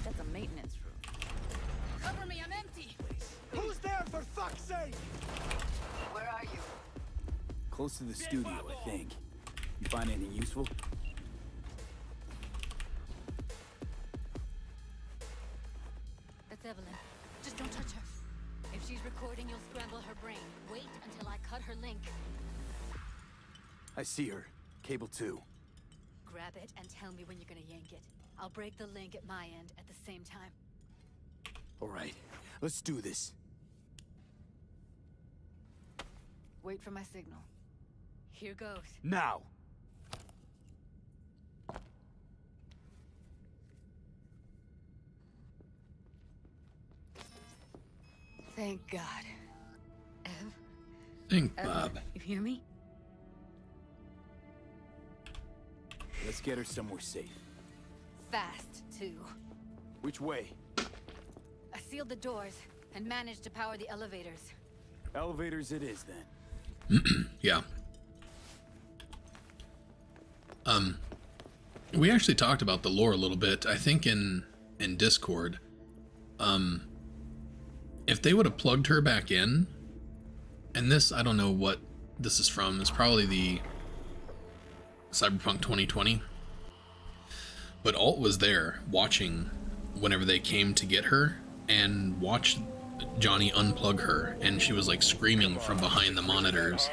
That's a maintenance room. Cover me, I'm empty. Who's there, for fuck's sake? Where are you? Close to the studio, I think. You find anything useful? That's Evelyn. Just don't touch her. If she's recording, you'll scramble her brain. Wait until I cut her link. I see her. Cable 2. Grab it and tell me when you're gonna yank it. I'll break the link at my end at the same time. All right, let's do this. Wait for my signal. Here goes. Now! Thank God. Ev? Think, Ev, Bob. you hear me? Let's get her somewhere safe. Fast, too. Which way? I sealed the doors and managed to power the elevators. Elevators it is, then. Yeah. We actually talked about the lore a little bit, I think in Discord. If they would have plugged her back in, and this, I don't know what this is from, it's probably the Cyberpunk 2020. But Alt was there watching whenever they came to get her and watched Johnny unplug her, and she was like screaming from behind the monitors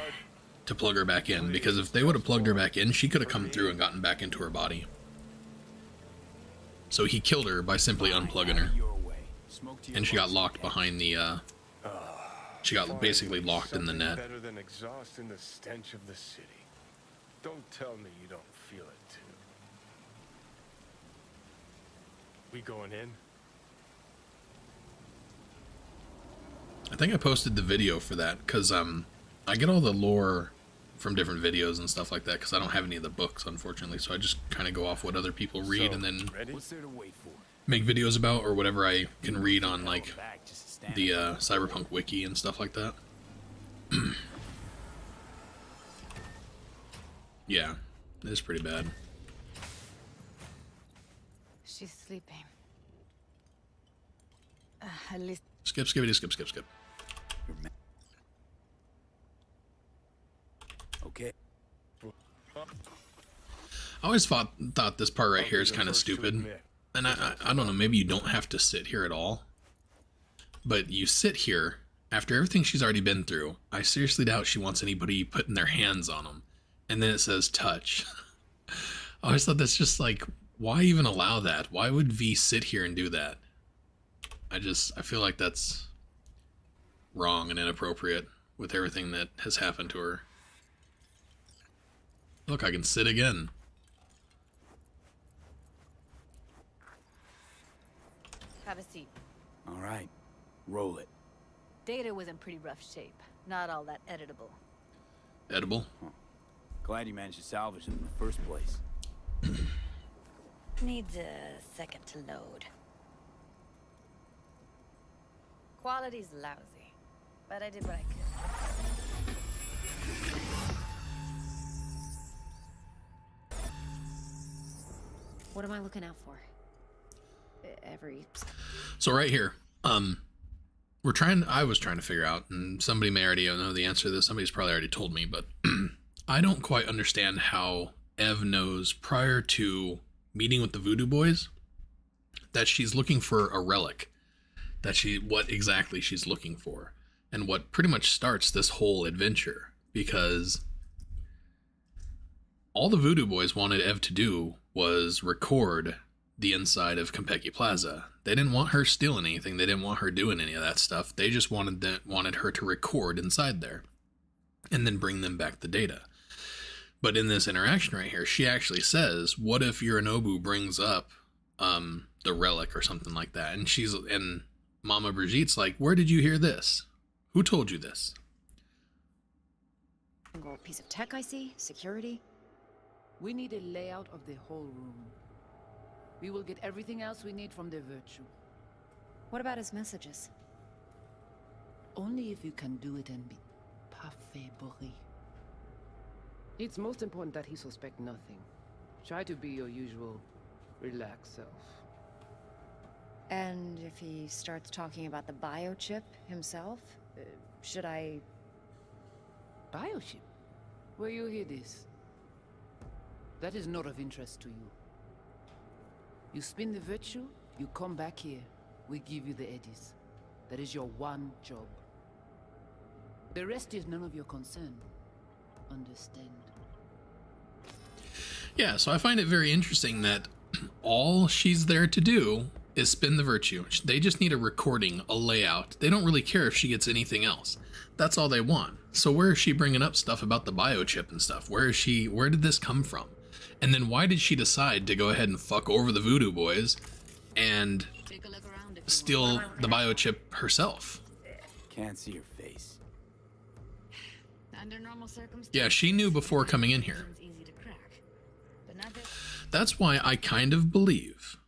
to plug her back in, because if they would have plugged her back in, she could have come through and gotten back into her body. So he killed her by simply unplugging her. And she got locked behind the, she got basically locked in the net. Better than exhaust in the stench of the city. Don't tell me you don't feel it too. We going in? I think I posted the video for that, because I get all the lore from different videos and stuff like that, because I don't have any of the books, unfortunately, so I just kind of go off what other people read and then make videos about, or whatever I can read on, like, the Cyberpunk wiki and stuff like that. Yeah, it's pretty bad. She's sleeping. At least... Skip, skippity, skip, skip, skip. Okay. I always thought this part right here is kind of stupid. And I don't know, maybe you don't have to sit here at all. But you sit here, after everything she's already been through, I seriously doubt she wants anybody putting their hands on them. And then it says touch. I always thought that's just like, why even allow that? Why would V sit here and do that? I feel like that's wrong and inappropriate with everything that has happened to her. Look, I can sit again. Have a seat. All right, roll it. Data was in pretty rough shape. Not all that editable. Edible? Huh. Glad you managed to salvage it in the first place. Needs a second to load. Quality's lousy, but I did what I could. What am I looking out for? So right here, I was trying to figure out, and somebody may already know the answer to this, somebody's probably already told me, but I don't quite understand how Ev knows prior to meeting with the Voodoo Boys that she's looking for a relic, what exactly she's looking for, and what pretty much starts this whole adventure, because all the Voodoo Boys wanted Ev to do was record the inside of Konpeki Plaza. They didn't want her stealing anything. They didn't want her doing any of that stuff. They just wanted her to record inside there and then bring them back the data. But in this interaction right here, she actually says, what if Yorinobu brings up the relic or something like that? And Mama Brigitte's like, where did you hear this? Who told you this? Single piece of tech I see, security. We need a layout of the whole room. We will get everything else we need from the Virtue. What about his messages? Only if you can do it and be parfait bourré. It's most important that he suspect nothing. Try to be your usual, relaxed self. And if he starts talking about the biochip himself, should I... Biochip? Where you hear this? That is not of interest to you. You spin the virtue, you come back here. We give you the eddies. That is your one job. The rest is none of your concern. Understand? Yeah, so I find it very interesting that all she's there to do is spin the virtue. They just need a recording, a layout. They don't really care if she gets anything else. That's all they want. So where is she bringing up stuff about the biochip and stuff? Where did this come from? And then why did she decide to go ahead and fuck over the voodoo boys and steal the biochip herself? Can't see your face. Under normal circumstances. Yeah, she knew before coming in here. Easy to crack. But not that... That's why I kind of believe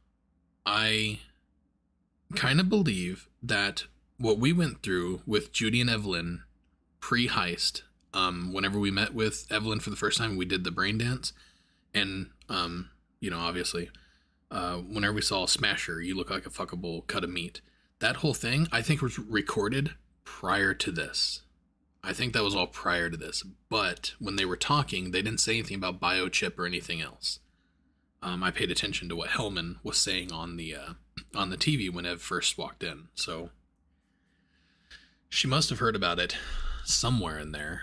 that what we went through with Judy and Evelyn pre-heist, whenever we met with Evelyn for the first time, we did the brain dance, and obviously whenever we saw Smasher, you look like a fuckable cut of meat. That whole thing, I think, was recorded prior to this. I think that was all prior to this, but when they were talking, they didn't say anything about biochip or anything else. I paid attention to what Hellman was saying on the TV when Ev first walked in, so she must have heard about it somewhere in there.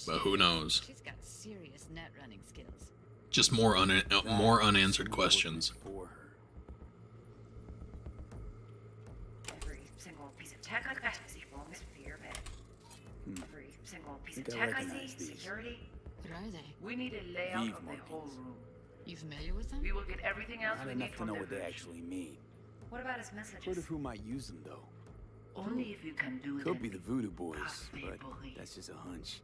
But who knows? She's got serious net running skills. Just more unanswered questions. Every single piece of tech I see belongs to your bed. Every single piece of tech I see, security. What are they? We need a layout of the whole room. You familiar with them? We will get everything else Not we need enough to from know their what they version. actually mean. What about his messages? Heard of who might use them, though. Only if you can do it. Could be the voodoo boys, but that's just a hunch.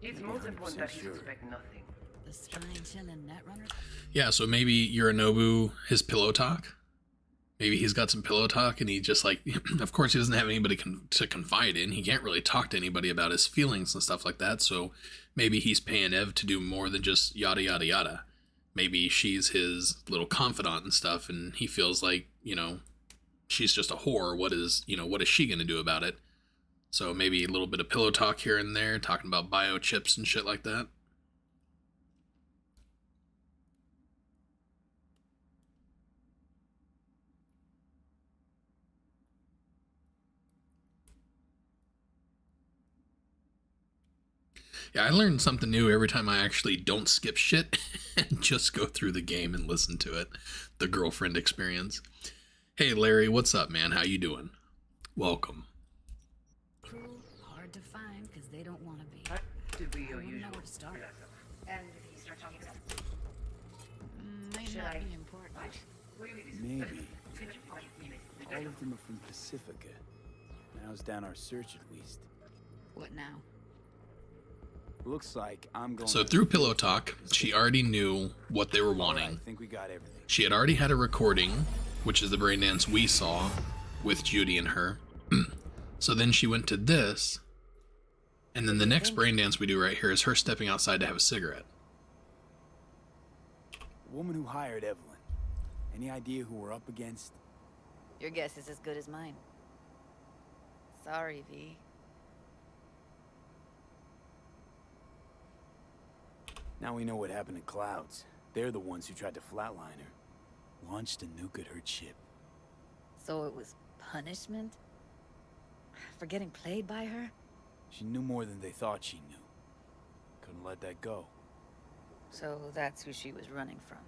It's Ain't most important that 100% he sure. suspect nothing. The spine chilling netrunner? Yeah, so maybe Yorinobu, his pillow talk. Maybe he's got some pillow talk and he just of course he doesn't have anybody to confide in. He can't really talk to anybody about his feelings and stuff like that. So maybe he's paying Ev to do more than just yada, yada, yada. Maybe she's his little confidant and stuff. And he feels like, she's just a whore. What is she going to do about it? So maybe a little bit of pillow talk here and there, talking about biochips and shit like that. Yeah, I learned something new every time I actually don't skip shit and just go through the game and listen to it. The girlfriend experience. Hey Larry, what's up, man? How you doing? Welcome. Crew, hard to find because they don't want to be. To be your I wouldn't know usual. where to start. And if you start talking about Might Should not I- be important. Maybe. All of them are from Pacifica. Now's down our search at least. What now? Looks like I'm going. So through pillow talk, she already knew what they were wanting. I think we got everything. She had already had a recording, which is the brain dance we saw with Judy and her. So then she went to this, and then the next brain dance we do right here is her stepping outside to have a cigarette. The woman who hired Evelyn. Any idea who we're up against? Your guess is as good as mine. Sorry, V. Now we know what happened to Clouds. They're the ones who tried to flatline her. Launched a nuke at her chip. So it was punishment? For getting played by her? She knew more than they thought she knew. Couldn't let that go. So that's who she was running from.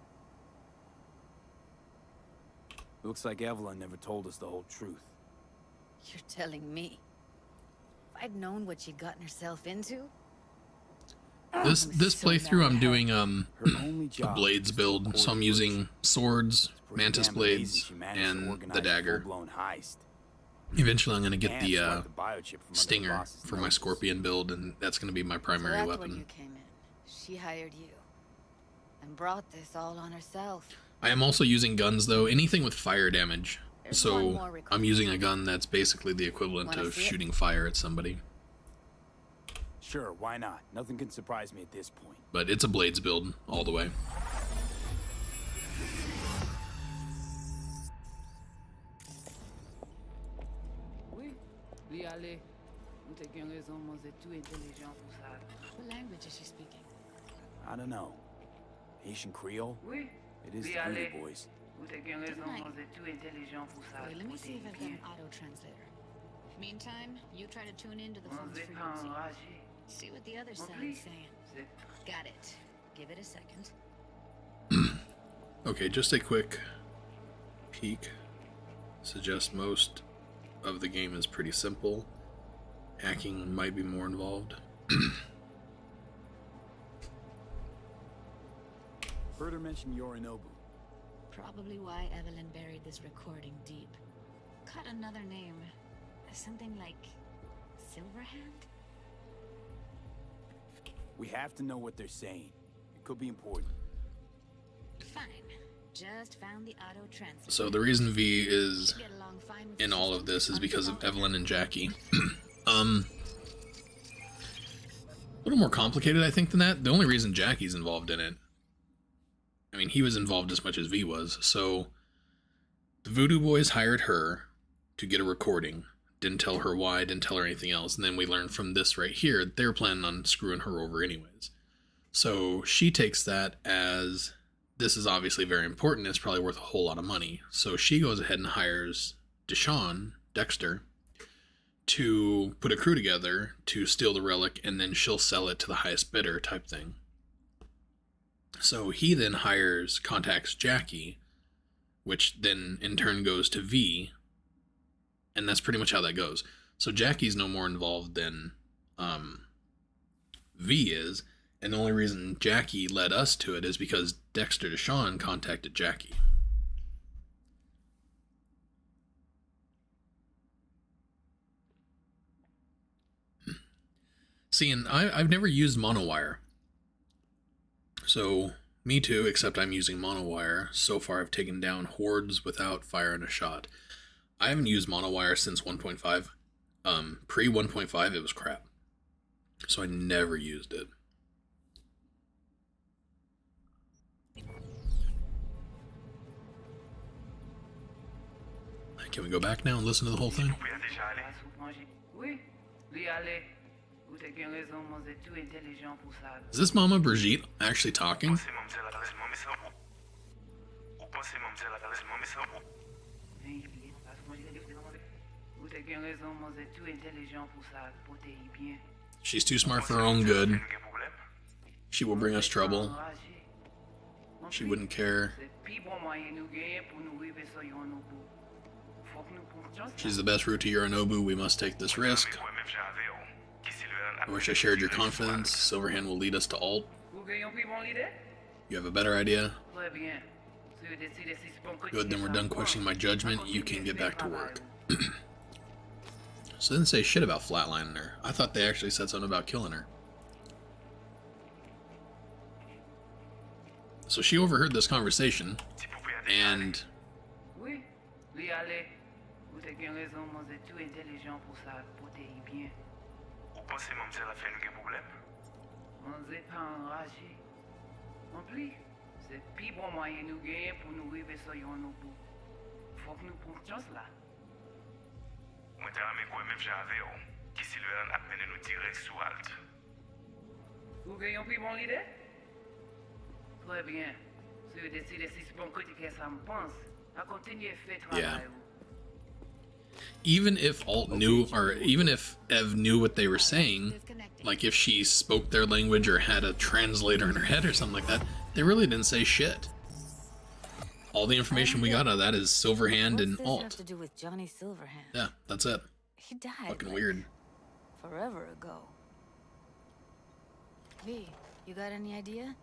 Looks like Evelyn never told us the whole truth. You're telling me? If I'd known what she'd gotten herself into? This so playthrough, I'm mad. doing a blades build, so I'm using swords, mantis blades, and the dagger. Full-blown heist. Eventually, I'm gonna get And the swipe the biochip from under the stinger boss's for my nose. scorpion build, and that's gonna be my So primary that's when weapon. you came in. She hired you. And brought this all on herself. I am also using guns, though. Anything with fire damage. There's one So more I'm using a gun that's basically the equivalent Wanna of see it? shooting fire at somebody. Sure, why not? Nothing can surprise me at this point. But it's a blades build all the way. Oui, lui aller. Vous t'avez raison, moi c'est tout intelligent pour ça. What language is she speaking? I don't know. Haitian Creole? Oui, It is lui the aller. Voodoo Boys. Vous t'avez raison, moi c'est tout intelligent pour ça. Wait, let me see if I've got an auto-translator. Meantime, you try to tune into the phone's frequency. See what the other side's saying. Got it. Give it a second. Okay, just a quick peek. Suggest most of the game is pretty simple. Hacking might be more involved. Heard her mention Yorinobu. Probably why Evelyn buried this recording deep. Cut another name. Something like Silverhand? We have to know what they're saying. It could be important. Fine. Just found the auto-translator. So the reason V is in all of this is because of Evelyn and Jackie. A little more complicated, I think, than that. The only reason Jackie's involved in it, I mean, he was involved as much as V was. So the Voodoo Boys hired her to get a recording. Didn't tell her why, didn't tell her anything else. And then we learned from this right here, they're planning on screwing her over anyways. So she takes that as, this is obviously very important, it's probably worth a whole lot of money. So she goes ahead and hires Dexter, to put a crew together to steal the relic, and then she'll sell it to the highest bidder type thing. So he then contacts Jackie, which then in turn goes to V, and that's pretty much how that goes. So Jackie's no more involved than V is, and the only reason Jackie led us to it is because Dexter Deshawn contacted Jackie. See, and I've never used monowire. So, me too, except I'm using monowire. So far, I've taken down hordes without firing a shot. I haven't used monowire since 1.5. Pre 1.5, it was crap. So I never used it. Can we go back now and listen to the whole thing? Is this Mama Brigitte actually talking? She's too smart for her own good. She will bring us trouble. She wouldn't care. She's the best route to Yorinobu. We must take this risk. I wish I shared your confidence. Silverhand will lead us to Alt. You have a better idea? Good, then we're done questioning my judgment. You can get back to work. So they didn't say shit about flatlining her. I thought they actually said something about killing her. So she overheard this conversation, and yeah. Even if Alt knew, or even if Ev knew what they were saying, like if she spoke their language or had a translator in her head or something like that, they really didn't say shit. All the information we got out of that is Silverhand and Alt. What's this have to do with Johnny Silverhand? Yeah, that's it. He died. Fucking like, weird. Forever ago. V, you got any idea?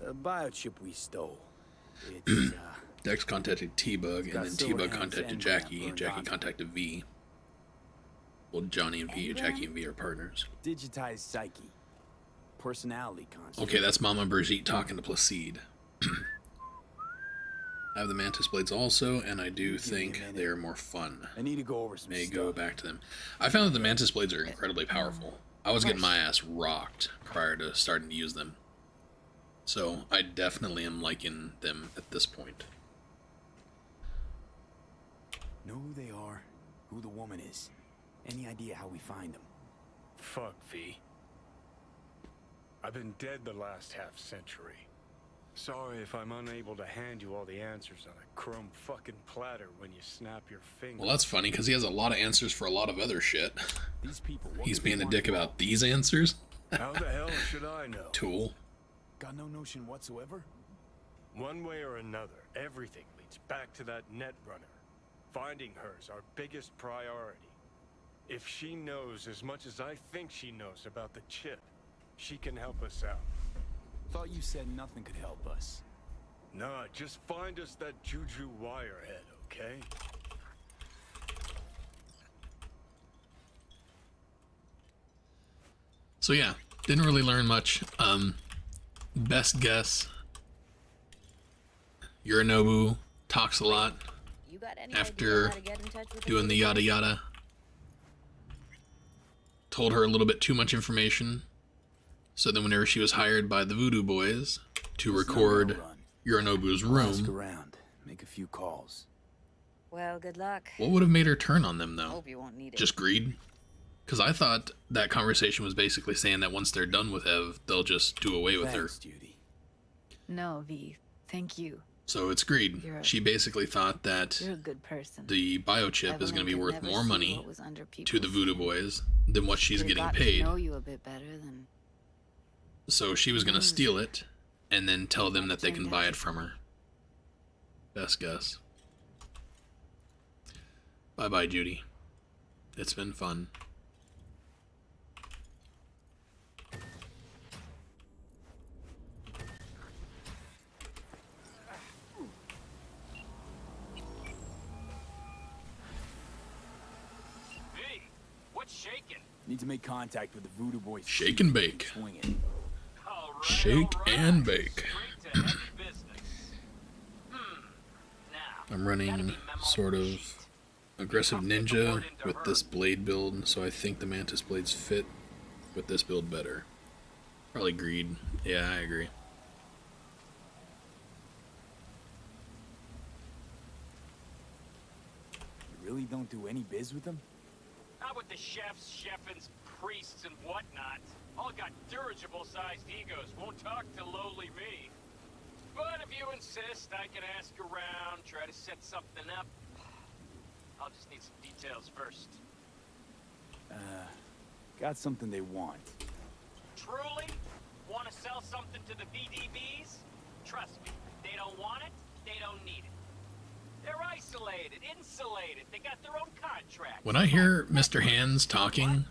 The biochip we stole. It's, Dex contacted T-Bug, and got then T-Bug Silverhand's contacted engram Jackie, and burned Jackie on it. contacted V. Well, Johnny and V, Jackie and V are partners. digitized psyche. personality construct. Okay, that's Mama Brigitte talking to Placide. I have the Mantis Blades also, and I do think they are more fun. I need to go over some May stuff. go back to them. I found that the Mantis Blades are incredibly powerful. I was getting my ass rocked prior to starting to use them. So I definitely am liking them at this point. Know who they are, who the woman is. Any idea how we find them? Fuck, V. I've been dead the last half-century. Sorry if I'm unable to hand you all the answers on a chrome fucking platter when you snap your finger. Well, that's funny, because he has a lot of answers for a lot of other shit. These people, He's being a dick about these answers? How the hell should I know? Tool. Got no notion whatsoever? One way or another, everything leads back to that Netrunner. Finding her's our biggest priority. If she knows as much as I think she knows about the chip, she can help us out. Thought you said nothing could help us. Nah, just find us that Juju wirehead, okay? So yeah, didn't really learn much. Best guess. Yorinobu talks a lot after doing the yada yada. Told her a little bit too much information. So then whenever she was hired by the Voodoo Boys to record Yorinobu's Ask room, around, make a few calls. Well, good luck. what would have made her turn on them though? Hope you won't need it. Just greed? Because I thought that conversation was basically saying that once they're done with Ev, they'll just do away with her. No, V. Thank you. So it's greed. You're a- She basically thought that You're a good person. the biochip is going to be Evelyn could worth never more see money what was under to the people's Voodoo skin. Boys than what she's Could've getting gotten paid. to know you a bit better than So she was going to steal it and then tell them that they can buy it from her. Best guess. Bye-bye, Judy. It's been fun. V, what's shaking? Need to make contact with the Voodoo Boys. Shake and bake. Swing it. Shake and bake. I'm running sort of aggressive ninja with this blade build, so I think the Mantis blades fit with this build better. Probably greed. Yeah, I agree. You really don't do any biz with them? Not with the chefs, cheffins, priests, and whatnot. All got dirigible-sized egos, won't talk to lowly me. But if you insist, I can ask around, try to set something up. I'll just need some details first. Got something they want. Truly? Want to sell something to the VDBs? Trust me, they don't want it, they don't need it. They're isolated, insulated, they got their own contract. When I hear Mr. Hands talking,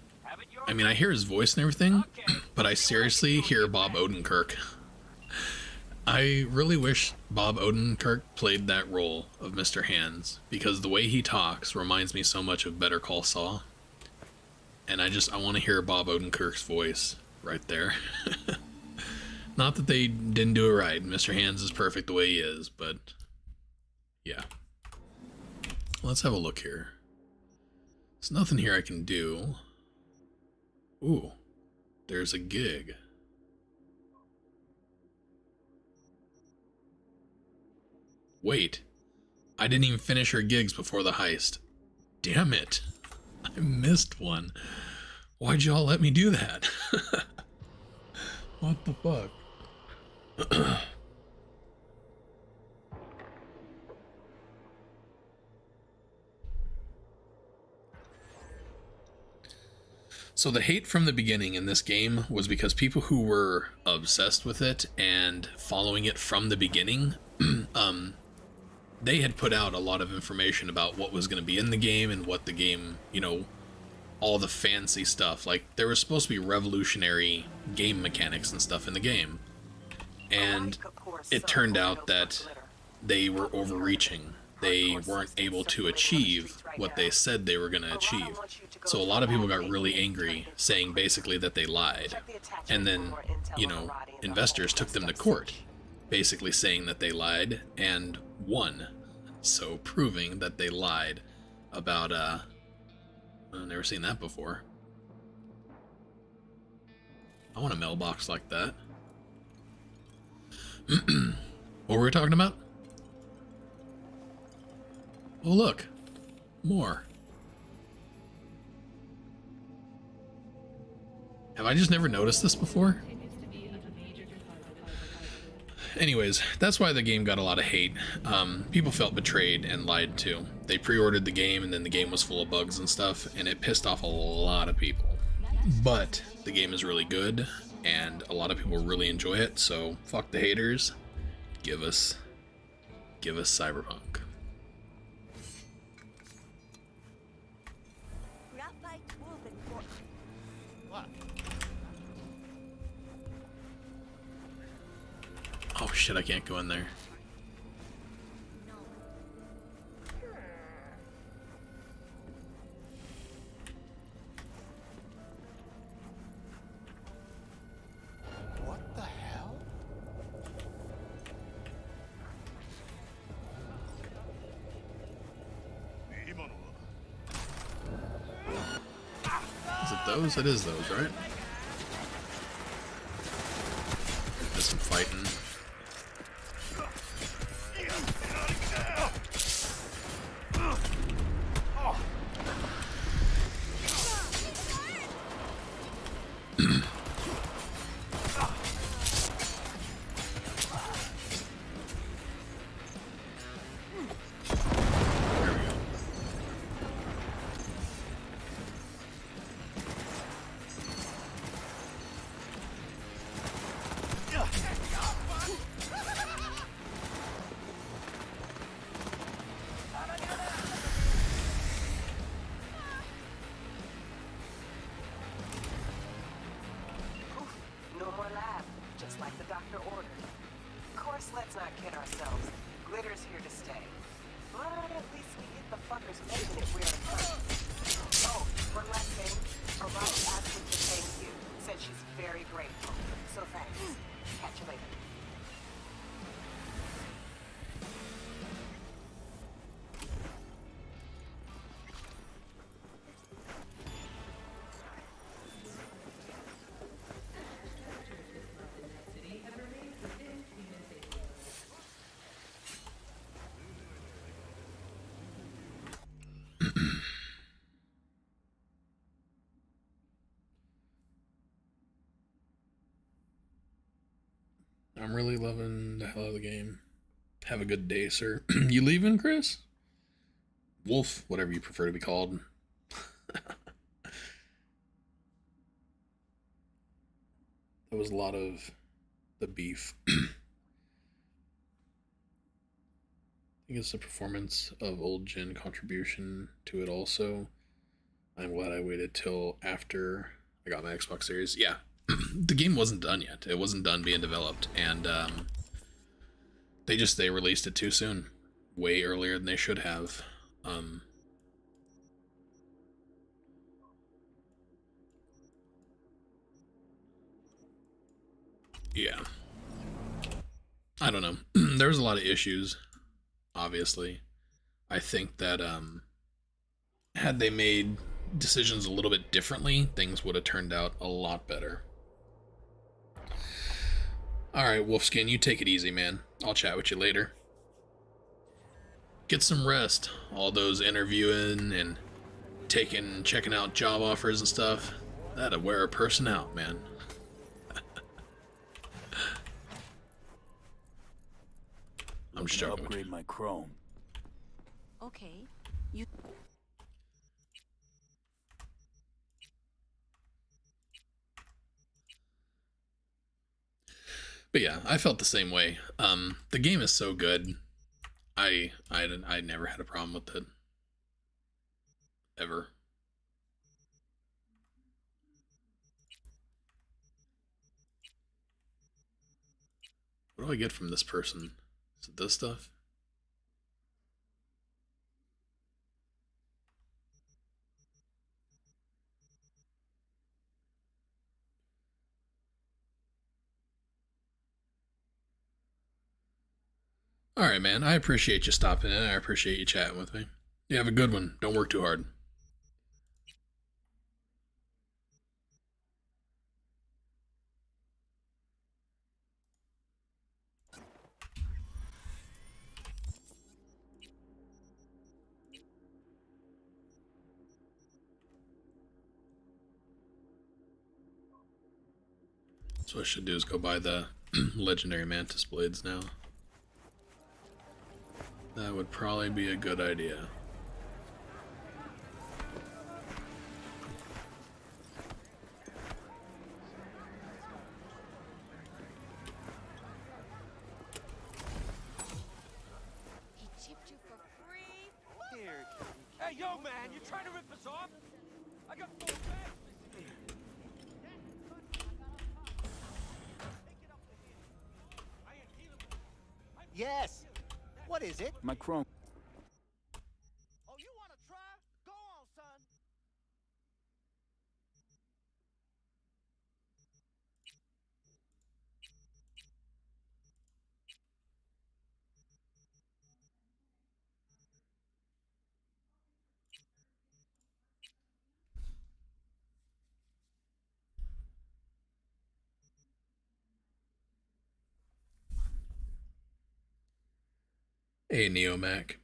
I mean, I hear his voice and everything, but I seriously hear Bob Odenkirk. I really wish Bob Odenkirk played that role of Mr. Hands, because the way he talks reminds me so much of Better Call Saul. And I want to hear Bob Odenkirk's voice right there. Not that they didn't do it right. Mr. Hands is perfect the way he is, but yeah. Let's have a look here. There's nothing here I can do. Ooh, there's a gig. Wait, I didn't even finish her gigs before the heist. Damn it. I missed one. Why'd y'all let me do that? What the fuck? So the hate from the beginning in this game was because people who were obsessed with it and following it from the beginning, they had put out a lot of information about what was going to be in the game and what the game, you know, all the fancy stuff. Like, there was supposed to be revolutionary game mechanics and stuff in the game. And it turned out that they were overreaching they weren't able to achieve what they said they were going to achieve. So a lot of people got really angry, saying basically that they lied. And then, you know, investors took them to court, basically saying that they lied and won. So proving that they lied about, I've never seen that before. I want a mailbox like that. What were we talking about? Oh, look. More. Have I just never noticed this before? Anyways, that's why the game got a lot of hate. People felt betrayed and lied to. They pre-ordered the game and then the game was full of bugs and stuff, and it pissed off a lot of people. But the game is really good, and a lot of people really enjoy it, so fuck the haters. Give us Cyberpunk. Oh shit, I can't go in there. What the hell? Is it those? It is those, right? There's some fighting. No more lab, just like the doctor ordered. Of course, let's not kid ourselves. Glitter's here to stay. But at least we hit the fuckers making it weird. Oh, one last thing. Orion asked me to thank you. Said she's very grateful. So thanks. Catch you later. I'm really loving the hell out of the game. Have a good day, sir. You leaving, Chris? Wolf, whatever you prefer to be called. That was a lot of the beef. I think it's the performance of Old Gen contribution to it also. I'm glad I waited till after I got my Xbox Series. Yeah, the game wasn't done yet. It wasn't done being developed, and they released it too soon, way earlier than they should have. Yeah, I don't know. There was a lot of issues, obviously. I think that had they made decisions a little bit differently, things would have turned out a lot better. Alright, Wolfskin, you take it easy, man. I'll chat with you later. Get some rest. All those interviewing and checking out job offers and stuff. That'll wear a person out, man. I'm just joking. Upgrade my chrome. Okay. You. But yeah, I felt the same way. The game is so good. I never had a problem with it. Ever. What do I get from this person? Is it this stuff? All right, man. I appreciate you stopping in. I appreciate you chatting with me. You have a good one. Don't work too hard. So what I should do is go buy the legendary mantis blades now. That would probably be a good idea. Hey, yo, man, you trying to rip us off? I got full bags. Yes. What is it? My chrome. Oh, you want to try? Go on, son. Hey, Neomac.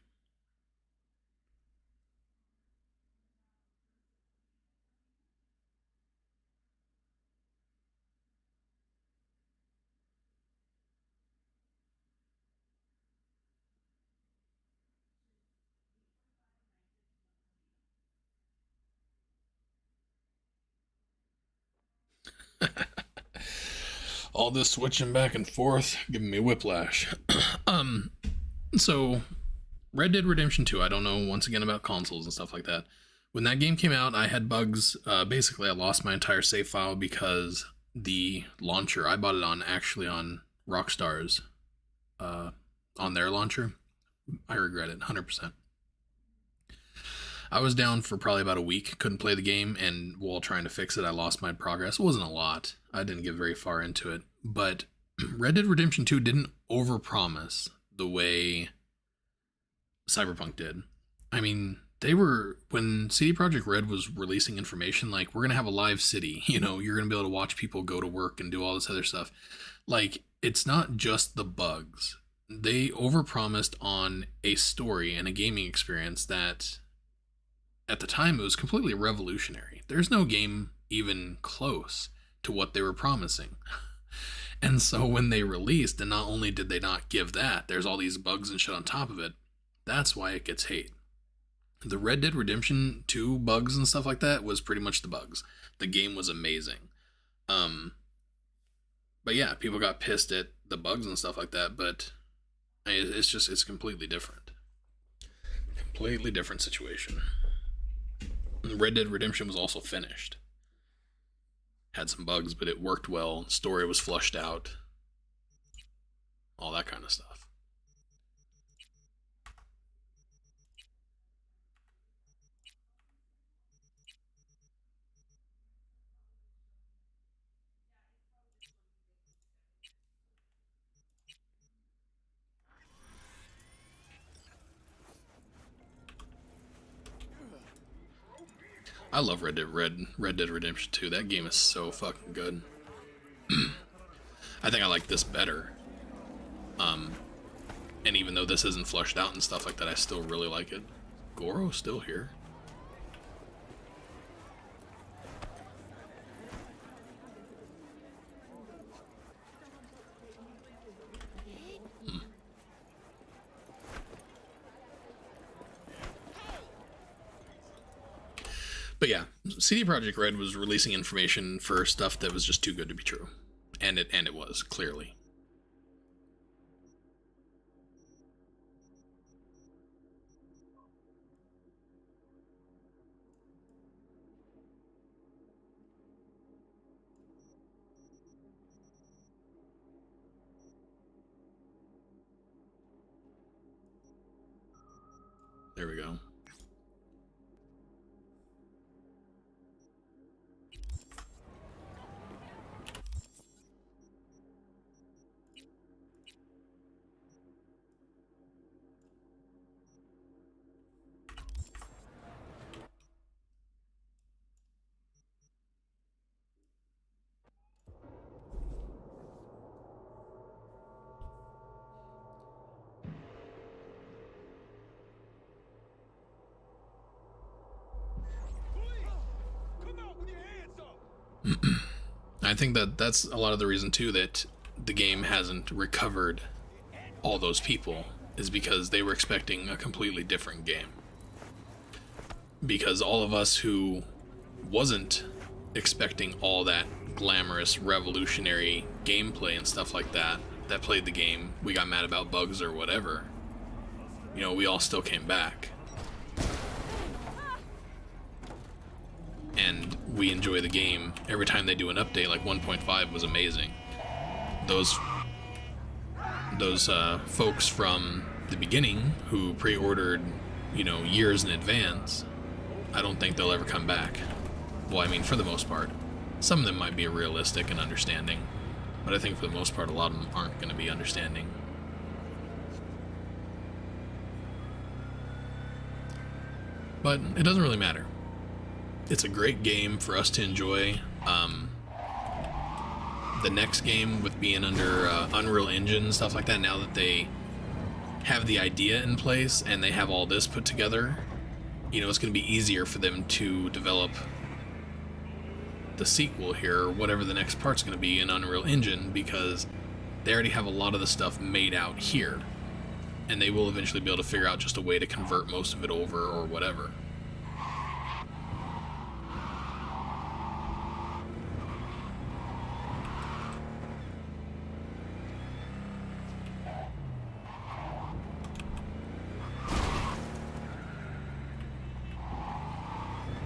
All this switching back and forth giving me whiplash. So Red Dead Redemption 2, I don't know once again about consoles and stuff like that. When that game came out, I had bugs. Basically, I lost my entire save file because the launcher, I bought it on Rockstar's, on their launcher. I regret it 100%. I was down for probably about a week, couldn't play the game, and while trying to fix it, I lost my progress. It wasn't a lot. I didn't get very far into it. But Red Dead Redemption 2 didn't overpromise the way Cyberpunk did. I mean, when CD Projekt Red was releasing information like, we're going to have a live city, you're going to be able to watch people go to work and do all this other stuff. Like, it's not just the bugs. They overpromised on a story and a gaming experience that at the time it was completely revolutionary. There's no game even close to what they were promising. And so when they released, and not only did they not give that, there's all these bugs and shit on top of it. That's why it gets hate. The Red Dead Redemption 2 bugs and stuff like that was pretty much the bugs. The game was amazing. But yeah, people got pissed at the bugs and stuff like that, but it's completely different. Completely different situation. Red Dead Redemption was also finished. Had some bugs, but it worked well. Story was flushed out. All that kind of stuff. I love Red Dead Redemption 2. That game is so fucking good. I think I like this better. And even though this isn't flushed out and stuff like that, I still really like it. Goro's still here. But yeah, CD Projekt Red was releasing information for stuff that was just too good to be true. And it was, clearly. There we go. I think that that's a lot of the reason too that the game hasn't recovered all those people, is because they were expecting a completely different game. Because all of us who wasn't expecting all that glamorous revolutionary gameplay and stuff like that played the game, we got mad about bugs or whatever, you know, we all still came back. And we enjoy the game every time they do an update. Like 1.5 was amazing. Those folks from the beginning who pre-ordered, you know, years in advance, I don't think they'll ever come back. Well, I mean, for the most part. Some of them might be realistic and understanding, but I think for the most part, a lot of them aren't going to be understanding. But it doesn't really matter. It's a great game for us to enjoy. The next game, with being under Unreal Engine and stuff like that, now that they have the idea in place and they have all this put together, you know, it's going to be easier for them to develop the sequel here, or whatever the next part's going to be in Unreal Engine, because they already have a lot of the stuff made out here, and they will eventually be able to figure out just a way to convert most of it over or whatever.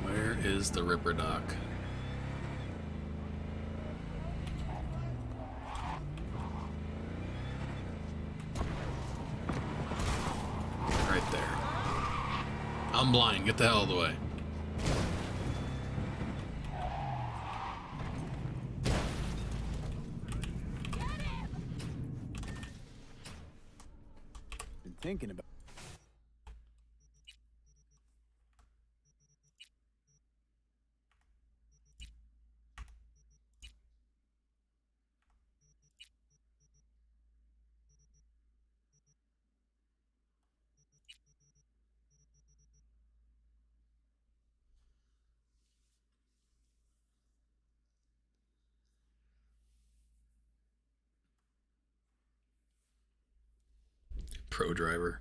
Where is the Ripper Dock? I'm blind. Get the hell out of the way. Been thinking about. Pro driver.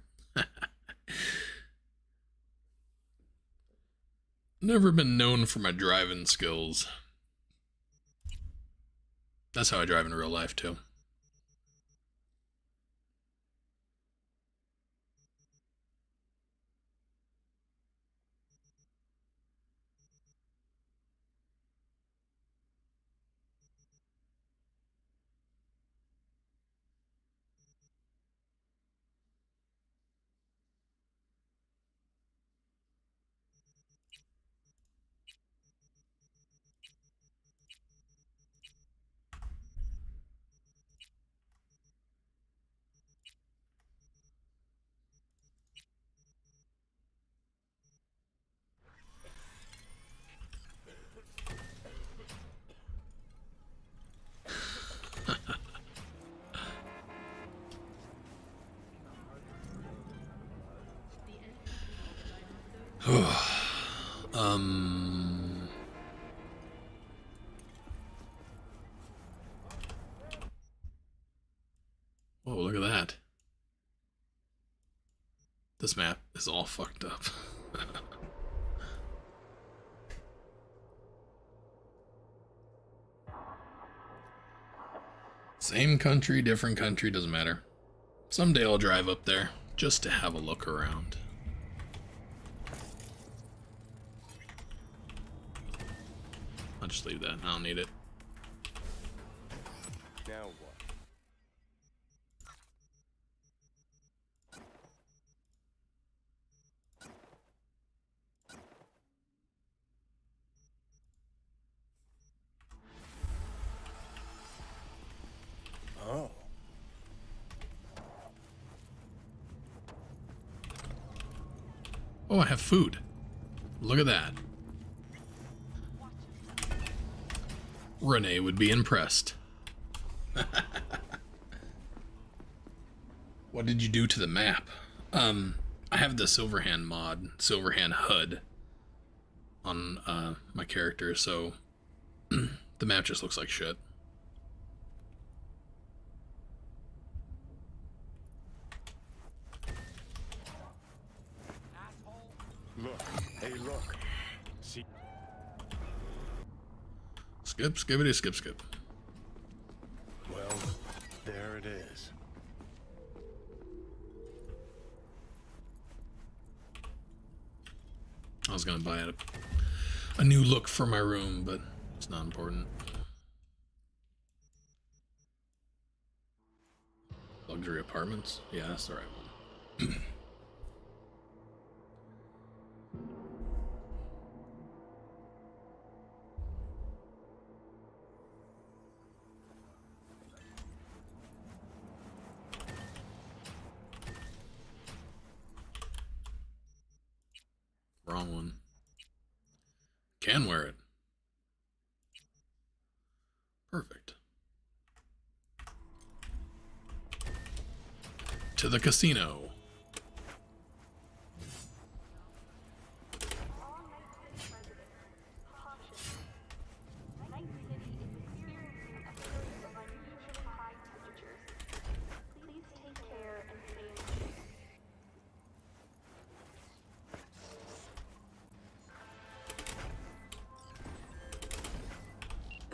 Never been known for my driving skills. That's how I drive in real life too. Whoa, look at that. This map is all fucked up. Same country, different country, doesn't matter. Someday I'll drive up there just to have a look around. I'll just leave that. I don't need it. Now what? Oh. Oh, I have food. Look at that. Renee would be impressed. What did you do to the map? I have the Silverhand mod, Silverhand HUD on my character, so The map just looks like shit. Look, hey, look. See? Skip, skibbity, skip, skip. Well, there it is. I was gonna buy a new look for my room, but it's not important. Luxury apartments? Yeah, that's the right one. Wrong one. Can wear it. Perfect. To the casino.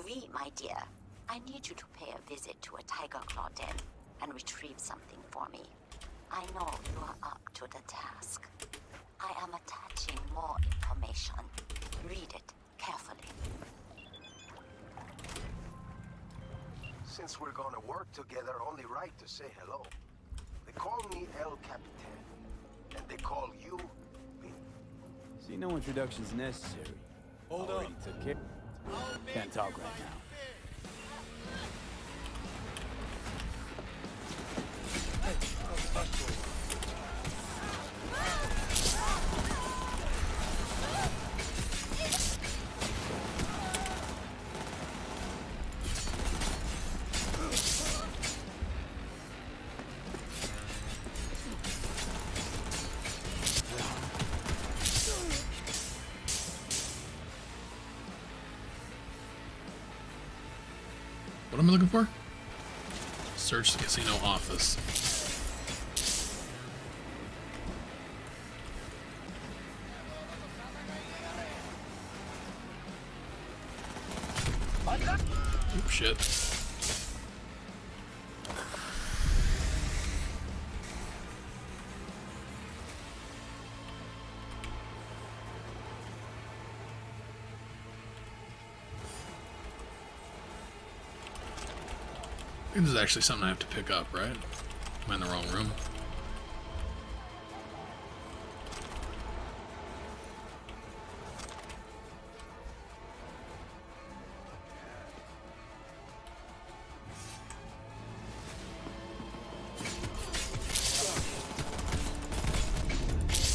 V, my dear, I need you to pay a visit to a tiger claw den and retrieve something for me. I know you are up to the task. I am attaching more information. Read it carefully. Since we're gonna work together, only right to say hello. They call me El Capitan, and they call you V. See, no introduction's necessary. Hold Already up. took care. Can't talk right now. What am I looking for? Search the casino office. Oop, shit. I think this is actually something I have to pick up, right? Am I in the wrong room?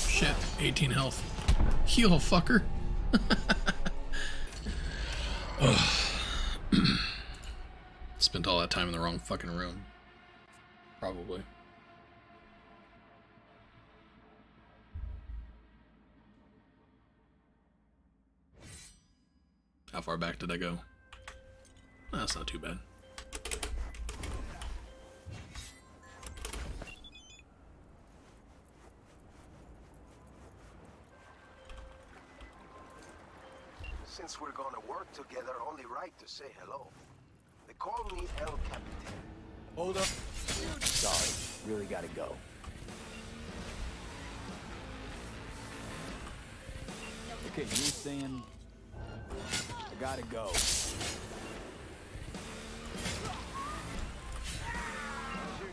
Shit, 18 health. Heal, fucker. Ugh. Spent all that time in the wrong fucking room. Probably. How far back did I go? That's not too bad. Since we're gonna work together, only right to say hello. They call me El Capitan. Hold up. Sorry, really gotta go. Okay, you were saying I gotta go.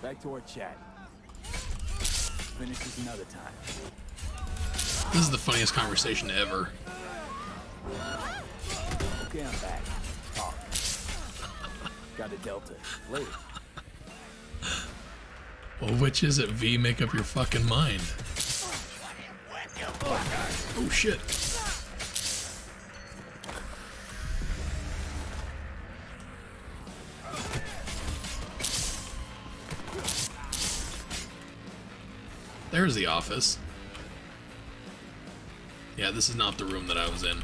Back to our chat. Finish this another time. This is the funniest conversation ever. Okay, I'm back. Talk. Got a Delta. Later. Well, which is it, V? Make up your fucking mind. Oh, shit. There's the office. Yeah, this is not the room that I was in.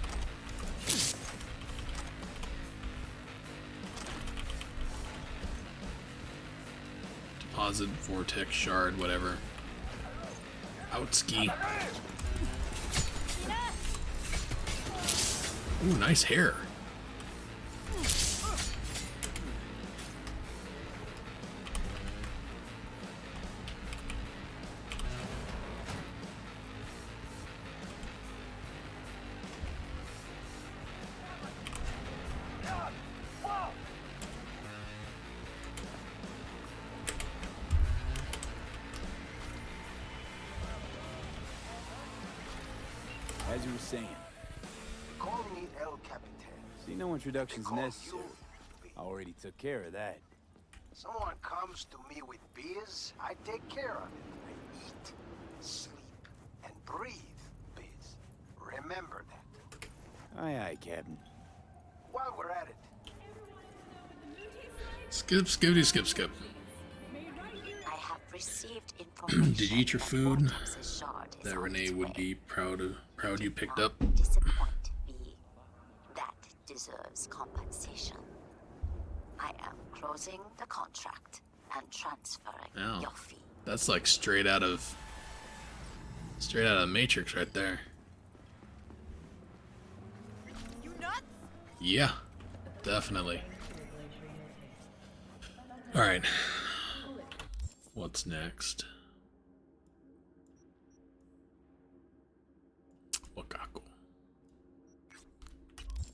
Deposit, vortex, shard, whatever. Outski. Ooh, nice hair. As you were saying, Call me El Capitan. see, no introductions necessary. I already took care of that. Someone comes to me with beers, I take care of it. I eat, sleep, and breathe biz. Remember that. Aye, aye, Captain. While we're at it, Skip, skippity, skip, skip. I have received information. Did you eat your food? Vortex's shard is That on Renee its would way. be proud you picked up. Disappoint me. That deserves compensation. I am closing the contract and transferring Oh. your fee. That's like straight out of Matrix right there. You nuts? Yeah, definitely. All right. What's next? Wakako.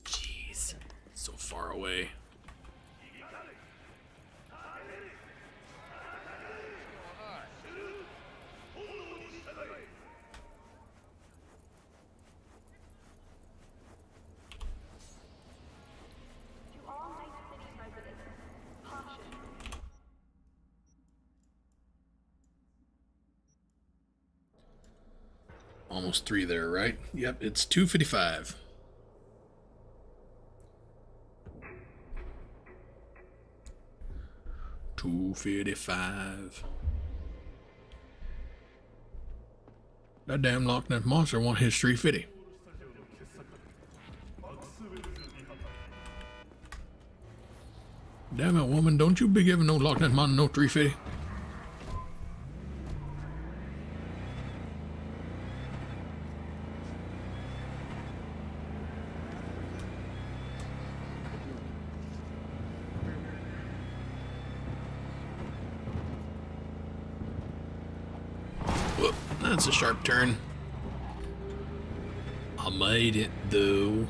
Jeez, so far away. Almost 3 there, right? Yep, it's 2:55. $2.55. That damn Loch Ness monster want his $3.50. Damn it, woman! Don't you be giving no Loch Ness monster no $3.50. Whoop, that's a sharp turn. I made it though.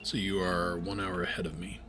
So you are 1 hour ahead of me.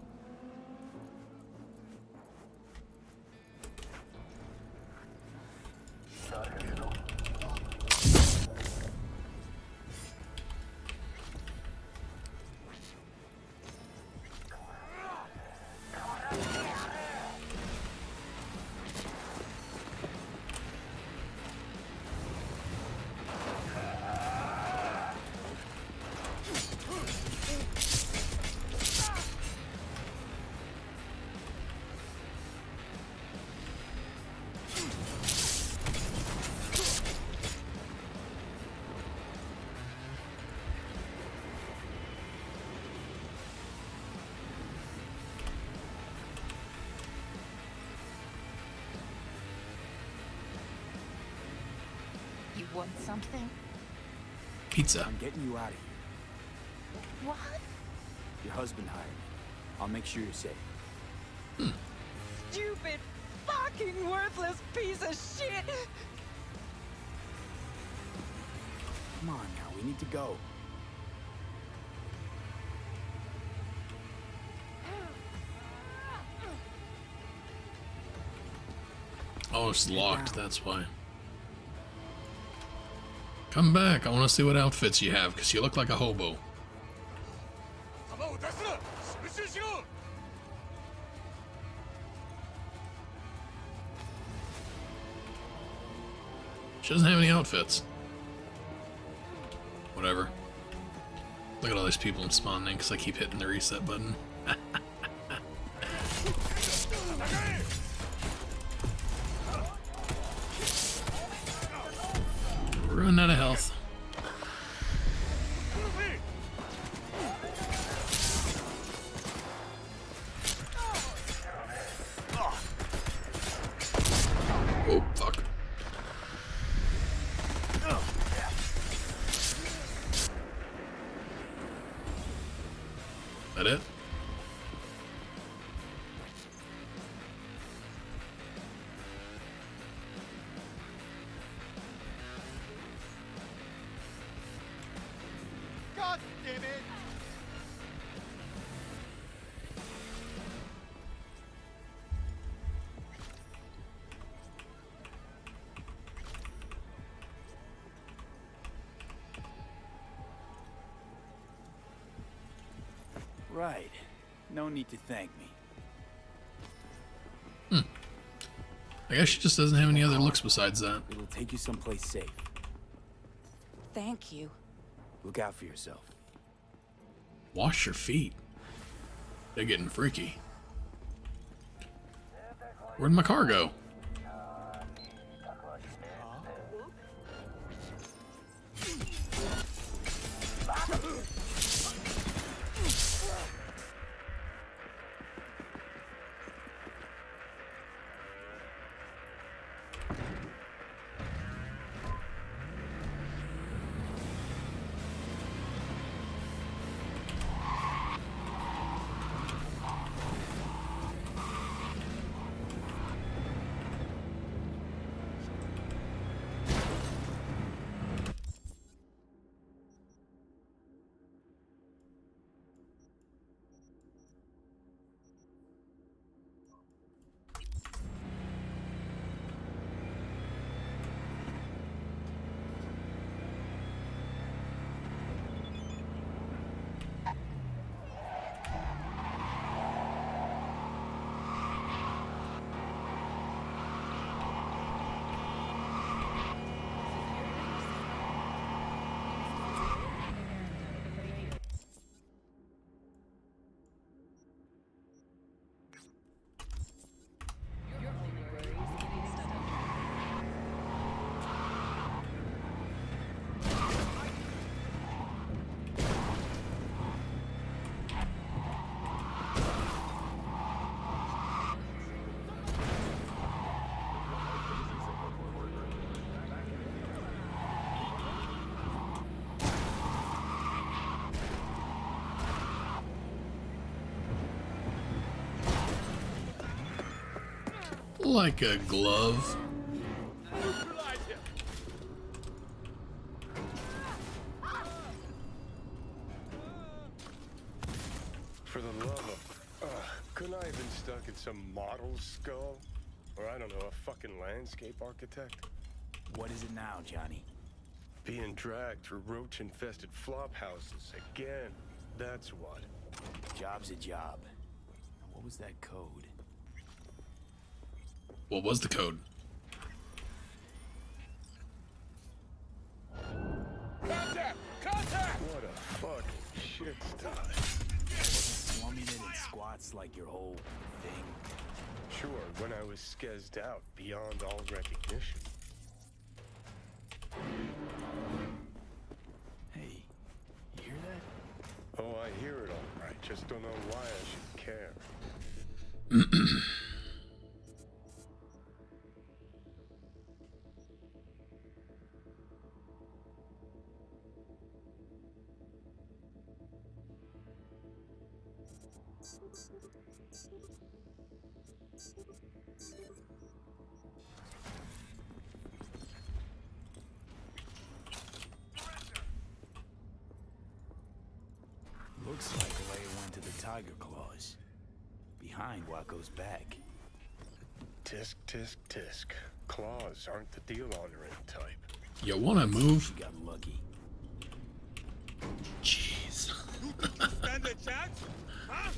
You want something? Pizza. I'm getting you out of here. What? Your husband hired me. I'll make sure you're safe. Stupid, fucking worthless piece of shit! Come on now, we need to go. Oh, it's locked, that's why. Come back, I want to see what outfits you have, because you look like a hobo. She doesn't have any outfits. Whatever. Look at all these people I'm spawning because I keep hitting the reset button. We're running out of health. Oh, fuck. That it? God damn it! Right. No need to thank me. I guess she just doesn't have any other looks besides that. It'll take you someplace safe. Thank you. Look out for yourself. Wash your feet. They're getting freaky. Where'd my car go? Like a glove. For the love of... couldn't I have been stuck in some model skull? Or I don't know, a fucking landscape architect? What is it now, Johnny? Being dragged through roach-infested flop houses again. That's what. Job's a job. What was that code? What was the code? Contact! Contact! What a fucking shit sty. Slumming it in squats like your whole thing? Sure, when I was skezzed out beyond all recognition. Hey, you hear that? Oh, I hear it all right. Just don't know why I should care. Looks like Leia went to the Tiger Claws. Behind Waco's back. Tisk, tisk, tisk. Claws aren't the deal-honoring type. You wanna move? Got lucky. Jeez. Stand a chance? Huh?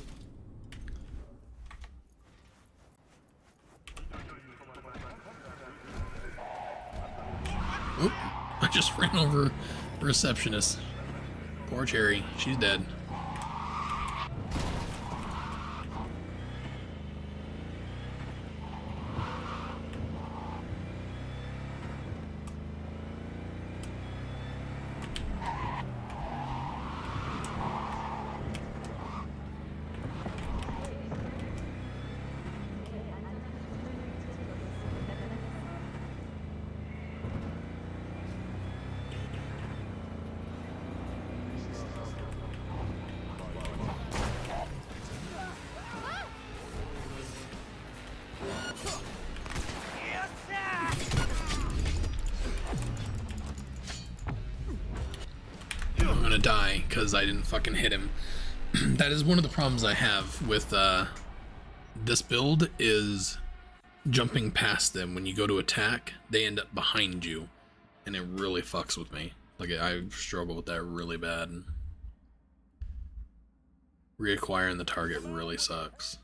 Oop, I just ran over a receptionist. Poor Cherry, she's dead. I'm gonna die because I didn't fucking hit him. That is one of the problems I have with this build, is jumping past them. When you go to attack, they end up behind you, and it really fucks with me. Like, I struggle with that really bad. Reacquiring the target really sucks.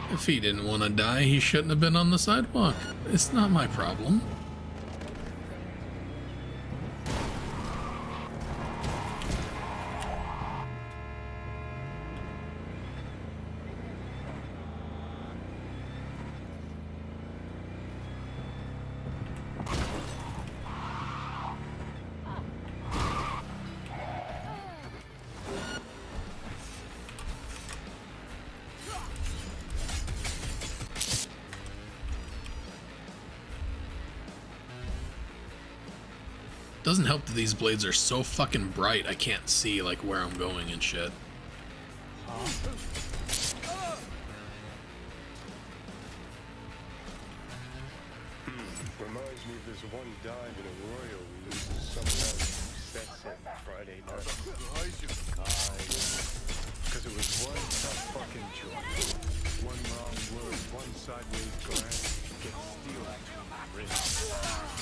If he didn't want to die, he shouldn't have been on the sidewalk. It's not my problem. Doesn't help that these blades are so fucking bright I can't see like where I'm going and shit. Reminds me of this one dive in Arroyo we used to sometimes set Friday night. Because it was one tough fucking joint. One wrong word, one sideways glance, get steel between the ribs.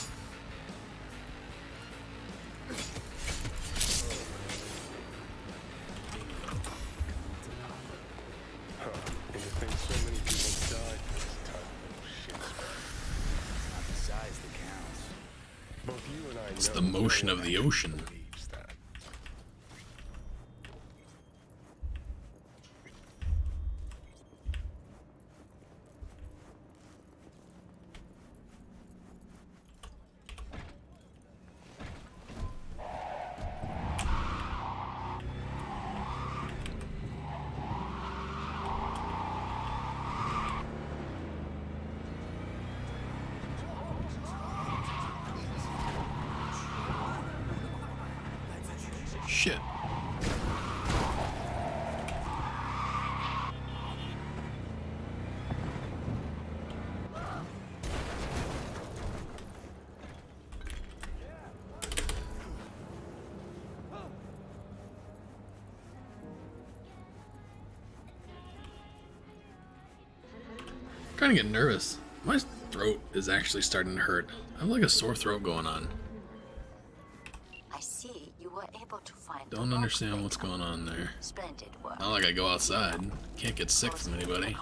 And to think so many people died in this type of shit. It's not the size that counts. Both you and I It's know the motion of the ocean. believes that. Shit. I'm trying to get nervous. My throat is actually starting to hurt. I have like a sore throat going on. I see you were able to find. Don't understand what's going on there. Splendid work. Not like I go outside. Can't get sick from anybody.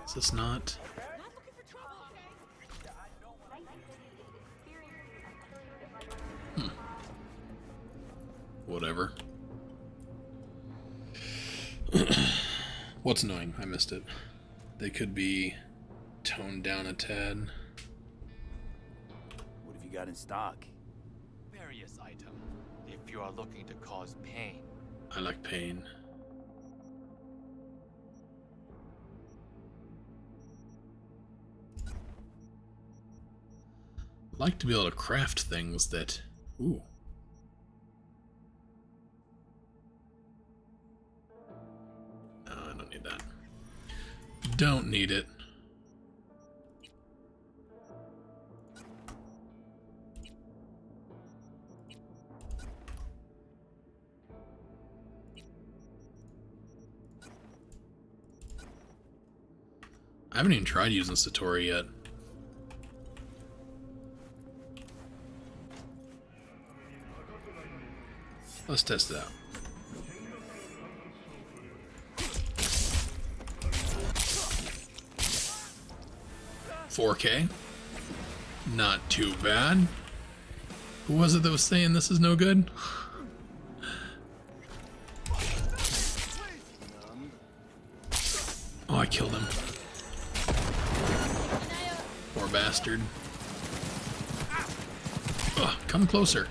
Is this not? Whatever. What's annoying? I missed it. They could be toned down a tad. What have you got in stock? Various items, if you are looking to cause pain. I like pain. I'd like to be able to craft things that... Ooh. No, I don't need that. Don't need it. haven't even tried using Satori yet. Let's test it out. $4K. Not too bad. Who was it that was saying this is no good? Oh, I killed him. Poor bastard. Ugh, come closer.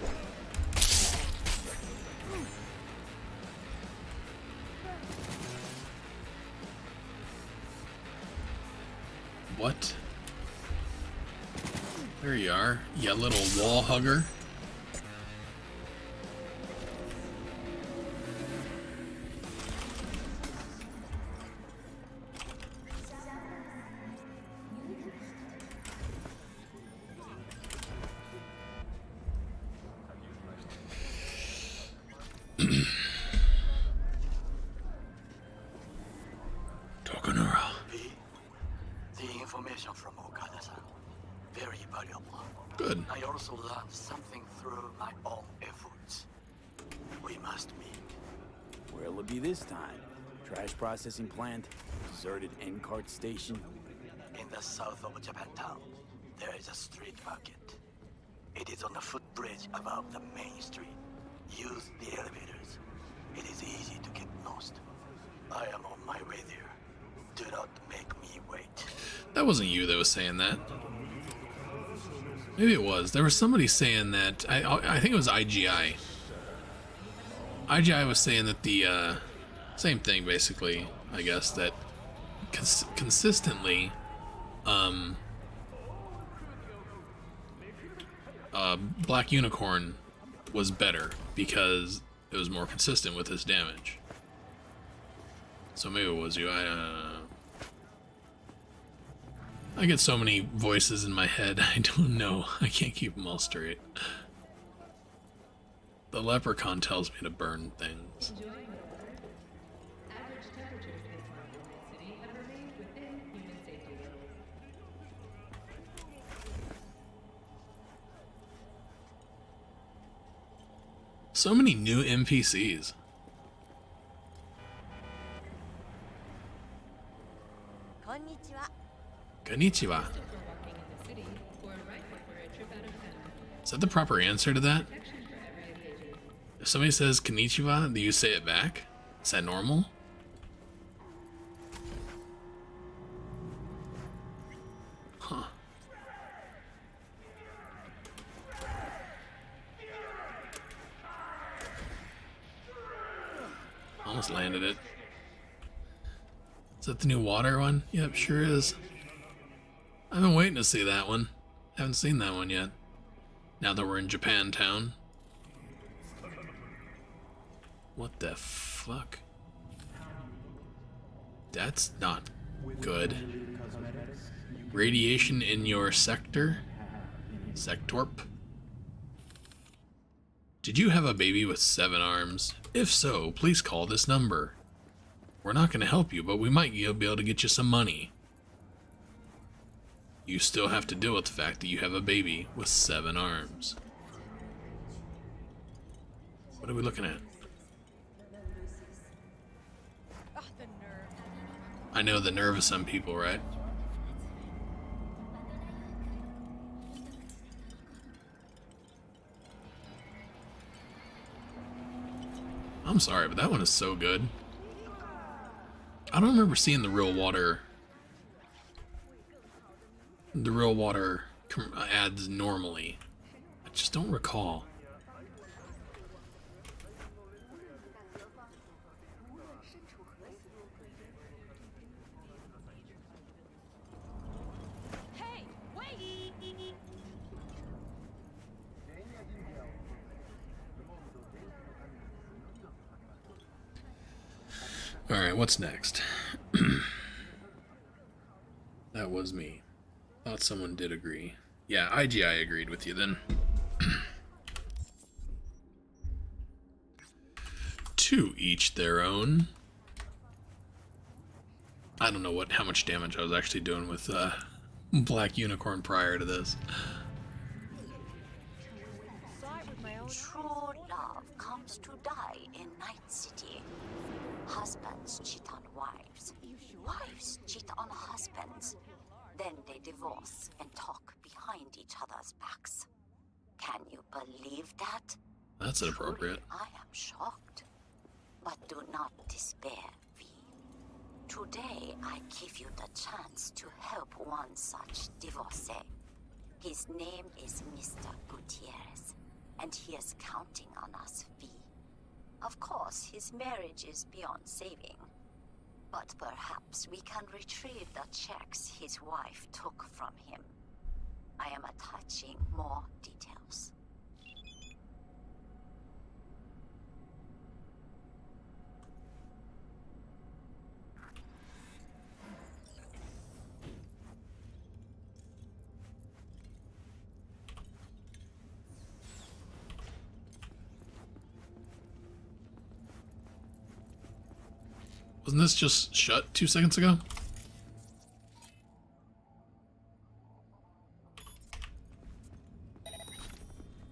What? There you are, you little wall hugger. Tokunura. The information from Okada-san, very valuable. Good. I also learned something through my own efforts. We must meet. Where'll it be this time? Trash processing plant? Deserted end cart station? In the south of Japantown, there is a street market. It is on the footbridge above the main street. Use the elevators. It is easy to get lost. I am on my way there. Do not make me wait. That wasn't you that was saying that. Maybe it was. There was somebody saying that. I think it was IGI. IGI was saying that the same thing, basically. I guess that consistently, Black Unicorn was better because it was more consistent with his damage. So maybe it was you. I get so many voices in my head, I don't know. I can't keep them all straight. The leprechaun tells me to burn things. So many new NPCs. Konnichiwa. Is that the proper answer to that? If somebody says konnichiwa, do you say it back? Is that normal? Huh. Almost landed it. Is that the new water one? Yep, sure is. I've been waiting to see that one. Haven't seen that one yet. Now that we're in Japantown. What the fuck? That's not good. Radiation in your sector? Sectorp? Did you have a baby with 7 arms? If so, please call this number. We're not going to help you, but we might be able to get you some money. You still have to deal with the fact that you have a baby with 7 arms. What are we looking at? Oh, the nerve. I know the nerve of some people, right? I'm sorry, but that one is so good. I don't remember seeing the real water ads normally. I just don't recall. Hey, wait! Alright, what's next? That was me. Thought someone did agree. Yeah, IGI agreed with you then. To each their own. I don't know how much damage I was actually doing with Black Unicorn prior to this. True love comes to die in Night City. Husbands cheat on wives. Wives cheat on husbands. Then they divorce and talk behind each other's backs. Can you believe that? That's inappropriate. I am shocked. But do not despair, V. Today I give you the chance to help one such divorcee. His name is Mr. Gutierrez, and he is counting on us, V. Of course, his marriage is beyond saving. But perhaps we can retrieve the checks his wife took from him. I am attaching more details. Wasn't this just shut 2 seconds ago?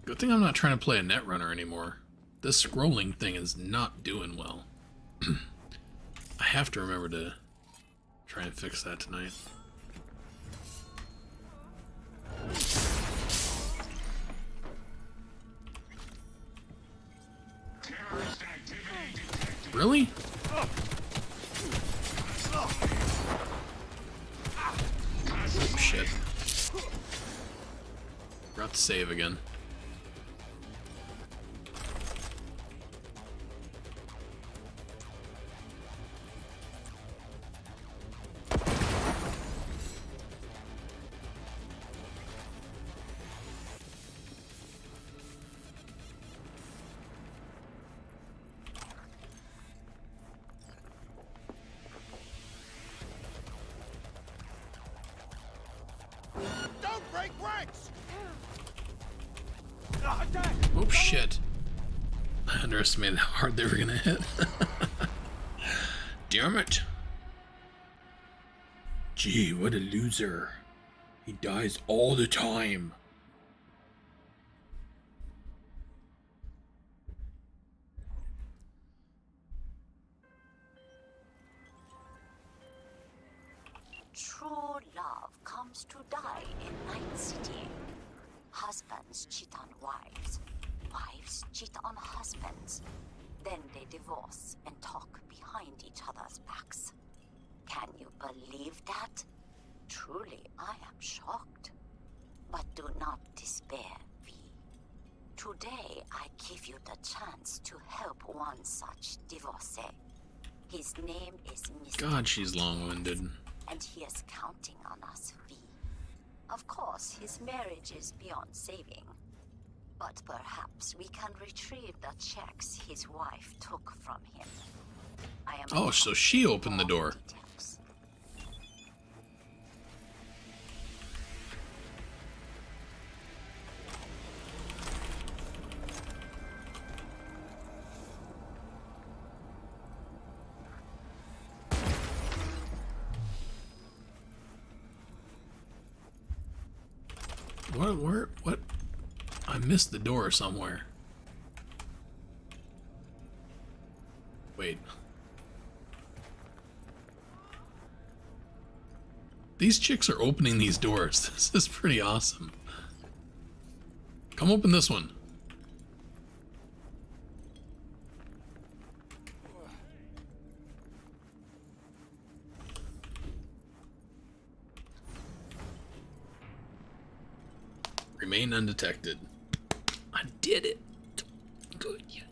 Good thing I'm not trying to play a Netrunner anymore. This scrolling thing is not doing well. I have to remember to try and fix that tonight. Really? Oh shit. Forgot to save again. Don't break ranks! Oh shit. I underestimated how hard they were gonna hit. Damn it. Gee, what a loser. He dies all the time. True love comes to die in Night City. Husbands cheat on wives. Wives cheat on husbands. Then they divorce and talk behind each other's backs. Can you believe that? Truly, I am shocked. But do not despair, V. Today, I give you the chance to help one such divorcee. His name is Mr. God, she's long-winded. And he is counting on us, V. Of course, his marriage is beyond saving. But perhaps we can retrieve the checks his wife took from him. I am Oh, so she opened the door. details. What? I missed the door somewhere. Wait. These chicks are opening these doors. This is pretty awesome. Come open this one. Remain undetected. I did it. Good, yes.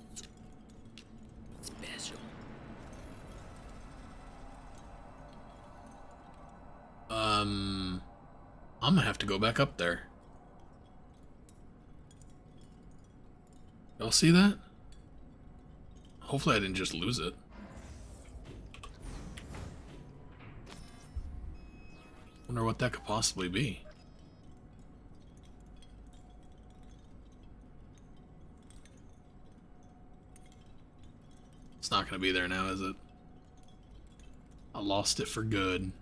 Special. I'm gonna have to go back up there. Y'all see that? Hopefully I didn't just lose it. Wonder what that could possibly be. It's not going to be there now, is it? I lost it for good.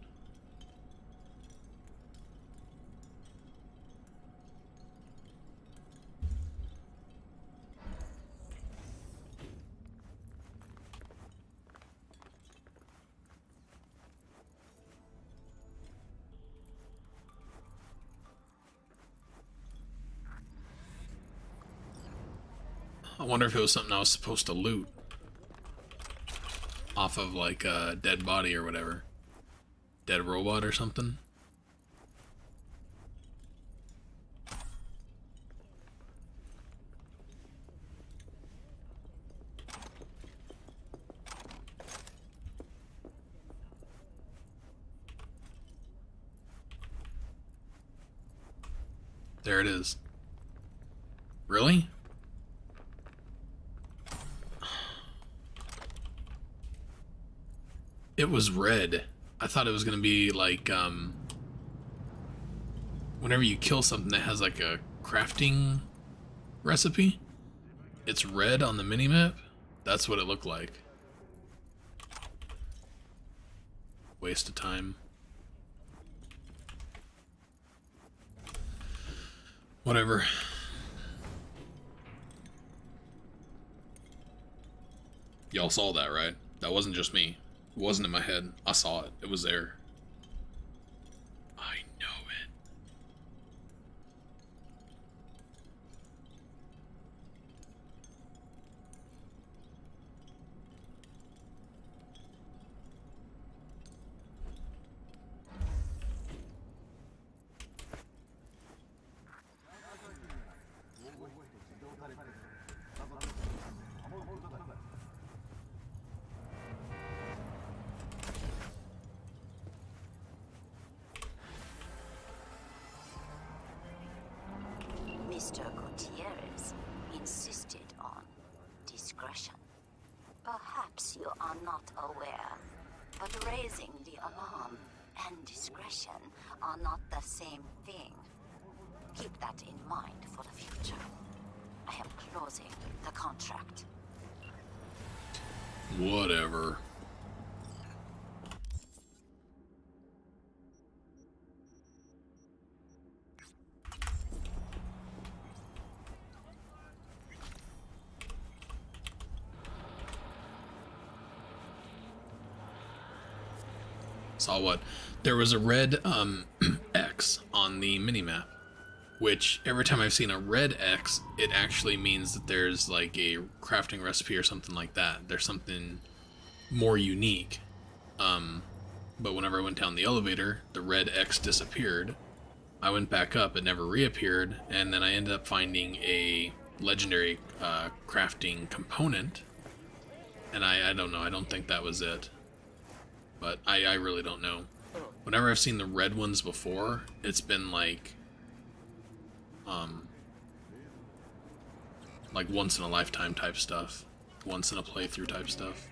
I wonder if it was something I was supposed to loot off of like a dead body or whatever. Dead robot or something. There it is. Really? It was red. I thought it was gonna be like, whenever you kill something that has like a crafting recipe, it's red on the minimap. That's what it looked like. Waste of time. Whatever. Y'all saw that, right? That wasn't just me. It wasn't in my head. I saw it. It was there. I know it. Mr. Gutierrez insisted on discretion. Perhaps you are not aware, but raising the alarm and discretion are not the same thing. Keep that in mind for the future. I am closing the contract. Whatever. Saw what? There was a red X on the minimap, which every time I've seen a red X, it actually means that there's like a crafting recipe or something like that. There's something more unique. But whenever I went down the elevator, the red X disappeared. I went back up, it never reappeared, and then I ended up finding a legendary crafting component. And I don't know, I don't think that was it. But I really don't know. Whenever I've seen the red ones before, it's been like once in a lifetime type stuff. Once in a playthrough type stuff.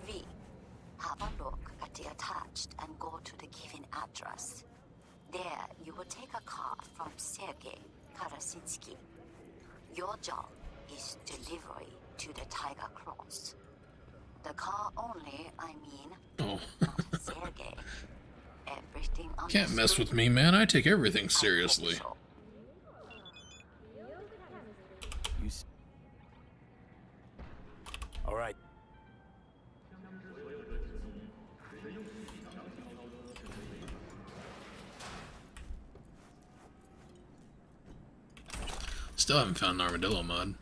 V, have a look at the attached and go to the given address. There, you will take a car from Sergei Karasinski. Your job is delivery to the Tiger Cross. The car only, I mean, not Sergei. Everything Can't mess with me, man. I take everything seriously. All right. Still haven't found an armadillo mod.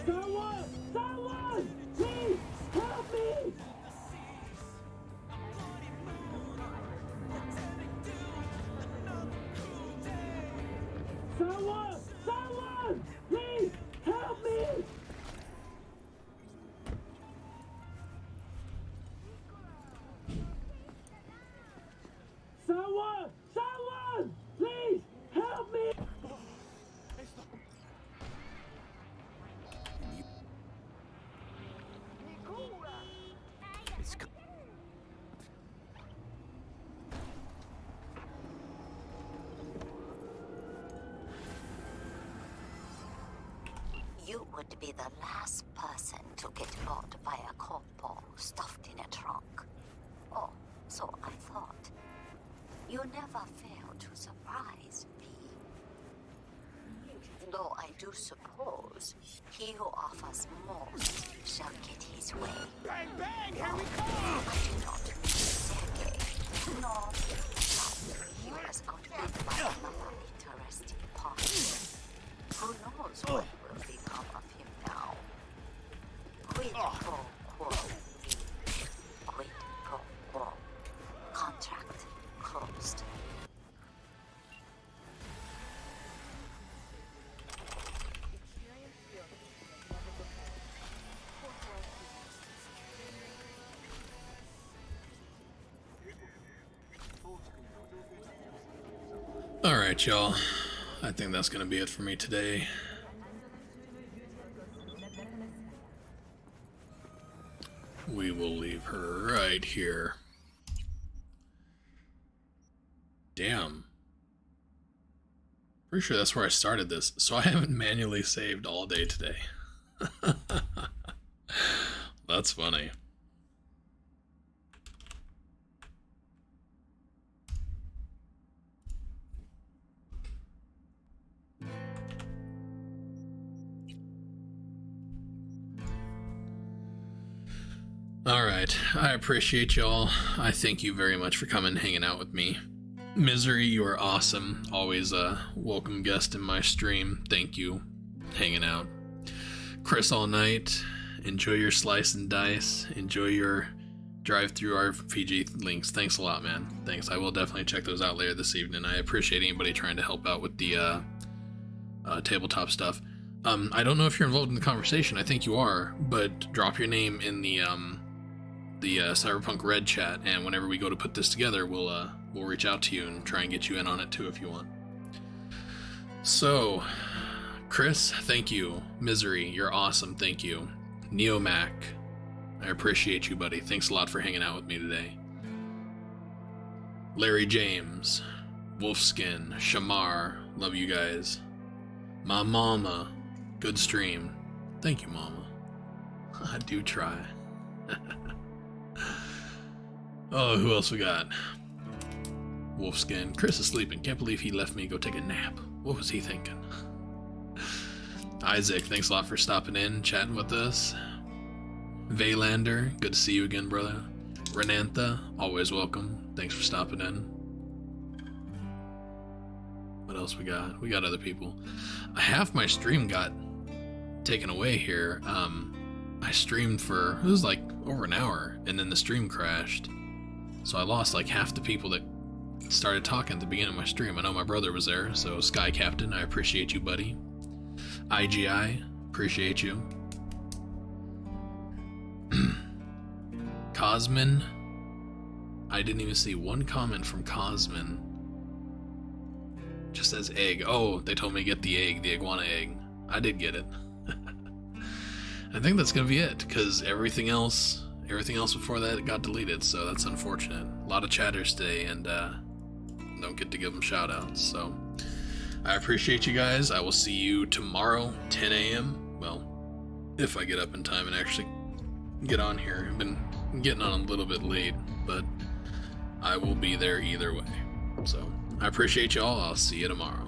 Someone! Someone! Please! Help me! Someone! Someone! Please! Help me! Someone! Someone! Please! Help me! It's You would be the last person to get caught by a corpo stuffed in a trunk. Oh, so I thought. You never fail to surprise me. Though I do suppose he who offers most shall get his way. Bang, bang! Here we go! I do not mean Sergei. No, but he was outwitted by another interesting party. Who knows what will become of him now? Quid pro quo. Quid pro quo. Contract closed. Alright, y'all. I think that's going to be it for me today. We will leave her right here. Damn. Pretty sure that's where I started this, so I haven't manually saved all day today. That's funny. Alright, I appreciate y'all. I thank you very much for coming and hanging out with me. Misery, you are awesome. Always a welcome guest in my stream. Thank you. Hanging out. Chris All Night, enjoy your slice and dice. Enjoy your drive through RPG links. Thanks a lot, man. Thanks. I will definitely check those out later this evening. I appreciate anybody trying to help out with the tabletop stuff. I don't know if you're involved in the conversation. I think you are, but drop your name in the Cyberpunk Red chat, and whenever we go to put this together, we'll reach out to you and try and get you in on it too if you want. So, Chris, thank you. Misery, you're awesome. Thank you. Neomac, I appreciate you, buddy. Thanks a lot for hanging out with me today. Larry James, Wolfskin, Shamar, love you guys. My mama, good stream. Thank you, mama. I do try. Oh, who else we got? Wolfskin. Chris is sleeping. Can't believe he left me to go take a nap. What was he thinking? Isaac, thanks a lot for stopping in, chatting with us. Vaylander, good to see you again, brother. Renantha, always welcome. Thanks for stopping in. What else we got? We got other people. Half my stream got taken away here. I streamed for, it was like over an hour, and then the stream crashed. So I lost like half the people that started talking at the beginning of my stream. I know my brother was there, so SkyCaptain, I appreciate you, buddy. IGI, appreciate you. Cosmin, I didn't even see one comment from Cosmin. Just says egg. Oh, they told me to get the egg, the iguana egg. I did get it. I think that's gonna be it, because everything else before that got deleted, so that's unfortunate. A lot of chatters today, and don't get to give them shout outs, so I appreciate you guys. I will see you tomorrow, 10 a.m. Well, if I get up in time and actually get on here. I've been getting on a little bit late, but I will be there either way. So I appreciate y'all. I'll see you tomorrow.